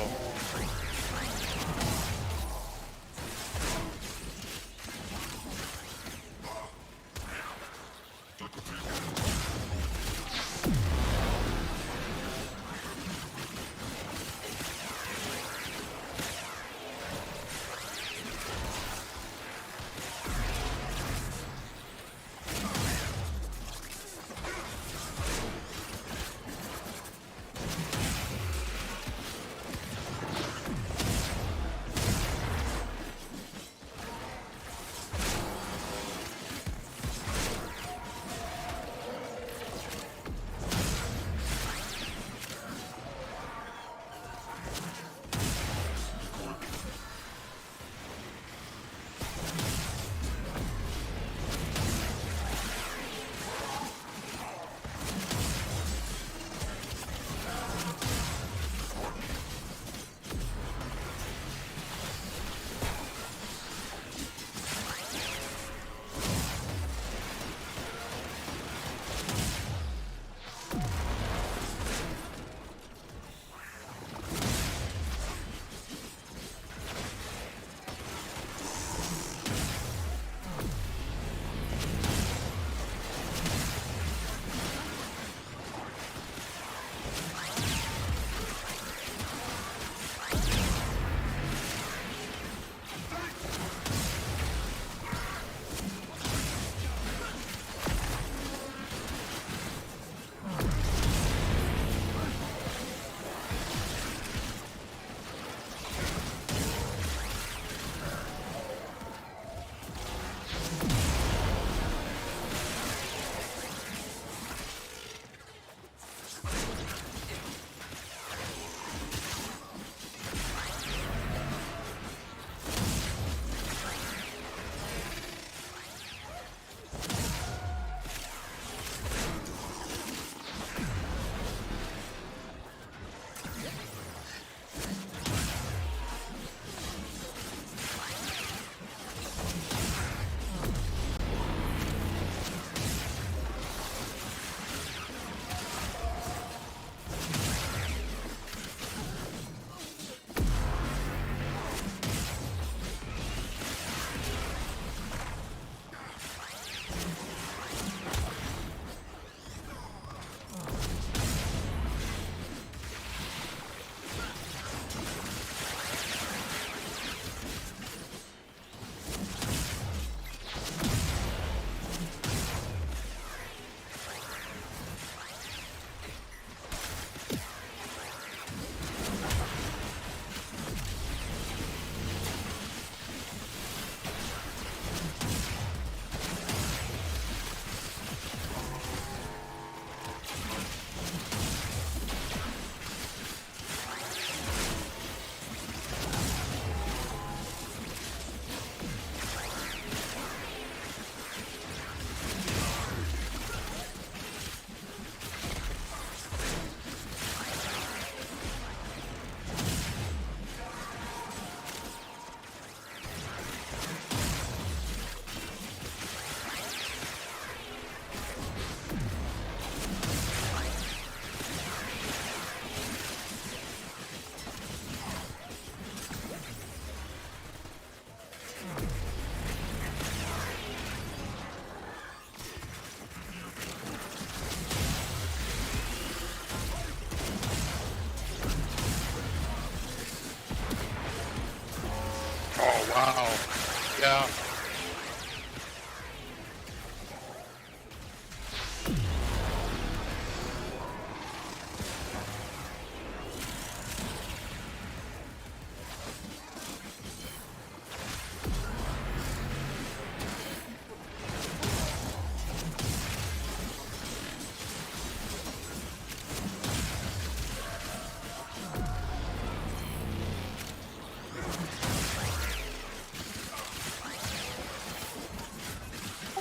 Yeah.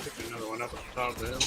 Pick another one up at the top of the hill.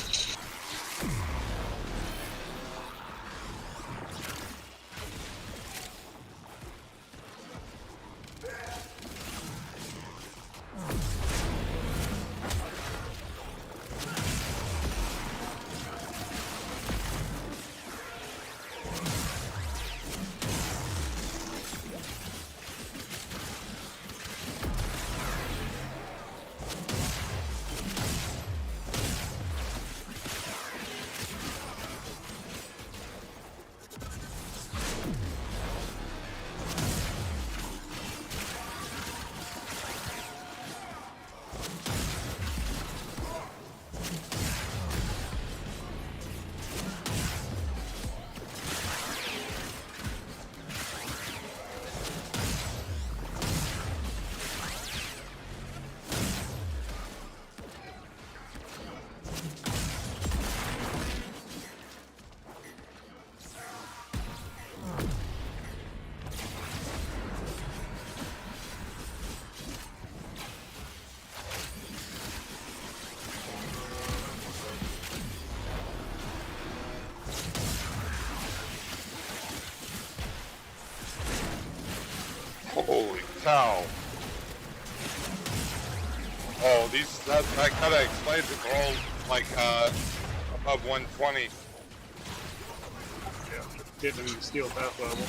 Holy cow. Oh, that kind of explains it. They're all like above 120. Yeah. Getting them in the steel path level.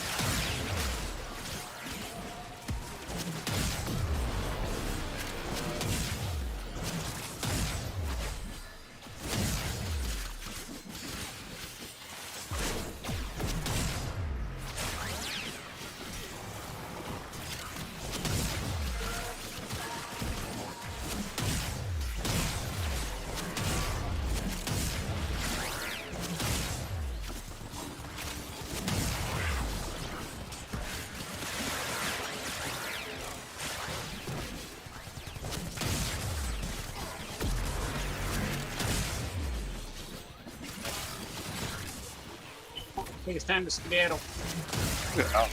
I think it's time to skedaddle. Yeah.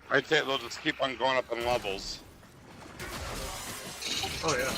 I think they'll just keep on going up in levels. Oh yeah.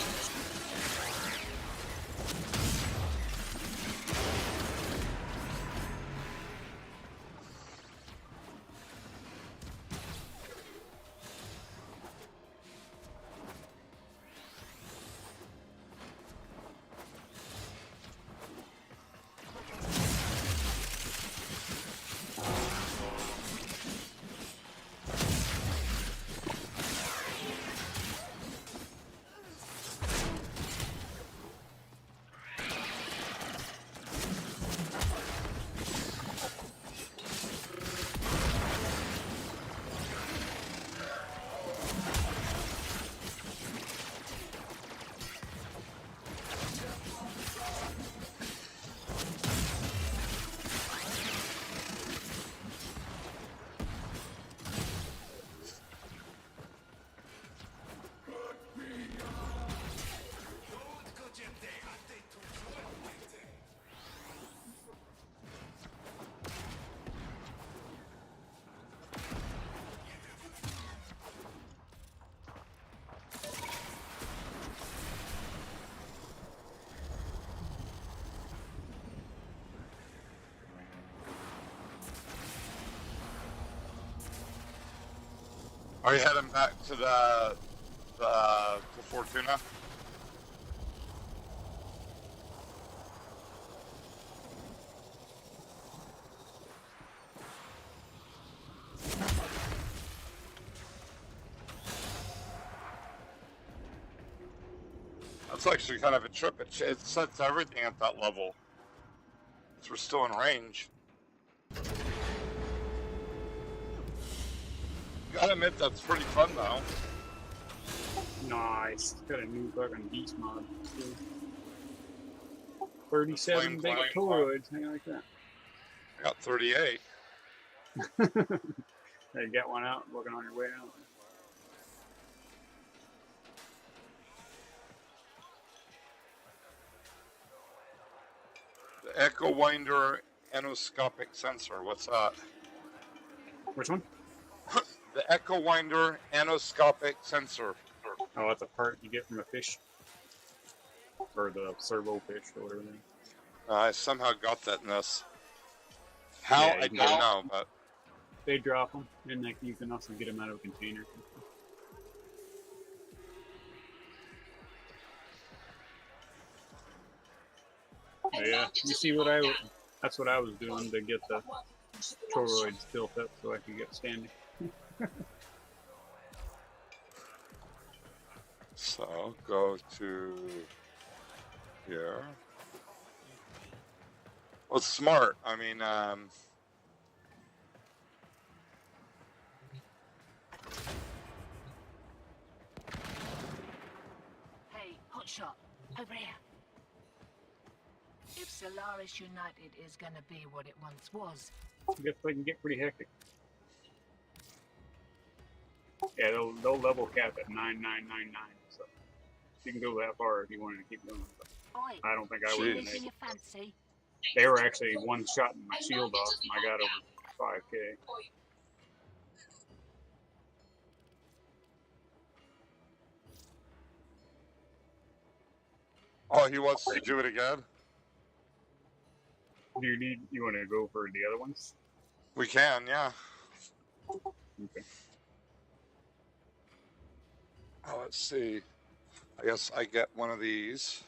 Are you heading back to the to Fortuna? That's actually kind of a trip. It sets everything at that level. So we're still in range. Gotta admit, that's pretty fun though. Nice. Got a new fucking beast mod. Too. 37 big toroids, hang like that. I got 38. Hey, get one out, working on your way out. The Echo Winder anoscopic sensor. What's that? Which one? The Echo Winder anoscopic sensor. Oh, that's a part you get from a fish. Or the servo fish or whatever. I somehow got that in this. How, Yeah, I don't know, but... They drop them, and like, you can also get them out of a container. Yeah, you see what that's what I was doing to get the toroids built up so I could get standing. So, go to here. Well, it's smart. I mean, Hey, hotshot, over here. If Solaris United is gonna be what it once was, I guess they can get pretty hectic. Yeah, they'll level cap at 9999, so you can go that far if you wanted to keep going. But oi, I don't think I would have been anything able. you fancy? They were actually one shot in my shield off, and I got over 5k. oh, he wants to do it again? Do you want to go for the other ones? We can, yeah. Okay. Oh, let's see. I guess I get one of these.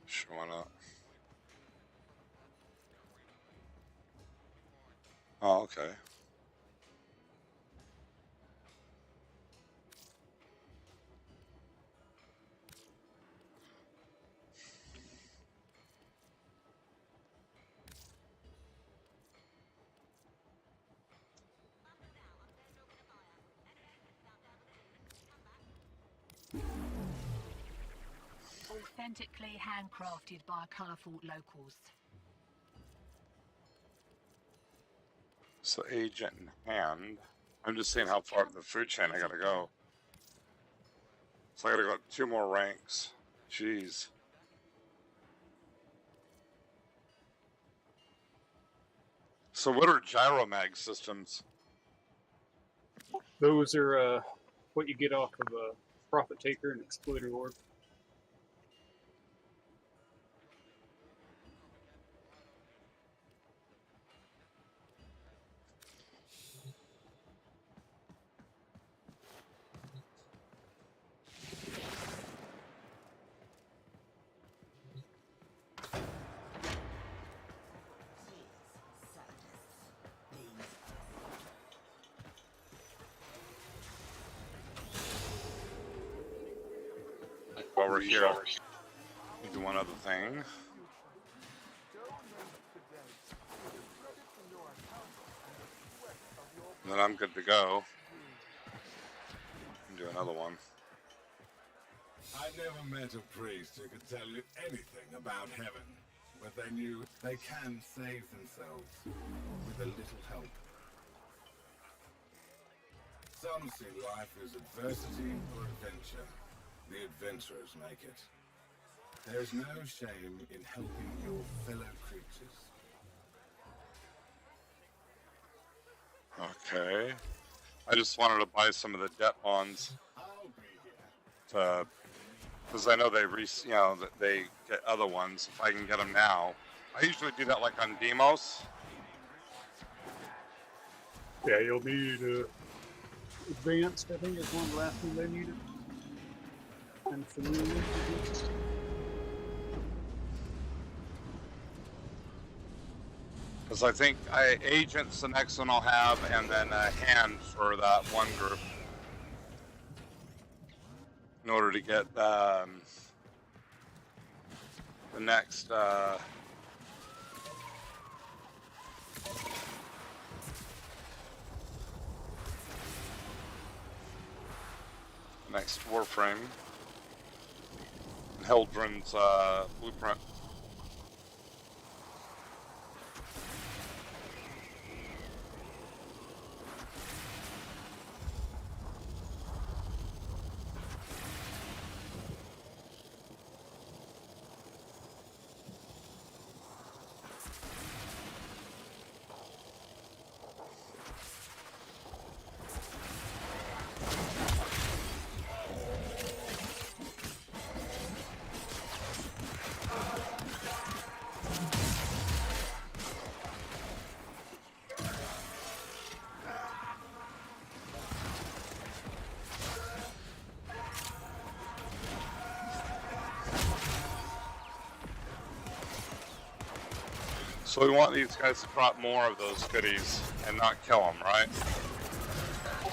Showing up. Oh, okay. Authentically handcrafted by colourful locals. So agent in hand. I'm just seeing how far up the food chain I gotta go. So I gotta go up 2 more ranks. Jeez. So what are gyromag systems? Those are what you get off of a Profit Taker and Exploiter Orb. While we're here, do one other thing. And then I'm good to go. And do another one. I never met a priest who could tell you anything about heaven, but they knew they can save themselves with a little help. Some see life as adversity or adventure. The adventurers make it. There is no shame in helping your fellow creatures. Okay. I just wanted to buy some of the debt bonds I'll be here. because I know that they get other ones. If I can get them now, I usually do that like on Demos. Yeah, you'll need advanced. I think is one of the last things I needed. And familiar. Because I think Agent's the next one I'll have, and then Hand for that one group. In order to get the next Warframe. Heldren's blueprint. So we want these guys to drop more of those goodies and not kill them, right?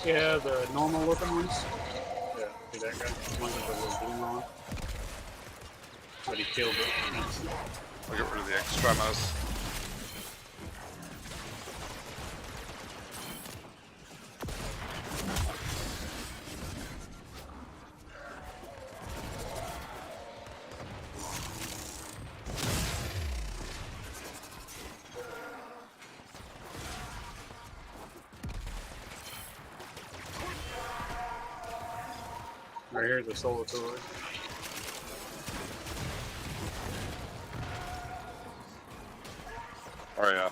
Yeah, the normal looking ones. Yeah, see that guy? The one with the little blue on. But he killed it. I'll get rid of the extremos. Right here's the solar toy. Oh yeah.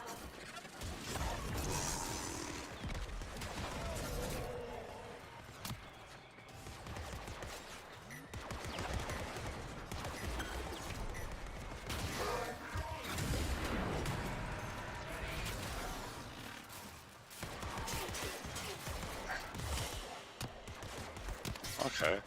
Okay.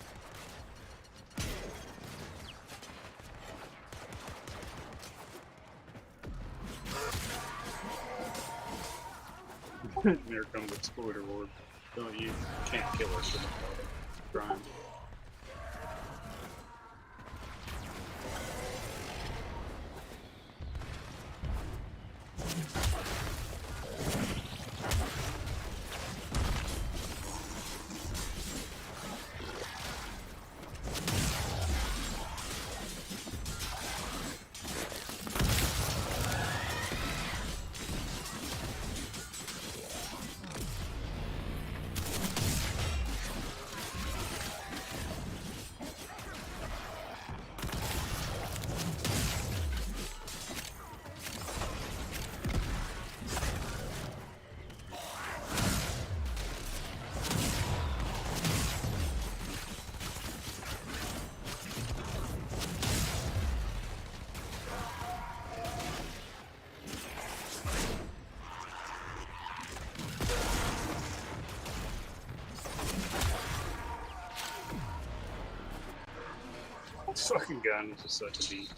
There comes Exploiter Orb. So you can't kill us with a grind. This fucking gun is just such a beast.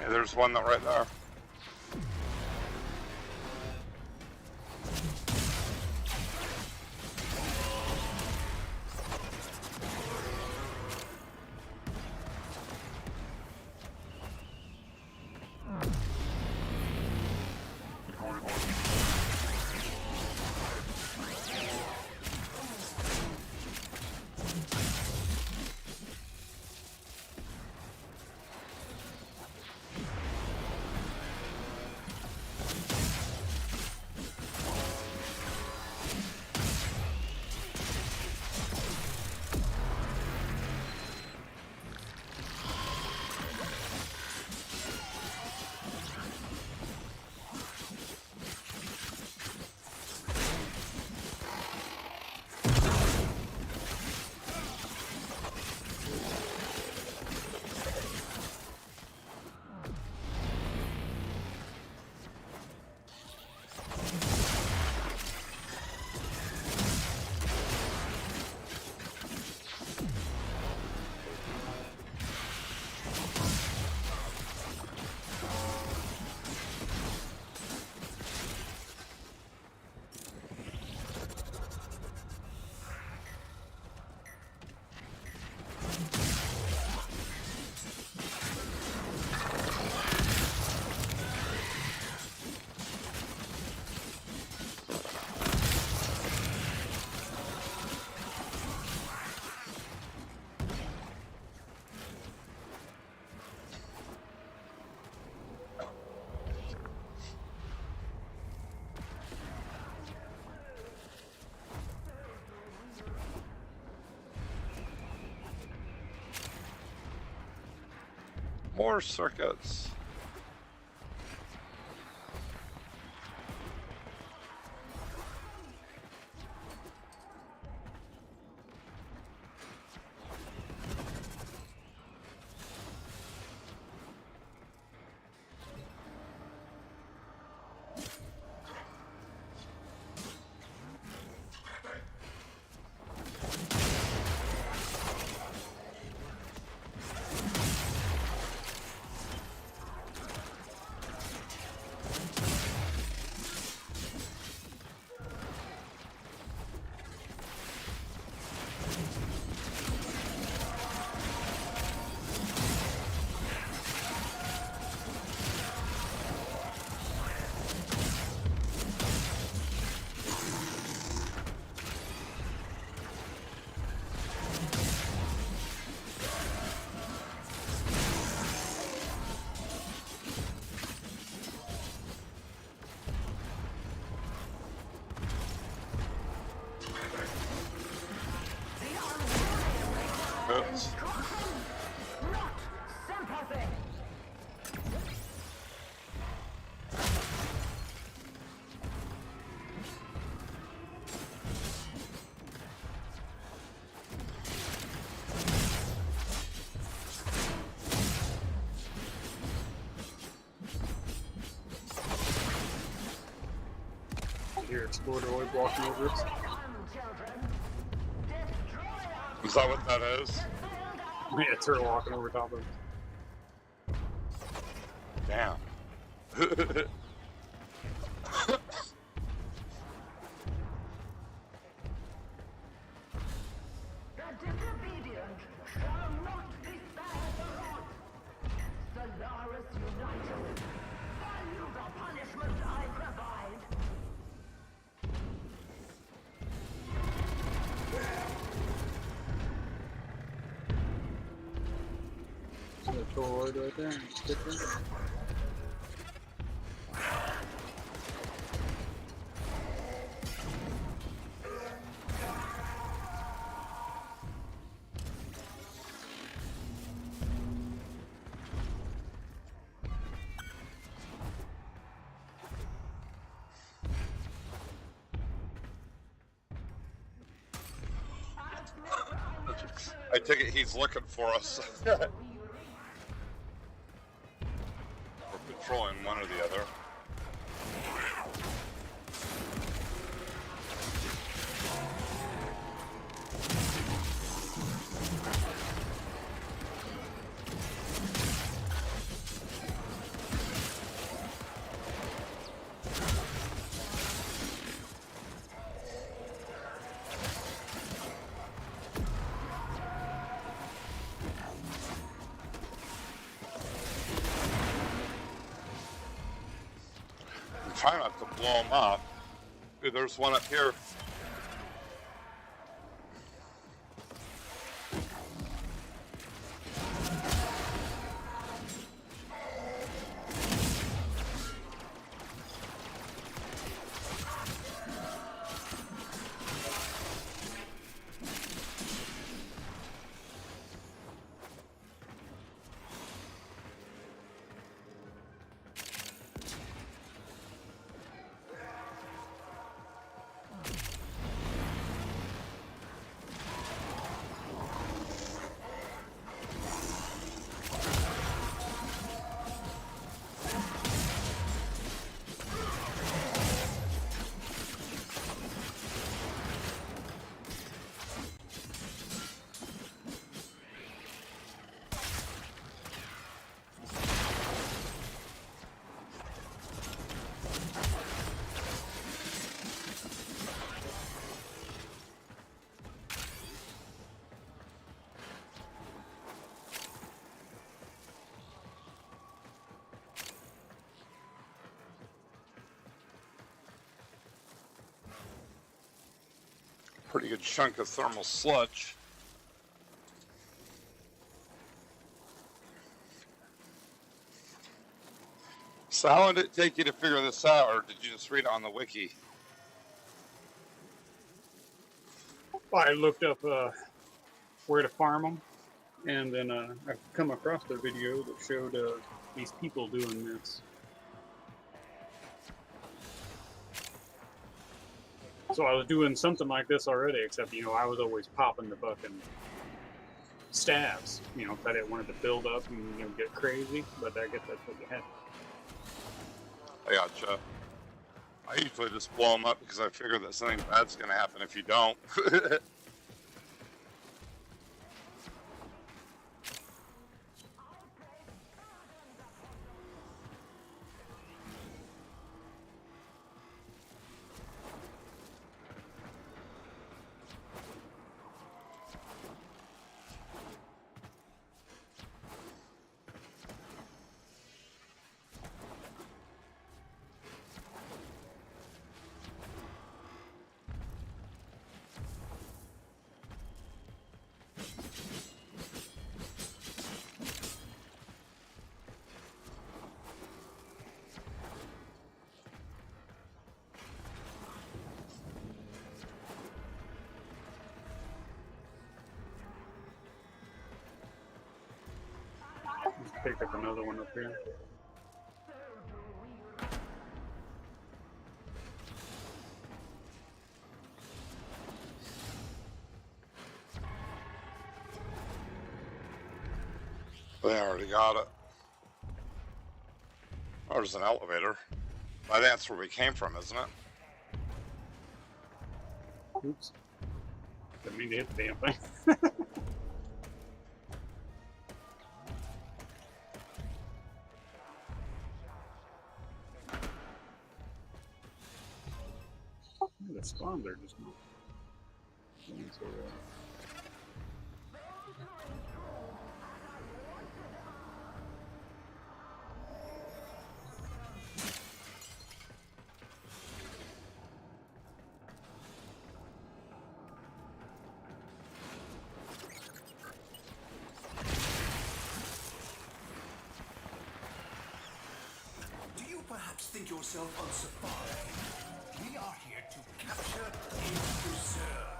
There's one that right there. more circuits. Oops. Here, Exploradoid walking over us. Is that what that is? Yeah, it's her walking over top of us. Damn. There's a toroid right there. Stick there. I take it he's looking for us. We're patrolling one or the other. Try not to blow them up. Ooh, there's one up here. Pretty good chunk of thermal sludge. So how long did it take you to figure this out, or did you just read it on the wiki? I looked up where to farm them, And then I've come across a video that showed these people doing this. So I was doing something like this already, except, you know, I was always popping the fucking stabs, you know, 'cause I didn't want it to build up and, you know, get crazy, but I guess that's what you had. I gotcha. I usually just blow them up because I figure that something bad's gonna happen if you don't. Let's pick up another one up here. They already got it. Oh, there's an elevator. I think that's where we came from, isn't it? Oops. Didn't mean to hit the damn thing. The spawns are just not doing so well. Do you perhaps think yourself on safari? We are here to capture and preserve.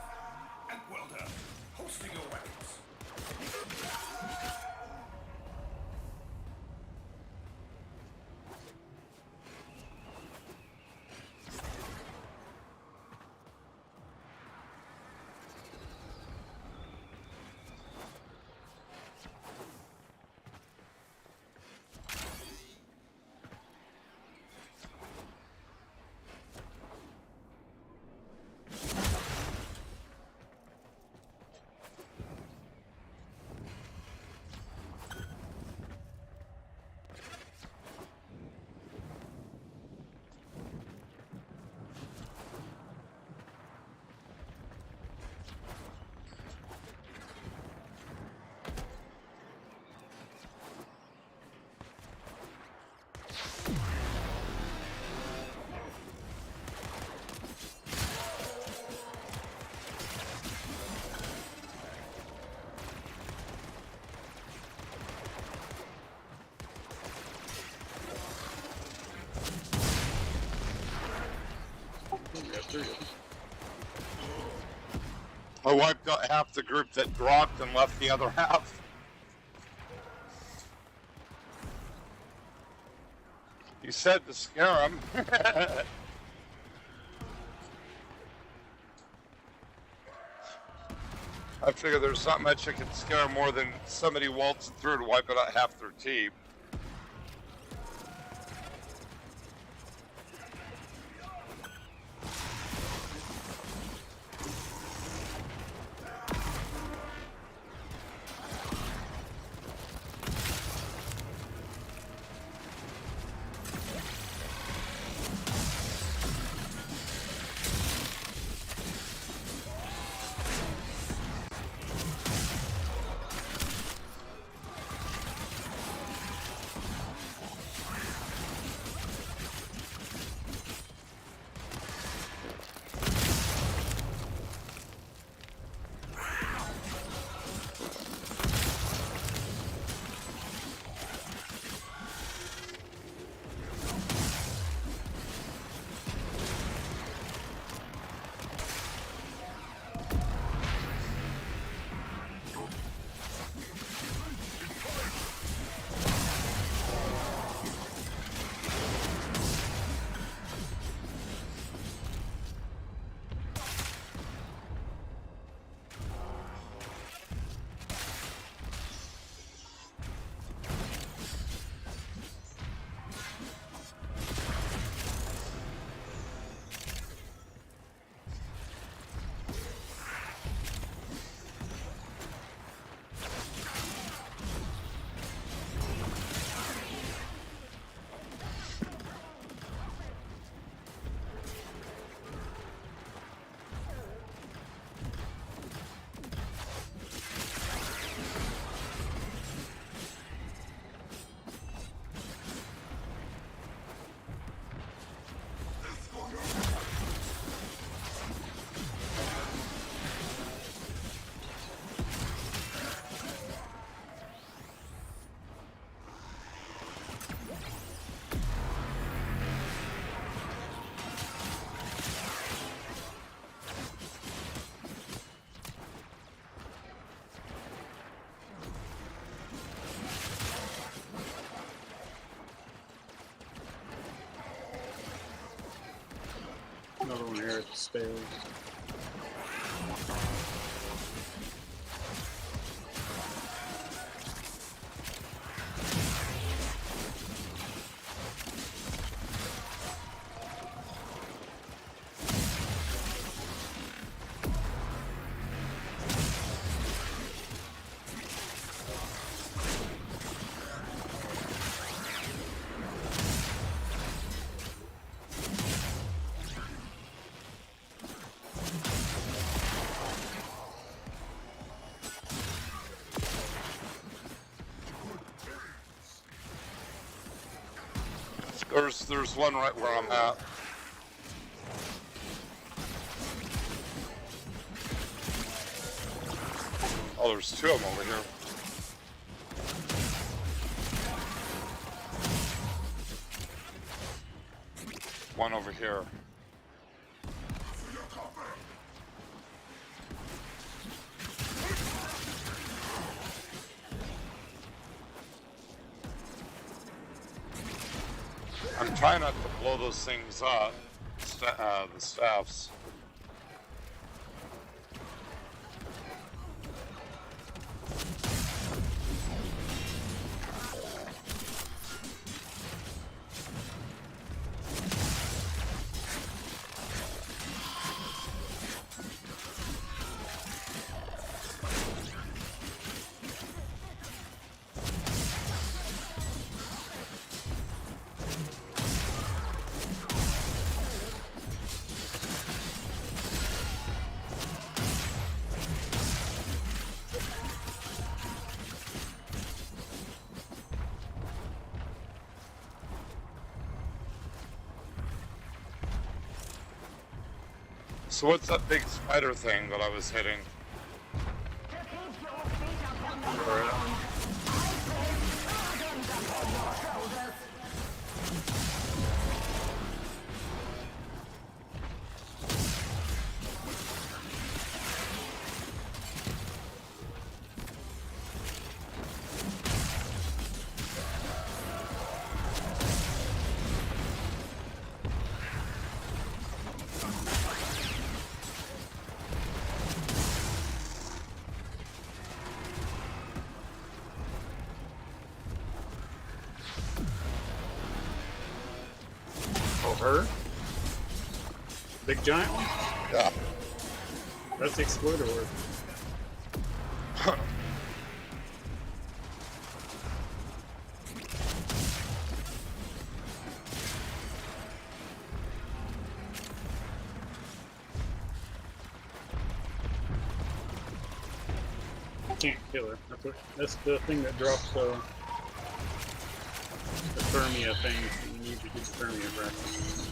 And well done, hosting your weapons. I wiped out half the group that dropped and left the other half. You said to scare them. I figure there's not much that can scare more than somebody waltzing through to wipe out half their team. Another one here at the stairs. There's one right where I'm at. Oh, there's two of them over here. One over here. I'm trying not to blow those things up, the staffs. So what's that big spider thing that I was hitting? Her? Big giant one? Yeah. That's the exploiter word. Can't kill her. That's the thing that drops the Thermia thing. You need to do Thermia practice.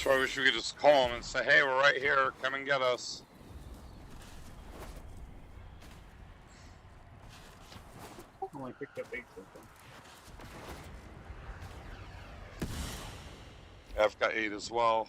So I wish we could just call them and say, hey, we're right here, come and get us. Only picked up 8 so far. I've got 8 as well.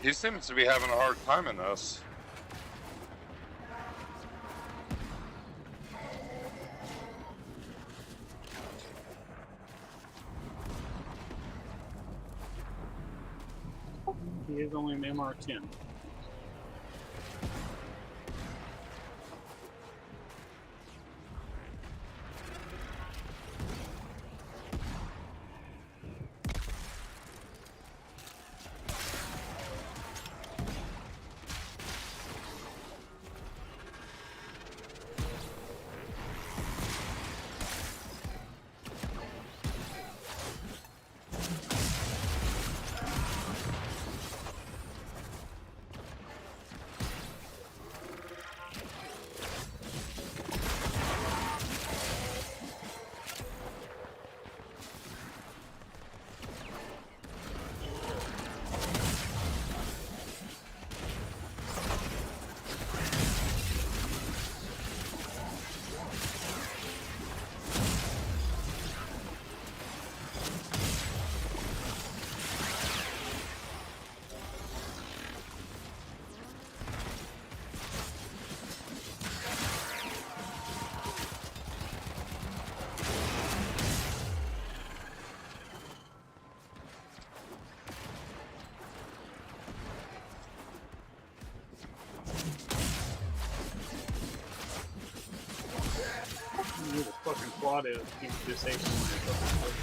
He seems to be having a hard time in this. He is only an MR10. Who the fucking quad is keeps disabling my fucking.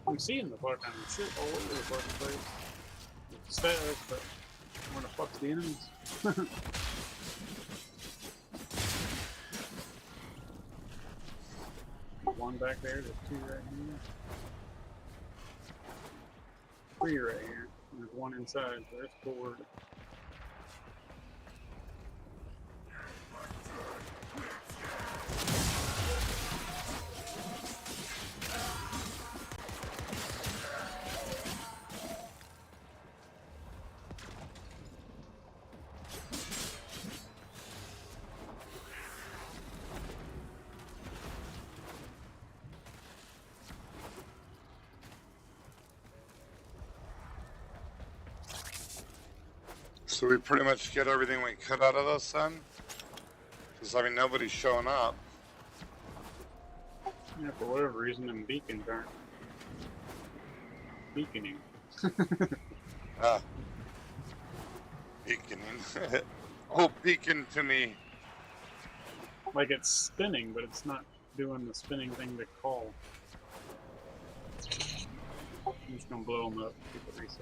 I'm seeing the fucking shit all over the fucking place. It's stats, but where the fuck's the enemies? One back there, there's 2 right here. 3 right here. And there's 1 inside, so there's 4. So we pretty much get everything we could out of this then? Because, I mean, nobody's showing up. Yeah, for whatever reason, them beacons aren't beaconing. Beaconing. Oh, beacon to me. Like it's spinning, but it's not doing the spinning thing to call. I'm just gonna blow them up, keep it reset.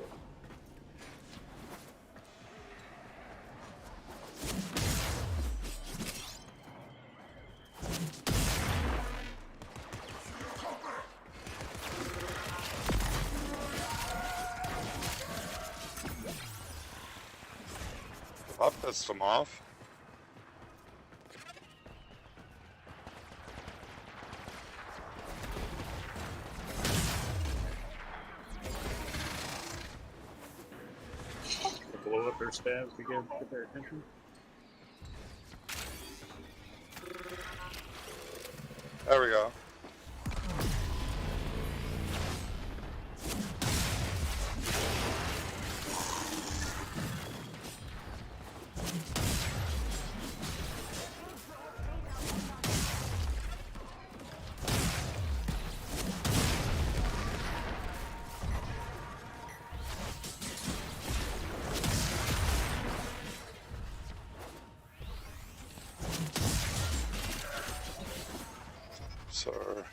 I'll piss them off. Blow up their stabs to get their attention. There we go. These are.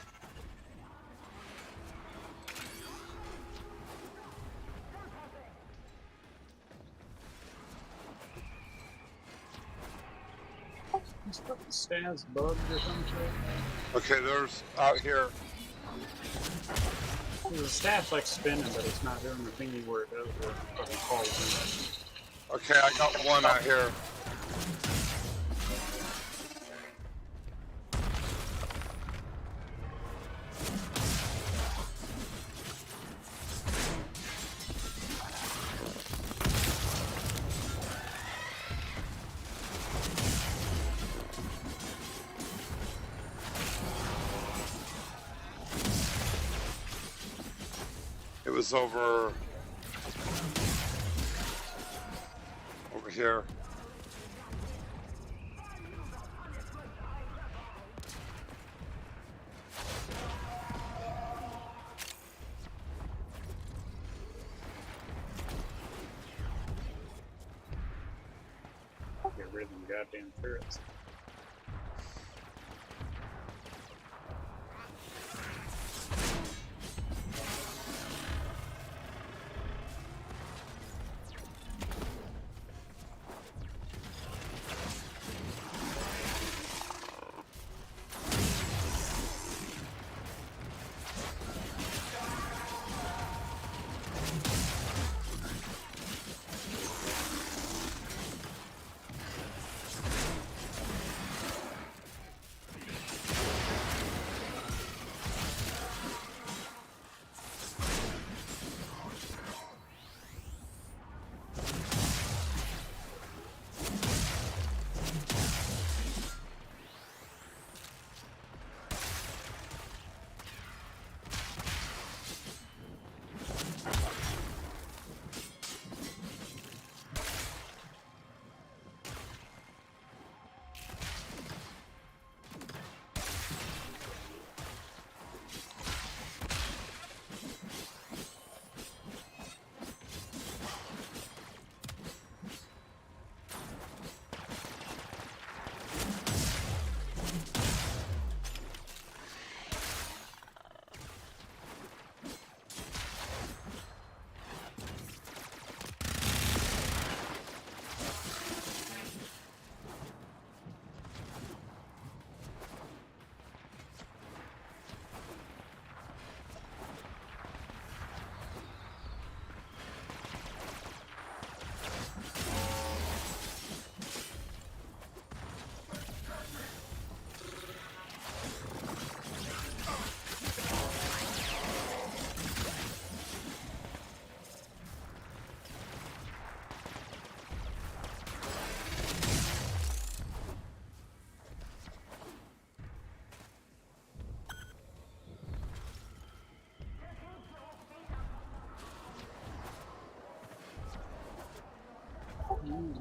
This fucking stats bugged or some shit. Okay, there's out here. The staff's like spinning, but it's not doing the thingy where it does what it fucking calls. Okay, I got one out here. It was over here. Get rid of them goddamn turrets.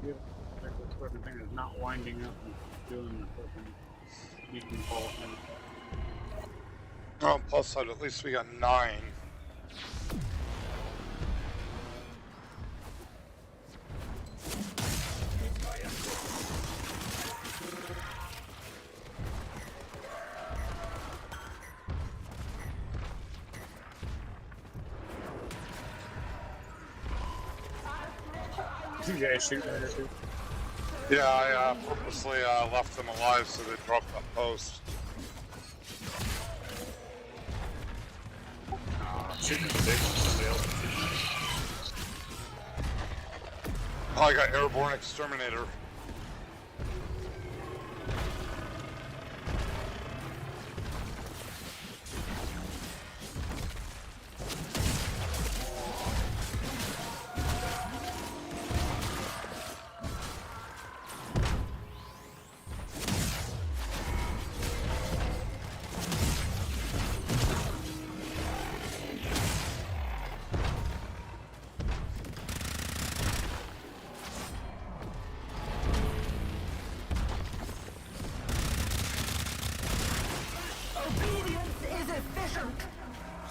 Good. Like this fucking thing is not winding up and doing the fucking beacon fall thing. Oh, plus side, at least we got 9. You guys shoot at it too? Yeah, I purposely left them alive so they dropped that post. Shooting the big one, somebody else. Oh, I got airborne exterminator. Obedience is efficient.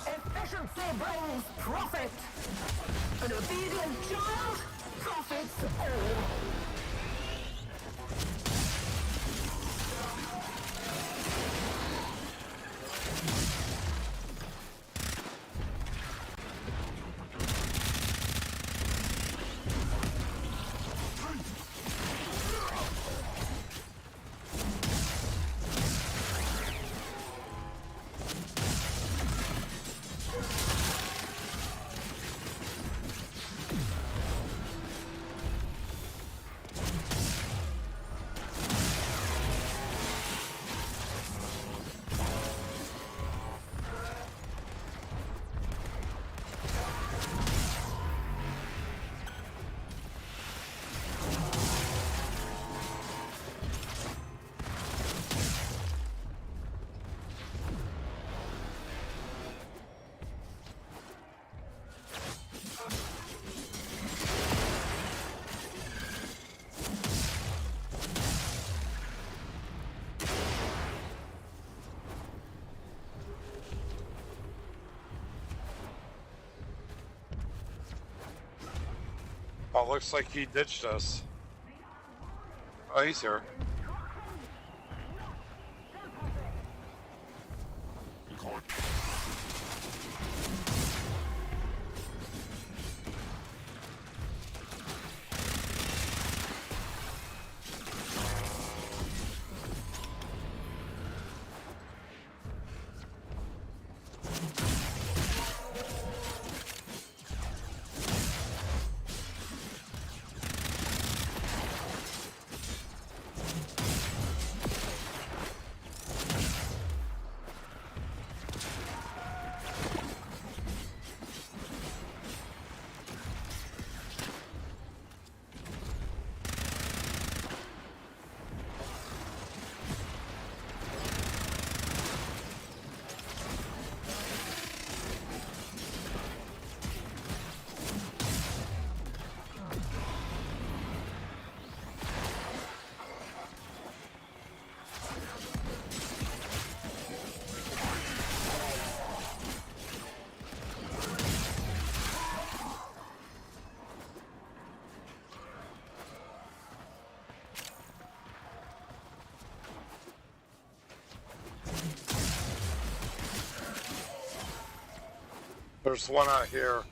Efficiency brings profit. An obedient child profits all. Oh, looks like he ditched us. Oh, he's here. There's one out here.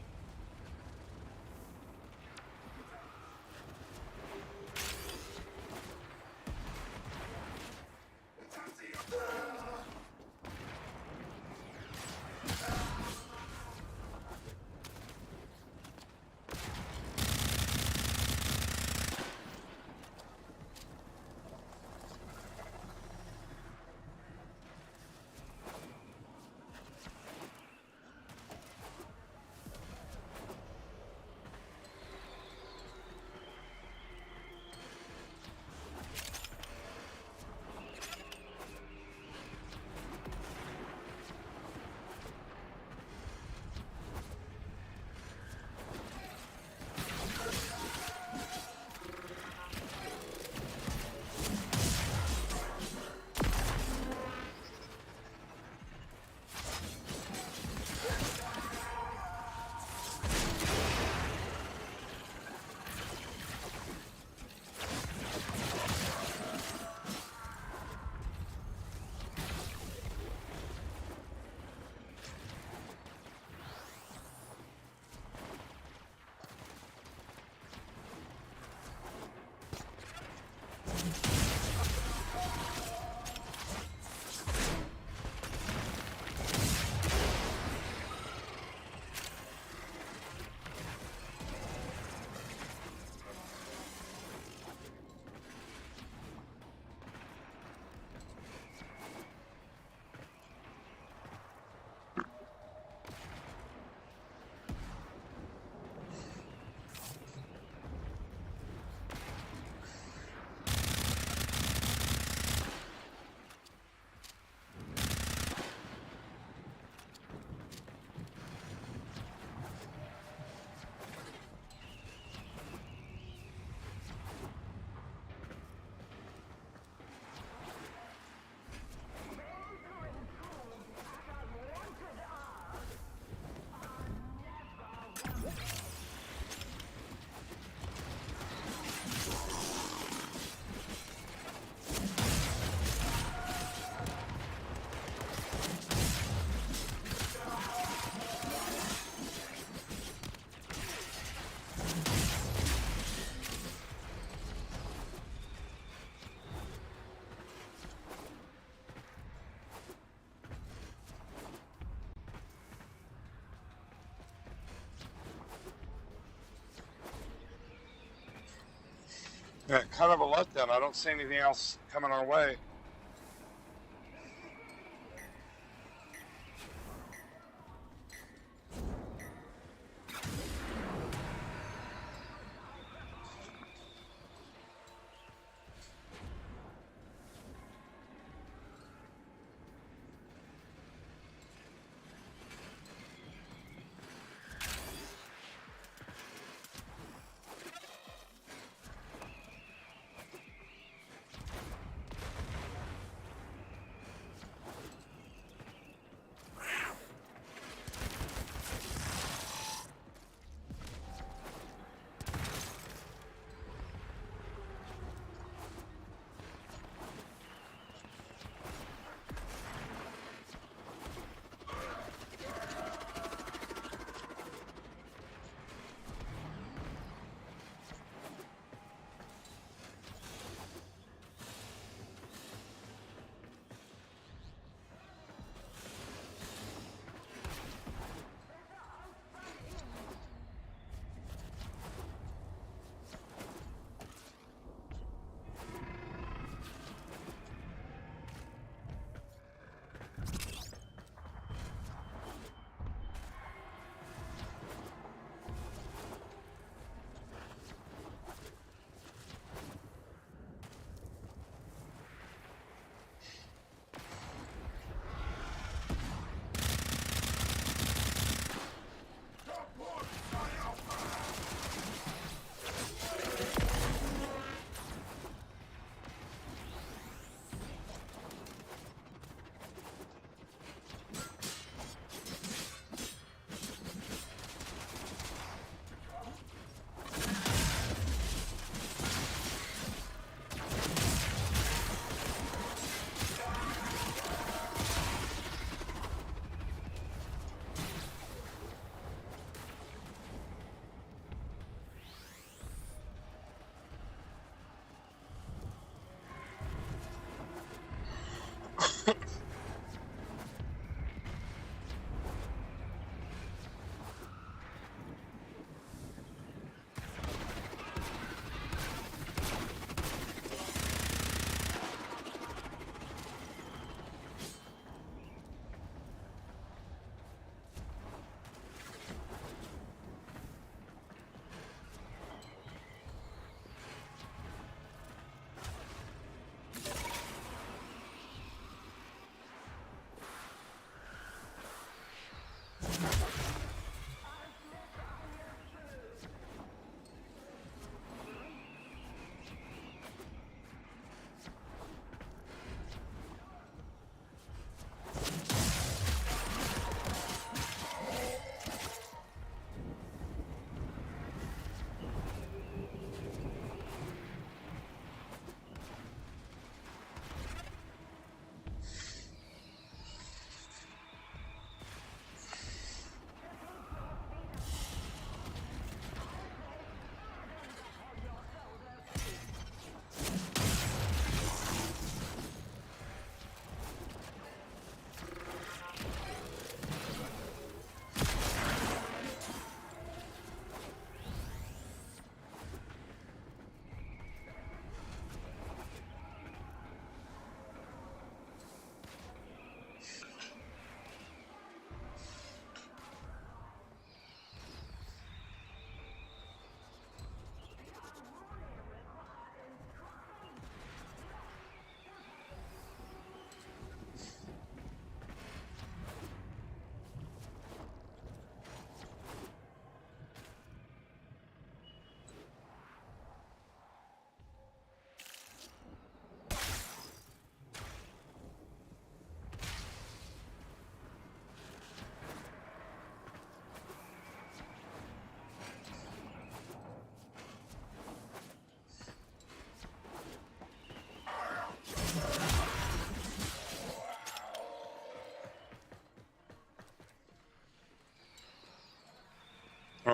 Yeah, kind of a letdown. I don't see anything else coming our way.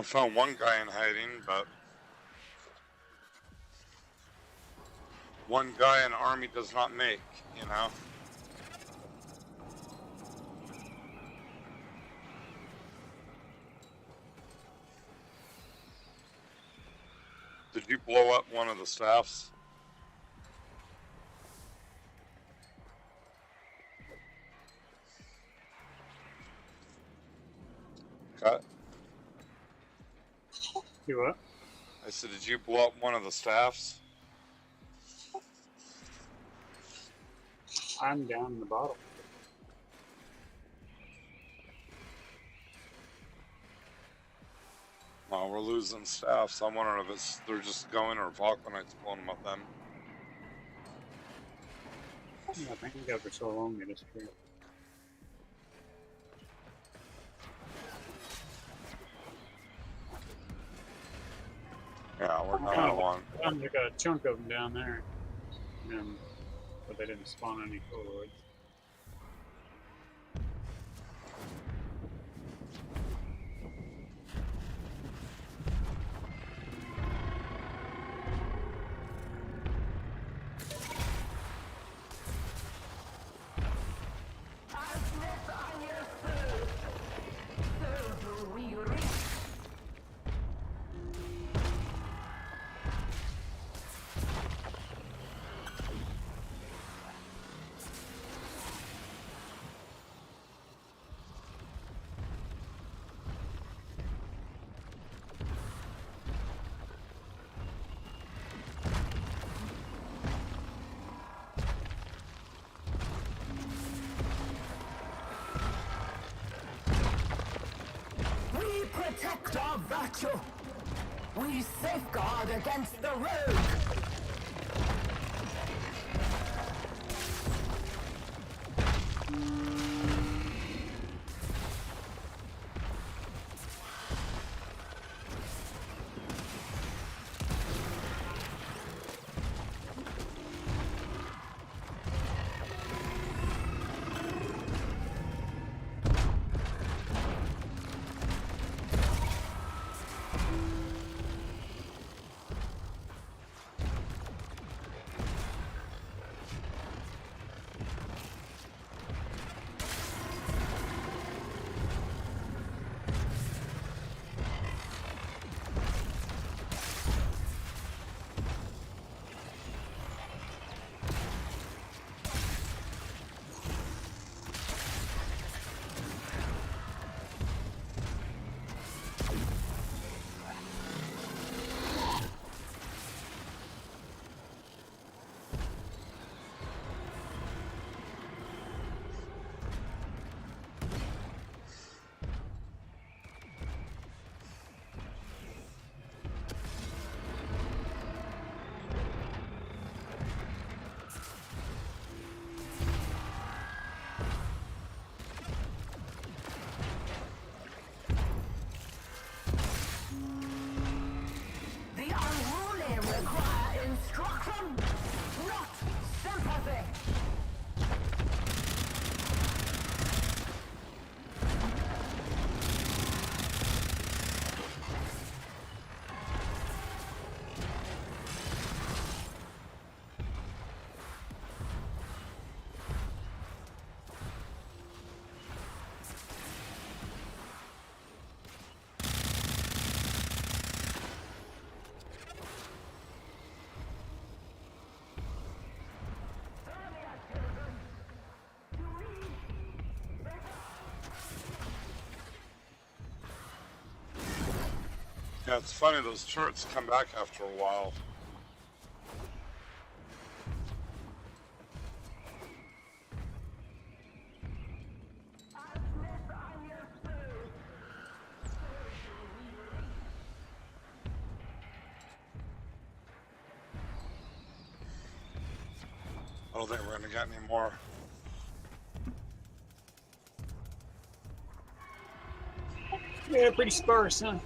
I found one guy in hiding, but one guy an army does not make, you know? Did you blow up one of the staffs? Cut. Do what? I said, did you blow up one of the staffs? I'm down in the bottom. Well, we're losing staffs. I'm wondering if they're just going or Volcanites pulling them up them. I think we got for so long they disappeared. Yeah, we're down to one. Found like a chunk of them down there, but they didn't spawn any colloids. Protect our virtue. We safeguard against the rogue. Yeah, it's funny, those turrets come back after a while. I don't think we're gonna get any more. Yeah, pretty sparse, huh?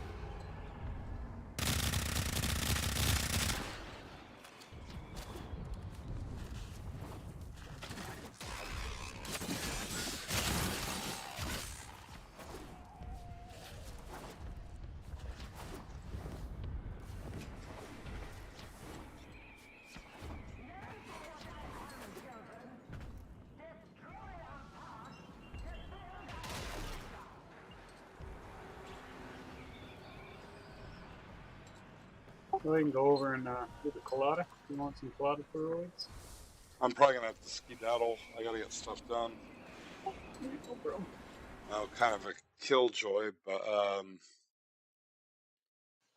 We can go over and do the colada. You want some colada fluids? I'm probably gonna have to skedaddle. I gotta get stuff done. No problem. Oh, kind of a killjoy, but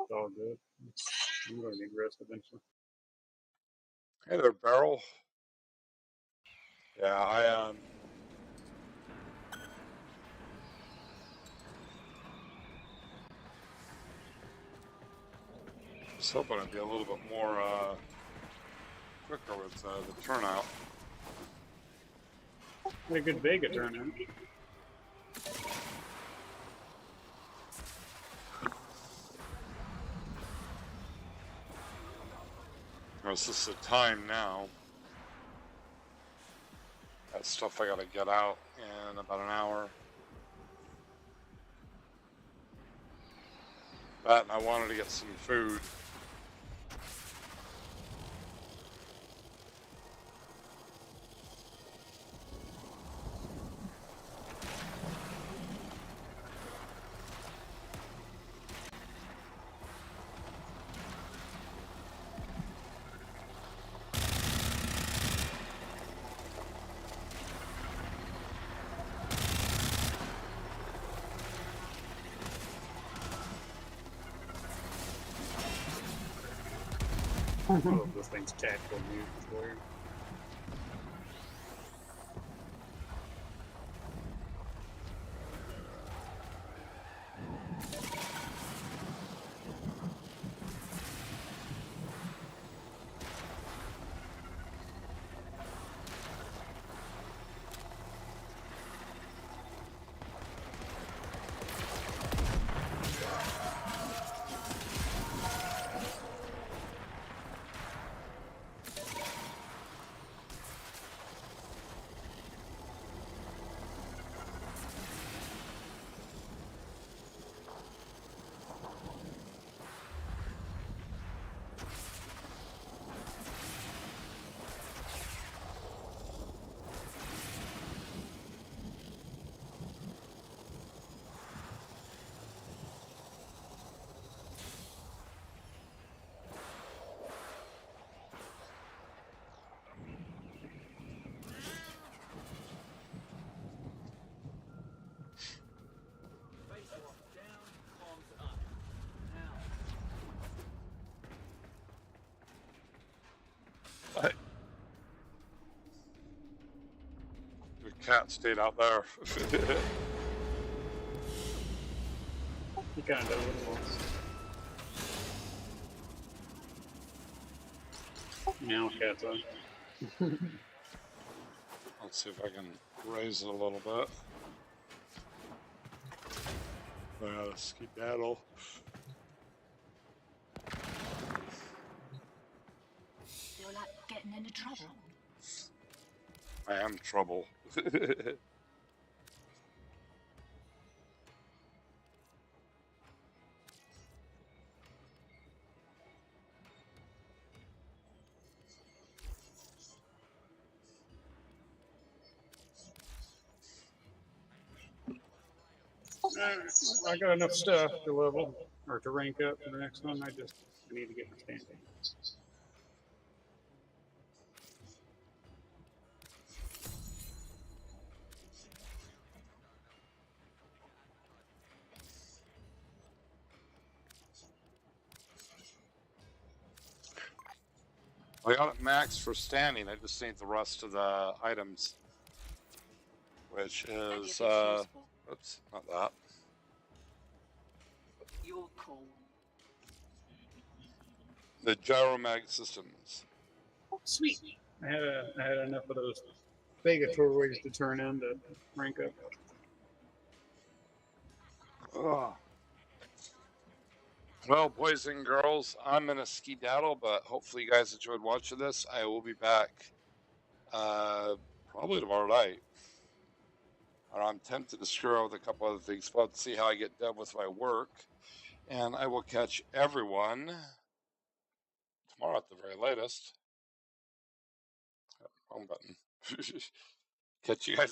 It's all good. I'm going to need rest eventually. hey there, Barrel. Yeah, I was hoping I'd be a little bit more quicker with the turnout. Had a good Vega turnout. It's just the time now. That stuff I gotta get out in about an hour. That, and I wanted to get some food. I love this thing's tactical move. It's weird. The cat stayed out there. He kind of does what he wants. Now cat's on. Let's see if I can raise it a little bit. Skedaddle. Feel like getting into trouble. I am trouble. I got enough stuff to level or to rank up for the next one. I need to get my standing. I got it maxed for standing. I just need the rest of the items, which is oops, not that. Your call. The gyromag systems. Sweet. I had enough of those Vega tourways to turn in to rank up. Ugh. Well, boys and girls, I'm in a skedaddle, but hopefully you guys enjoyed watching this. I will be back probably tomorrow night. I'm tempted to screw out with a couple other things, but let's see how I get done with my work. And I will catch everyone tomorrow at the very latest. Wrong button. Catch you guys.